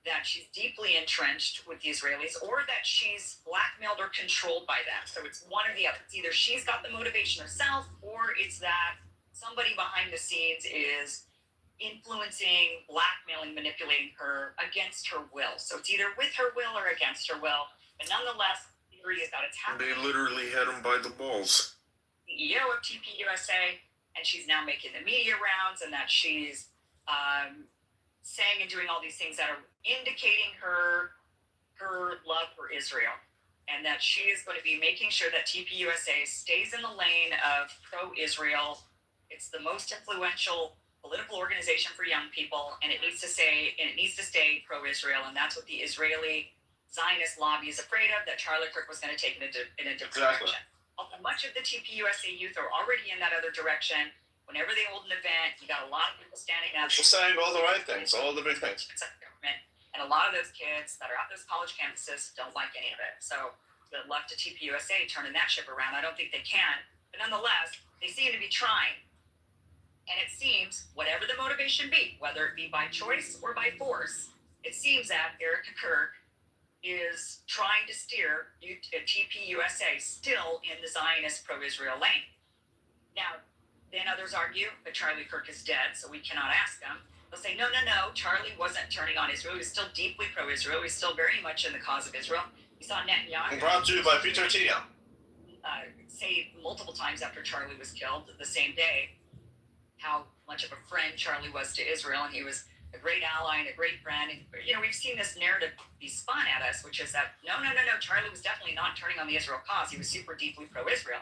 that she's deeply entrenched with the Israelis, or that she's blackmailed or controlled by them. So it's one or the other. It's either she's got the motivation herself, or it's that somebody behind the scenes is influencing, blackmailing, manipulating her against her will. So it's either with her will or against her will. But nonetheless, the theory is that it's happening. They literally had him by the balls. CEO of TPUSA, and she's now making the media rounds, and that she's saying and doing all these things that are indicating her love for Israel, and that she is going to be making sure that TPUSA stays in the lane of pro-Israel. It's the most influential political organization for young people, and it needs to stay pro-Israel, and that's what the Israeli Zionist lobby is afraid of, that Charlie Kirk was going to take in a different direction. Much of the TPUSA youth are already in that other direction. Whenever they hold an event, you got a lot of people standing up. She's saying all the right things, all the big things. And a lot of those kids that are at those college campuses don't like any of it. So left to TPUSA turning that ship around. I don't think they can. But nonetheless, they seem to be trying. And it seems, whatever the motivation be, whether it be by choice or by force, it seems that Erica Kirk is trying to steer TPUSA still in the Zionist pro-Israel lane. Now, then others argue that Charlie Kirk is dead, so we cannot ask them. They'll say, no, Charlie wasn't turning on Israel. He was still deeply pro-Israel. He was still very much in the cause of Israel. We saw Netanyahu. Brought to you by Peter Thiel. Say multiple times after Charlie was killed, the same day, how much of a friend Charlie was to Israel, and he was a great ally and a great friend. And, we've seen this narrative be spun at us, which is that, no, Charlie was definitely not turning on the Israel cause. He was super deeply pro-Israel.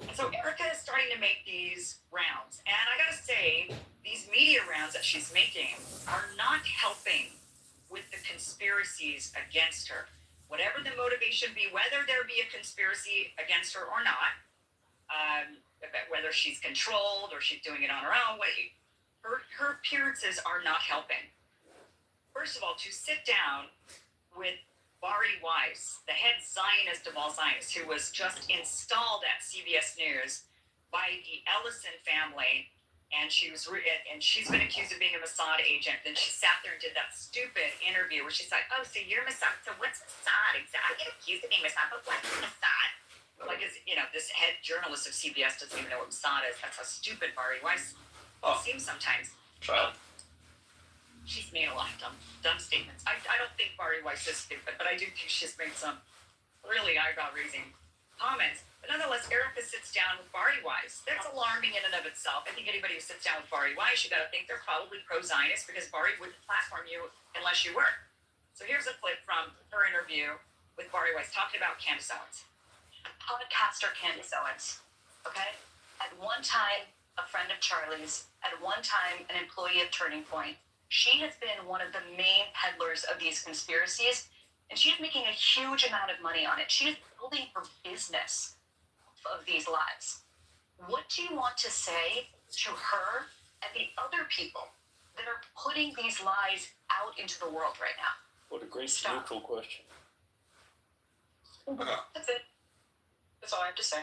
And so Erica is starting to make these rounds. And I gotta say, these media rounds that she's making are not helping with the conspiracies against her. Whatever the motivation be, whether there be a conspiracy against her or not, whether she's controlled or she's doing it on her own, her appearances are not helping. First of all, to sit down with Bari Weiss, the head Zionist of all Zionists, who was just installed at CBS News by the Ellison family, and she's been accused of being a Mossad agent. Then she sat there and did that stupid interview where she's like, "Oh, so you're Mossad? So what's Mossad exactly? I get accused of being Mossad, but what's Mossad?" Like, this head journalist of CBS doesn't even know what Mossad is. That's how stupid Bari Weiss seems sometimes. She's made a lot of dumb statements. I don't think Bari Weiss is stupid, but I do think she's made some really eyebrow-raising comments. But nonetheless, Erica sits down with Bari Weiss. That's alarming in and of itself. I think anybody who sits down with Bari Weiss, you got to think they're probably pro-Zionist, because Bari wouldn't platform you unless you were. So here's a clip from her interview with Bari Weiss talking about Candace Owens. Podcaster Candace Owens, okay? At one time, a friend of Charlie's. At one time, an employee of Turning Point. She has been one of the main peddlers of these conspiracies, and she's making a huge amount of money on it. She is building her business of these lies. What do you want to say to her and the other people that are putting these lies out into the world right now? What a great neutral question. That's it. That's all I have to say.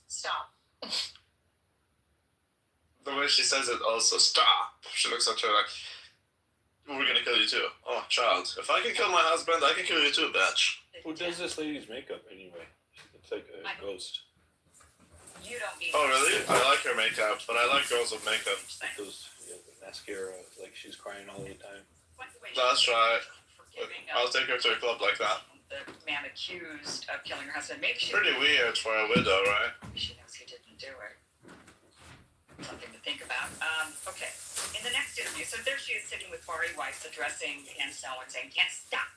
Stop. The way she says it also, stop. She looks at her like, we're gonna kill you too. Oh, child. If I can kill my husband, I can kill you too, bitch. Who does this lady's makeup anyway? It's like a ghost. You don't need. Oh, really? I like her makeup, but I like girls with makeup. Those, the mascara, like she's crying all the time. That's right. I'll take her to a club like that. The man accused of killing her husband. Maybe she. Pretty weird for a widow, right? She knows he didn't do it. Something to think about. Okay. In the next interview, so there she is sitting with Bari Weiss addressing Candace Owens saying, "Can't stop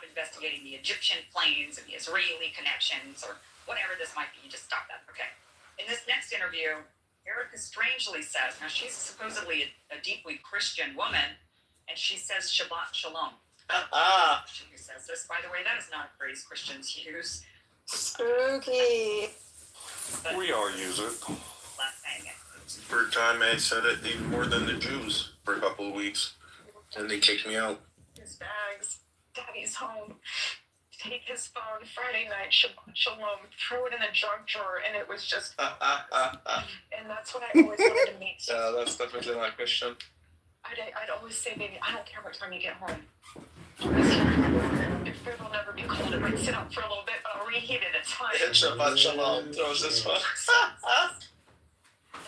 investigating the Egyptian planes and the Israeli connections or whatever this might be. You just stop that." Okay. In this next interview, Erica strangely says, now she's supposedly a deeply Christian woman, and she says Shabbat Shalom. She says this, by the way, that is not a phrase Christians use. Spooky. But we all use it. last saying it. Third time I said it, even more than the Jews for a couple of weeks, and they kicked me out. His bags, Daddy's home. Take his phone Friday night, Shabbat Shalom, threw it in the junk drawer, and it was just. And that's what I always wanted to meet. Yeah, that's definitely not Christian. I'd always say, baby, I don't care what time you get home. If food will never be cold, it might sit out for a little bit, but I'll reheat it. It's fine. Shabbat Shalom throws this one.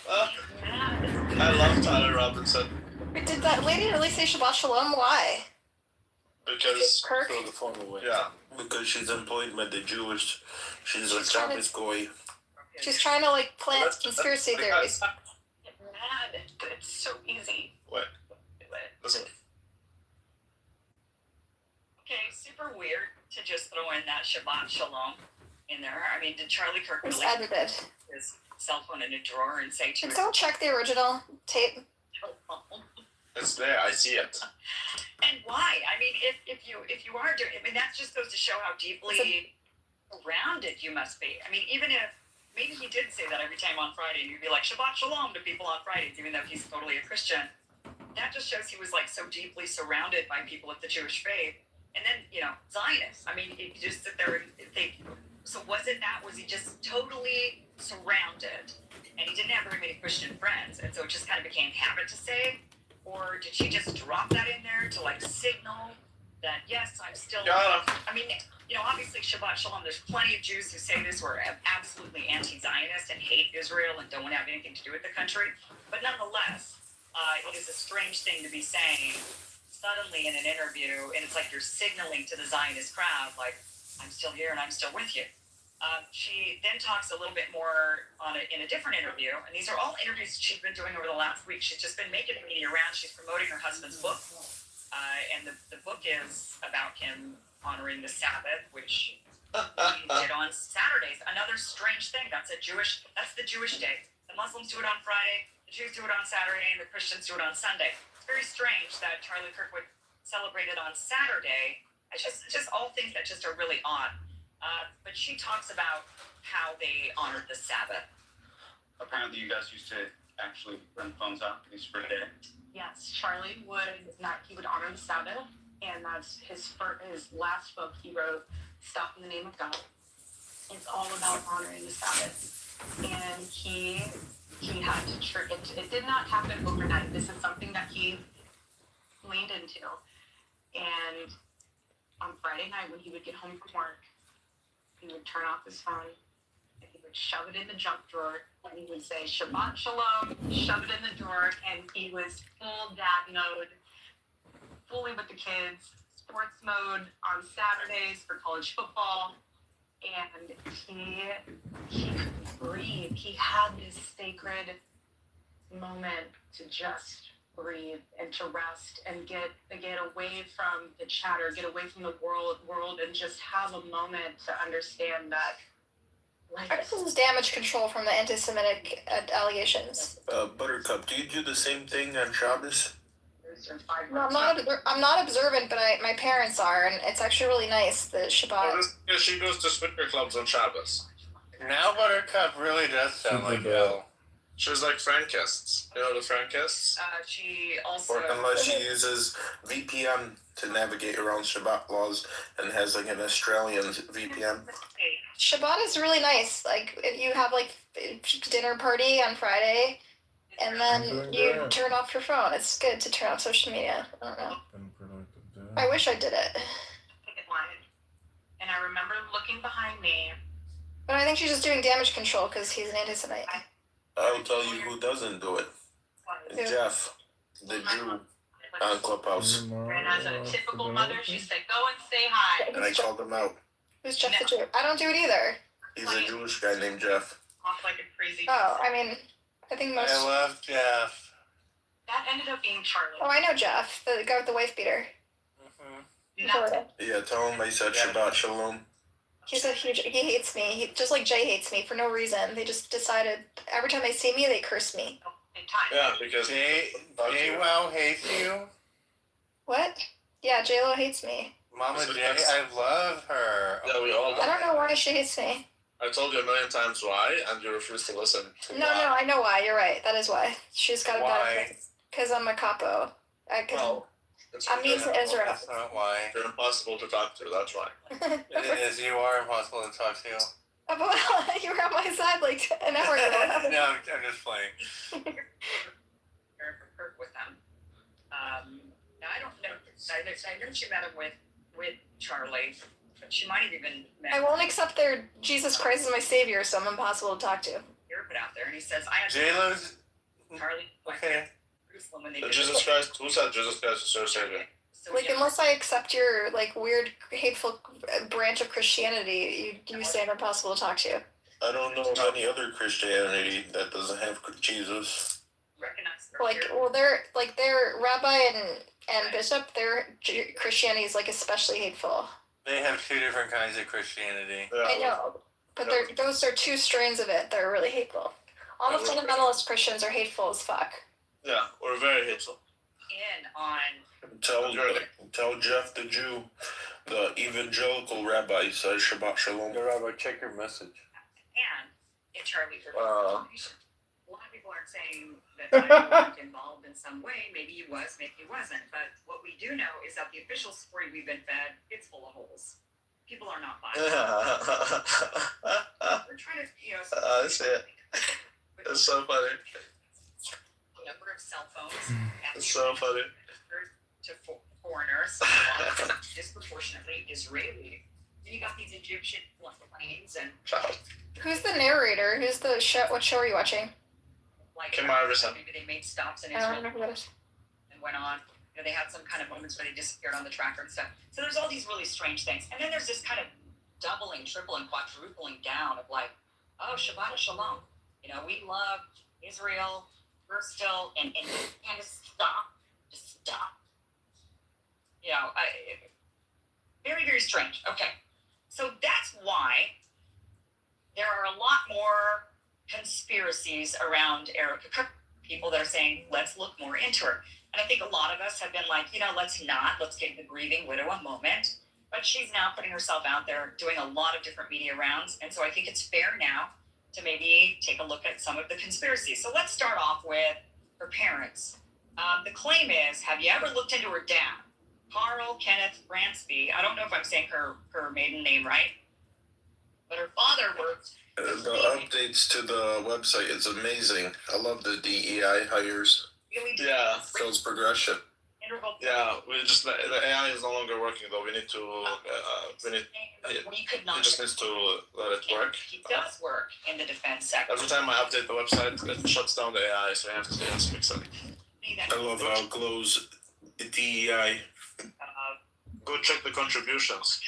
I love Tyler Robinson. Wait, did that lady really say Shabbat Shalom? Why? Because Kirk? Throw the phone away. Yeah. Because she's employed by the Jewish. She's a Shabbos goy. She's trying to like plant conspiracy theories. Get mad. It's so easy. Wait. Listen. Okay, super weird to just throw in that Shabbat Shalom in there. I mean, did Charlie Kirk Who's really edited? put his cell phone in a drawer and say to Can someone check the original tape? It's there. I see it. And why? I mean, if you are doing, I mean, that just goes to show how deeply rounded you must be. I mean, even if maybe he did say that every time on Friday, and you'd be like Shabbat Shalom to people on Fridays, even though he's totally a Christian. That just shows he was like so deeply surrounded by people of the Jewish faith, And then, Zionists. I mean, you just sit there and think, so was he just totally surrounded and he didn't have very many Christian friends, and so it just kind of became habit to say? Or did she just drop that in there to signal that, yes, I'm still, I mean, obviously Shabbat Shalom, there's plenty of Jews who say this who are absolutely anti-Zionist and hate Israel and don't want to have anything to do with the country. But nonetheless, it is a strange thing to be saying suddenly in an interview, and it's like you're signaling to the Zionist crowd, I'm still here and I'm still with you. She then talks a little bit more in a different interview, and these are all interviews she's been doing over the last week. She's just been making the media rounds. She's promoting her husband's book, and the book is about him honoring the Sabbath, which he did on Saturdays. Another strange thing. That's the Jewish day. The Muslims do it on Friday, the Jews do it on Saturday, and the Christians do it on Sunday. It's very strange that Charlie Kirk would celebrate it on Saturday. It's just all things that just are really odd. But she talks about how they honored the Sabbath. Apparently, you guys used to actually run phones out for his birthday. Yes, Charlie would honor the Sabbath, and that's his last book he wrote, Stop in the Name of God. It's all about honoring the Sabbath. And he had to, it did not happen overnight. This is something that he leaned into. And on Friday night when he would get home from work, he would turn off his phone and he would shove it in the junk drawer and he would say Shabbat Shalom, shove it in the drawer, and he was full dad mode, fully with the kids, sports mode on Saturdays for college football, and he couldn't breathe. He had this sacred moment to just breathe and to rest and get away from the chatter, get away from the world, and just have a moment to understand that This is damage control from the anti-Semitic allegations. Buttercup, do you do the same thing on Shabbos? No, I'm not observant, but my parents are, and it's actually really nice, the Shabbat. Yeah, she goes to swingers clubs on Shabbos. Now Buttercup really does sound like hell. She's like Frankists. You know the Frankists? She also... Or unless she uses VPN to navigate around Shabbat laws and has an Australian VPN. Shabbat is really nice. If you have dinner party on Friday, and then you turn off your phone. It's good to turn off social media. I don't know. I wish I did it. And I remember looking behind me. But I think she's just doing damage control because he's an anti-Semite. I'll tell you who doesn't do it. Jeff, the Jew on Clubhouse. And as a typical mother, she said, go and say hi. And I called him out. Who's Jeff the Jew? I don't do it either. He's a Jewish guy named Jeff. Off like a crazy. Oh, I mean, I think most... I love Jeff. That ended up being Charlie. Oh, I know Jeff, the guy with the wife beater. Yeah, tell him I said Shabbat Shalom. He hates me. Just like Jay hates me for no reason. They just decided every time they see me, they curse me. Yeah, because Jay hates you? What? Yeah, J-Lo hates me. Mama Jay, I love her. Yeah, we all love I don't know why she hates me. I told you a million times why, and you refuse to listen. No, I know why. You're right. That is why. She's got a bad because I'm a capo. I'm mean to Israel. That's not why. You're impossible to talk to, that's why. It is, you are impossible to talk to. You were on my side an hour ago. No, I'm just playing. With them. Now I don't know. I know she met him with Charlie, but she might have even met. I won't accept their Jesus Christ is my savior, so I'm impossible to talk to. You're put out there, and he says, "I have J-Lo's Charlie." Okay. Jesus Christ. Who said Jesus Christ is your savior? Unless I accept your weird, hateful branch of Christianity, you say I'm impossible to talk to. I don't know of any other Christianity that doesn't have Jesus. Their rabbi and bishop, their Christianity is especially hateful. They have two different kinds of Christianity. I know, but those are two strains of it that are really hateful. All the fundamentalist Christians are hateful as fuck. Yeah, we're very hateful. Tell Jeff the Jew, the evangelical rabbi says Shabbat Shalom. Rabbi, check your message. And in Charlie, a lot of people people aren't saying that I wasn't involved in some way. Maybe he was, maybe he wasn't. But what we do know is that the official story we've been fed, it's full of holes. People are not buying it. We're trying to, I see it. It's so funny. Number of cell phones. It's so funny. To foreigners, disproportionately Israeli. Then you got these Egyptian planes and. Who's the narrator? Who's the show? What show are you watching? Like Kim Iverson. Maybe they made stops in I Israel don't know who that is. and went on. They had some kind of moments where they disappeared on the tracker and stuff. So there's all these really strange things. And then there's this kind of doubling, tripling, quadrupling down of like, oh, Shabbat Shalom. We love Israel. We're still, and just stop. Just stop. Very, very strange. Okay. So that's why there are a lot more conspiracies around Erica Cook. People that are saying, let's look more into her. And I think a lot of us have been like, let's give the grieving widow a moment. But she's now putting herself out there, doing a lot of different media rounds. And so I think it's fair now to maybe take a look at some of the conspiracies. So let's start off with her parents. The claim is, have you ever looked into her dad? Carl Kenneth Bransby. I don't know if I'm saying her maiden name right. But her father worked. The updates to the website is amazing. I love the DEI hires. Yeah. Shows progression. Yeah, the AI is no longer working though. We need to, it just needs to let it work. He does work in the defense sector. Every time I update the website, it shuts down the AI, so I have to fix it. I love how it glows DEI. Go check the contributions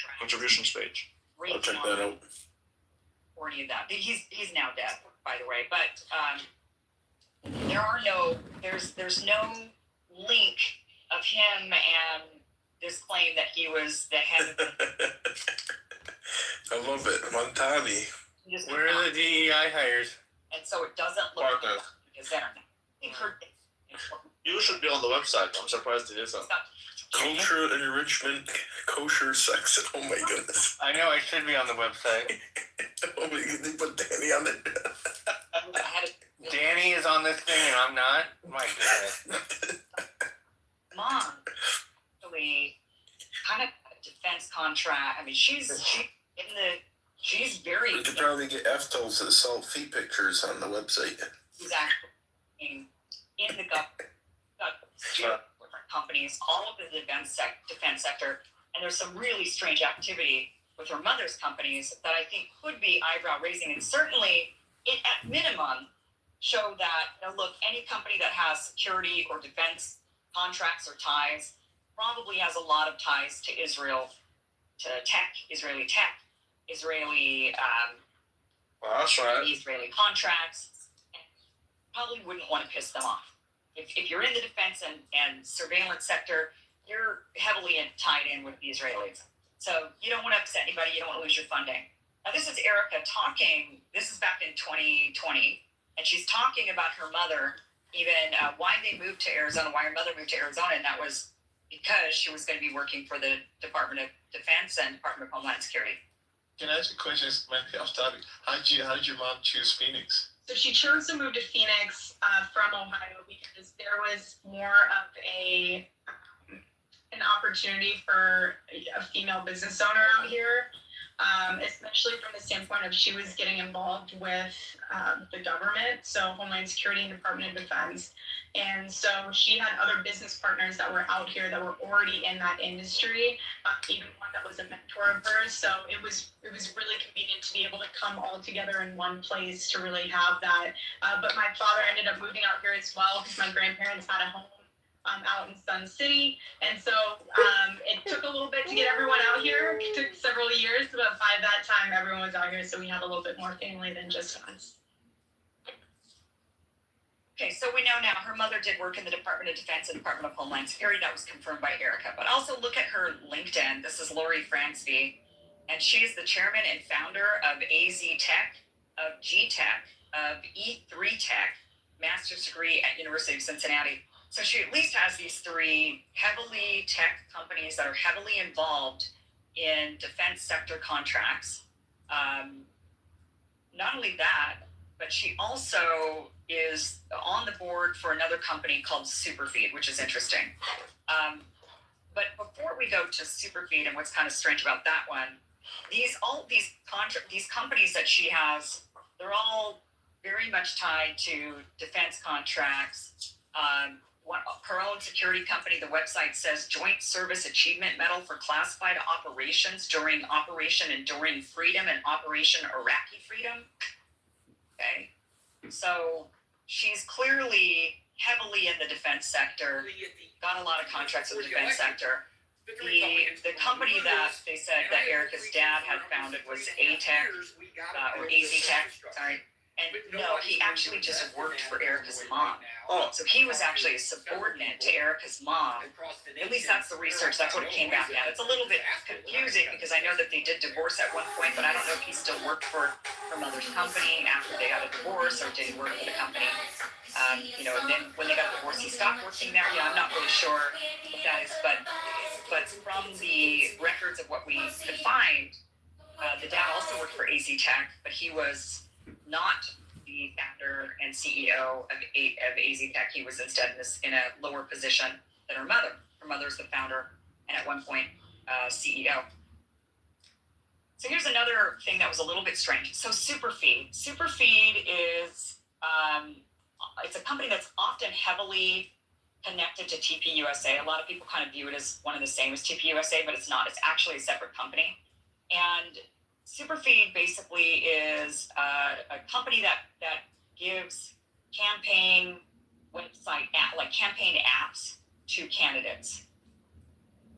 page. I'll check that out. Or any of that. He's now dead, by the way. But there's no link of him and this claim that he was the head of I love it. Montani. Where are the DEI hires? And so it doesn't look like his internet. You should be on the website. I'm surprised it isn't. Culture enrichment, kosher sex. Oh my goodness. I know I should be on the website. Oh my goodness, they put Danny on it. Danny is on this thing and I'm not? My goodness. Mom, actually, kind of a defense contract. I mean, she's very. We could probably get FTOs to sell feet pictures on the website. She's actually in the government. Different companies, all of the defense sector, and there's some really strange activity with her mother's companies that I think could be eyebrow raising, and certainly, at minimum, show that look, any company that has security or defense contracts or ties probably has a lot of ties to Israel, to Israeli tech, Israeli Israeli contracts. Probably wouldn't want to piss them off. If you're in the defense and surveillance sector, you're heavily tied in with the Israelis. So you don't want to upset anybody. You don't want to lose your funding. Now, this is Erica talking. This is back in 2020. And she's talking about her mother, even why they moved to Arizona, why her mother moved to Arizona. And that was because she was going to be working for the Department of Defense and Department of Homeland Security. Can I ask a question? This might be off topic. How did your mom choose Phoenix? So she chose to move to Phoenix from Ohio because there was more of an opportunity for a female business owner out here, especially from the standpoint of she was getting involved with the government, so Homeland Security and Department of Defense. And so she had other business partners that were out here that were already in that industry, even one that was a mentor of hers. So it was really convenient to be able to come all together in one place to really have that. But my father ended up moving out here as well because my grandparents had a home out in Sun City. And so it took a little bit to get everyone out here. It took several years, but by that time everyone was out here, so we had a little bit more family than just us. Okay, so we know now her mother did work in the Department of Defense and Department of Homeland Security. That was confirmed by Erica. But also look at her LinkedIn. This is Lori Fransby, and she's the chairman and founder of AZ Tech, of G Tech, of E3 Tech, master's degree at University of Cincinnati. So she at least has these three heavily tech companies that are heavily involved in defense sector contracts. Not only that, but she also is on the board for another company called Superfeed, which is interesting. But before we go to Superfeed and what's kind of strange about that one, these companies that she has, they're all very much tied to defense contracts. Her own security company, the website says Joint Service Achievement Medal for classified operations during Operation Enduring Freedom and Operation Iraqi Freedom. Okay, so she's clearly heavily in the defense sector, got a lot of contracts with the defense sector. The company that they said that Erica's dad had founded was ATEC, or AZTech, sorry. And no, he actually just worked for Erica's mom. Oh. So he was actually a subordinate to Erica's mom. At least that's the research. That's what it came back at. It's a little bit confusing because I know that they did divorce at one point, but I don't know if he still worked for her mother's company after they had a divorce, or did he work for the company? And then when they got divorced, he stopped working there. Yeah, I'm not really sure what that is, but from the records of what we could find, the dad also worked for AZTech, but he was not the founder and CEO of AZTech. He was instead in a lower position than her mother. Her mother's the founder and at one point CEO. So here's another thing that was a little bit strange. So Superfeed is it's a company that's often heavily connected to TPUSA. A lot of people kind of view it as one of the same as TPUSA, but it's not. It's actually a separate company. And Superfeed basically is a company that gives campaign campaign apps to candidates,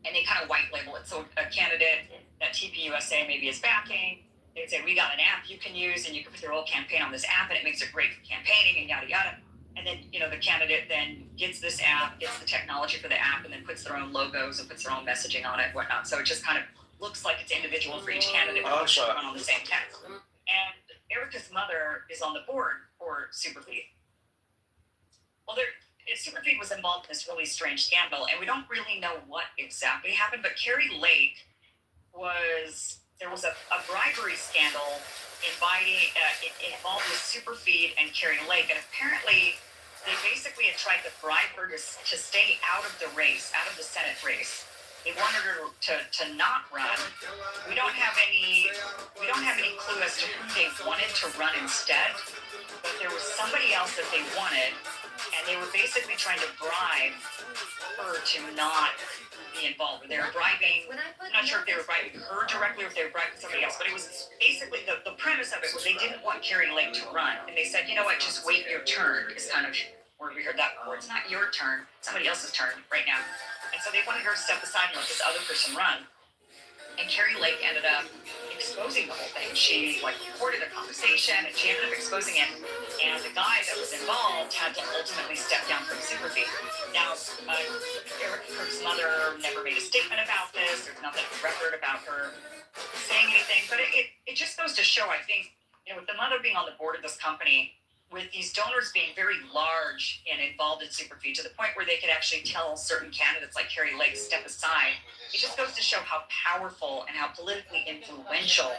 and they kind of white label it. So a candidate that TPUSA maybe is backing, they say, we got an app you can use, and you can put your whole campaign on this app, and it makes it great for campaigning and yada yada. And then the candidate then gets this app, gets the technology for the app, and then puts their own logos and puts their own messaging on it, whatnot. So it just kind of looks like it's individual for each candidate, but they run on the same text. And Erica's mother is on the board for Superfeed. Well, Superfeed was involved in this really strange scandal, and we don't really know what exactly happened, but Carrie Lake there was a bribery scandal involved with Superfeed and Carrie Lake, and apparently they basically had tried to bribe her to stay out of the race, out of the Senate race. They wanted her to not run. We don't have any clue as to who they wanted to run instead, but there was somebody else that they wanted, and they were basically trying to bribe her to not be involved. They were bribing, I'm not sure if they were bribing her directly or if they were bribing somebody else, but it was basically the premise of it was they didn't want Carrie Lake to run, and they said, you know what, just wait your turn, is kind of where we heard that before. It's not your turn, somebody else's turn right now. And so they wanted her to step aside and let this other person run. And Carrie Lake ended up exposing the whole thing. She recorded a conversation, and she ended up exposing it. And the guy that was involved had to ultimately step down from Superfeed. Now, Erica Kirk's mother never made a statement about this. There's nothing on record about her saying anything. But it just goes to show, I think, with the mother being on the board of this company, with these donors being very large and involved in Superfeed to the point where they could actually tell certain candidates like Carrie Lake step aside, it just goes to show how powerful and how politically influential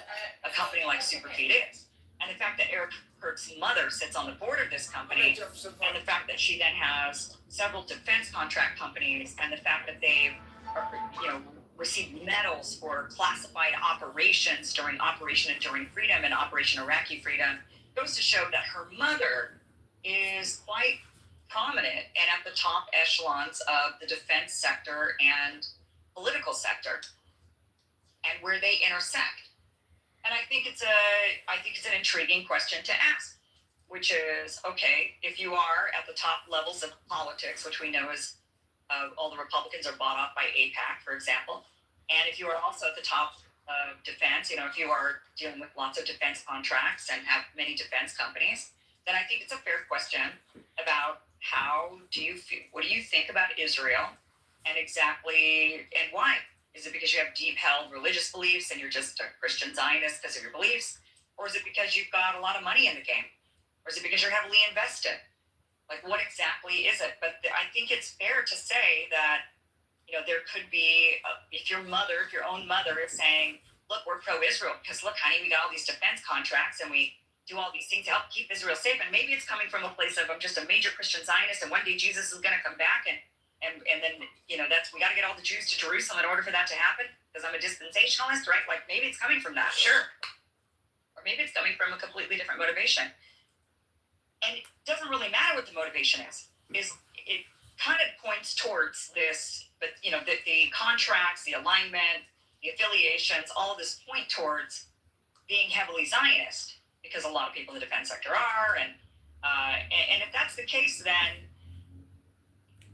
a company like Superfeed is. And the fact that Eric Kirk's mother sits on the board of this company, and the fact that she then has several defense contract companies, and the fact that they've received medals for classified operations during Operation Enduring Freedom and Operation Iraqi Freedom, goes to show that her mother is quite prominent and at the top echelons of the defense sector and political sector, and where they intersect. And I think it's an intriguing question to ask, which is, okay, if you are at the top levels of politics, which we know is all the Republicans are bought off by AIPAC, for example, and if you are also at the top defense, if you are dealing with lots of defense contracts and have many defense companies, then I think it's a fair question about what do you think about Israel and why? Is it because you have deep held religious beliefs and you're just a Christian Zionist because of your beliefs? Or is it because you've got a lot of money in the game? Or is it because you're heavily invested? What exactly is it? But I think it's fair to say that there could be, if your own mother is saying, look, we're pro-Israel because look, honey, we got all these defense contracts and we do all these things to help keep Israel safe. And maybe it's coming from a place of, I'm just a major Christian Zionist, and one day Jesus is going to come back, and then, we got to get all the Jews to Jerusalem in order for that to happen, because I'm a dispensationalist, right? Like, maybe it's coming from that, sure. Or maybe it's coming from a completely different motivation. And it doesn't really matter what the motivation is it kind of points towards this, but, the contracts, the alignment, the affiliations, all of this point towards being heavily Zionist, because a lot of people in the defense sector are, and if that's the case, then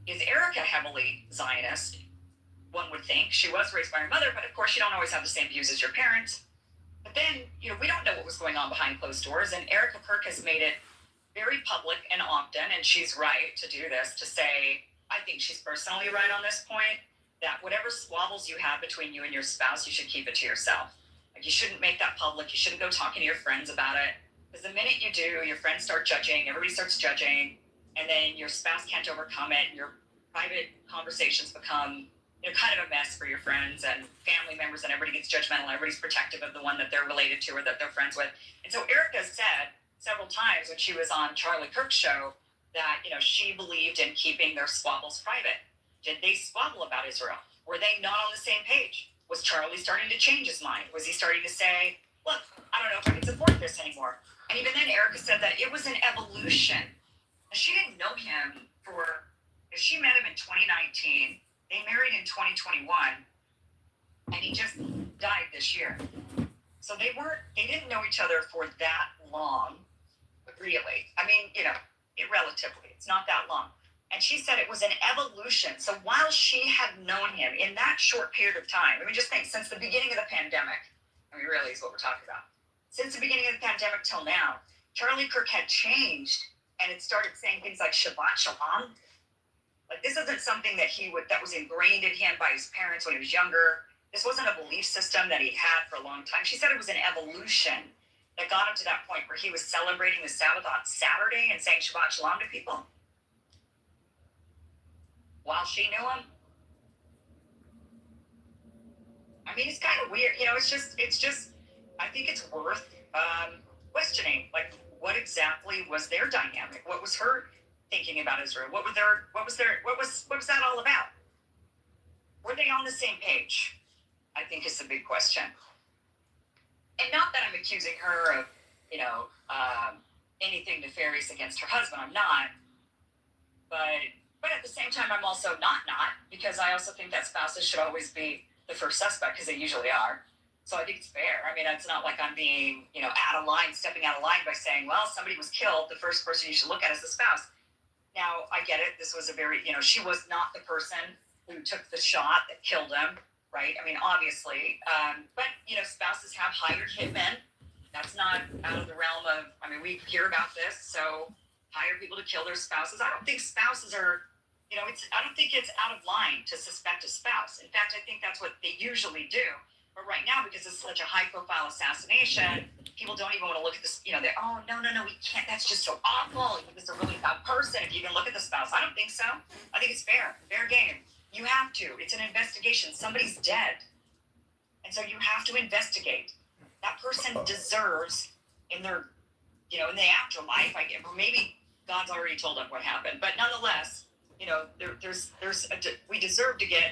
is Erica heavily Zionist? One would think. She was raised by her mother, but of course you don't always have the same views as your parents. But then, we don't know what was going on behind closed doors, and Erica Kirk has made it very public and often, and she's right to do this, to say, I think she's personally right on this point, that whatever squabbles you have between you and your spouse, you should keep it to yourself. Like, you shouldn't make that public. You shouldn't go talking to your friends about it, because the minute you do, your friends start judging, everybody starts judging, and then your spouse can't overcome it, and your private conversations become kind of a mess for your friends and family members, and everybody gets judgmental, everybody's protective of the one that they're related to or that they're friends with. And so Erica said several times when she was on Charlie Kirk's show that, she believed in keeping their squabbles private. Did they squabble about Israel? Were they not on the same page? Was Charlie starting to change his mind? Was he starting to say, look, I don't know if I can support this anymore? And even then, Erica said that it was an evolution. She didn't know him she met him in 2019, they married in 2021, and he just died this year. So they didn't know each other for that long, really. I mean, relatively, it's not that long. And she said it was an evolution. So while she had known him in that short period of time, just think, since the beginning of the pandemic, really is what we're talking about. Since the beginning of the pandemic till now, Charlie Kirk had changed, and it started saying things like Shabbat Shalom. Like, this isn't something that that was ingrained in him by his parents when he was younger. This wasn't a belief system that he'd had for a long time. She said it was an evolution that got him to that point where he was celebrating the Sabbath on Saturday and saying Shabbat Shalom to people while she knew him. It's kind of weird. It's just, I think it's worth questioning. Like, what exactly was their dynamic? What was her thinking about Israel? What was that all about? Were they on the same page? I think is the big question. And not that I'm accusing her of, anything nefarious against her husband. I'm not. But at the same time, I'm also not, because I also think that spouses should always be the first suspect, because they usually are. So I think it's fair. It's not like I'm being, stepping out of line by saying, well, somebody was killed. The first person you should look at is the spouse. Now, I get it. This was a very, she was not the person who took the shot that killed him, right? Obviously. But, spouses have hired hitmen. That's not out of the realm of, we hear about this. So hire people to kill their spouses. I don't think spouses are, I don't think it's out of line to suspect a spouse. In fact, I think that's what they usually do. But right now, because it's such a high-profile assassination, people don't even want to look at this. They're, oh, no, we can't. That's just so awful. He's a really bad person if you even look at the spouse. I don't think so. I think it's fair game. You have to. It's an investigation. Somebody's dead. And so you have to investigate. That person deserves, in their, in the afterlife, or maybe God's already told them what happened. But nonetheless, we deserve to get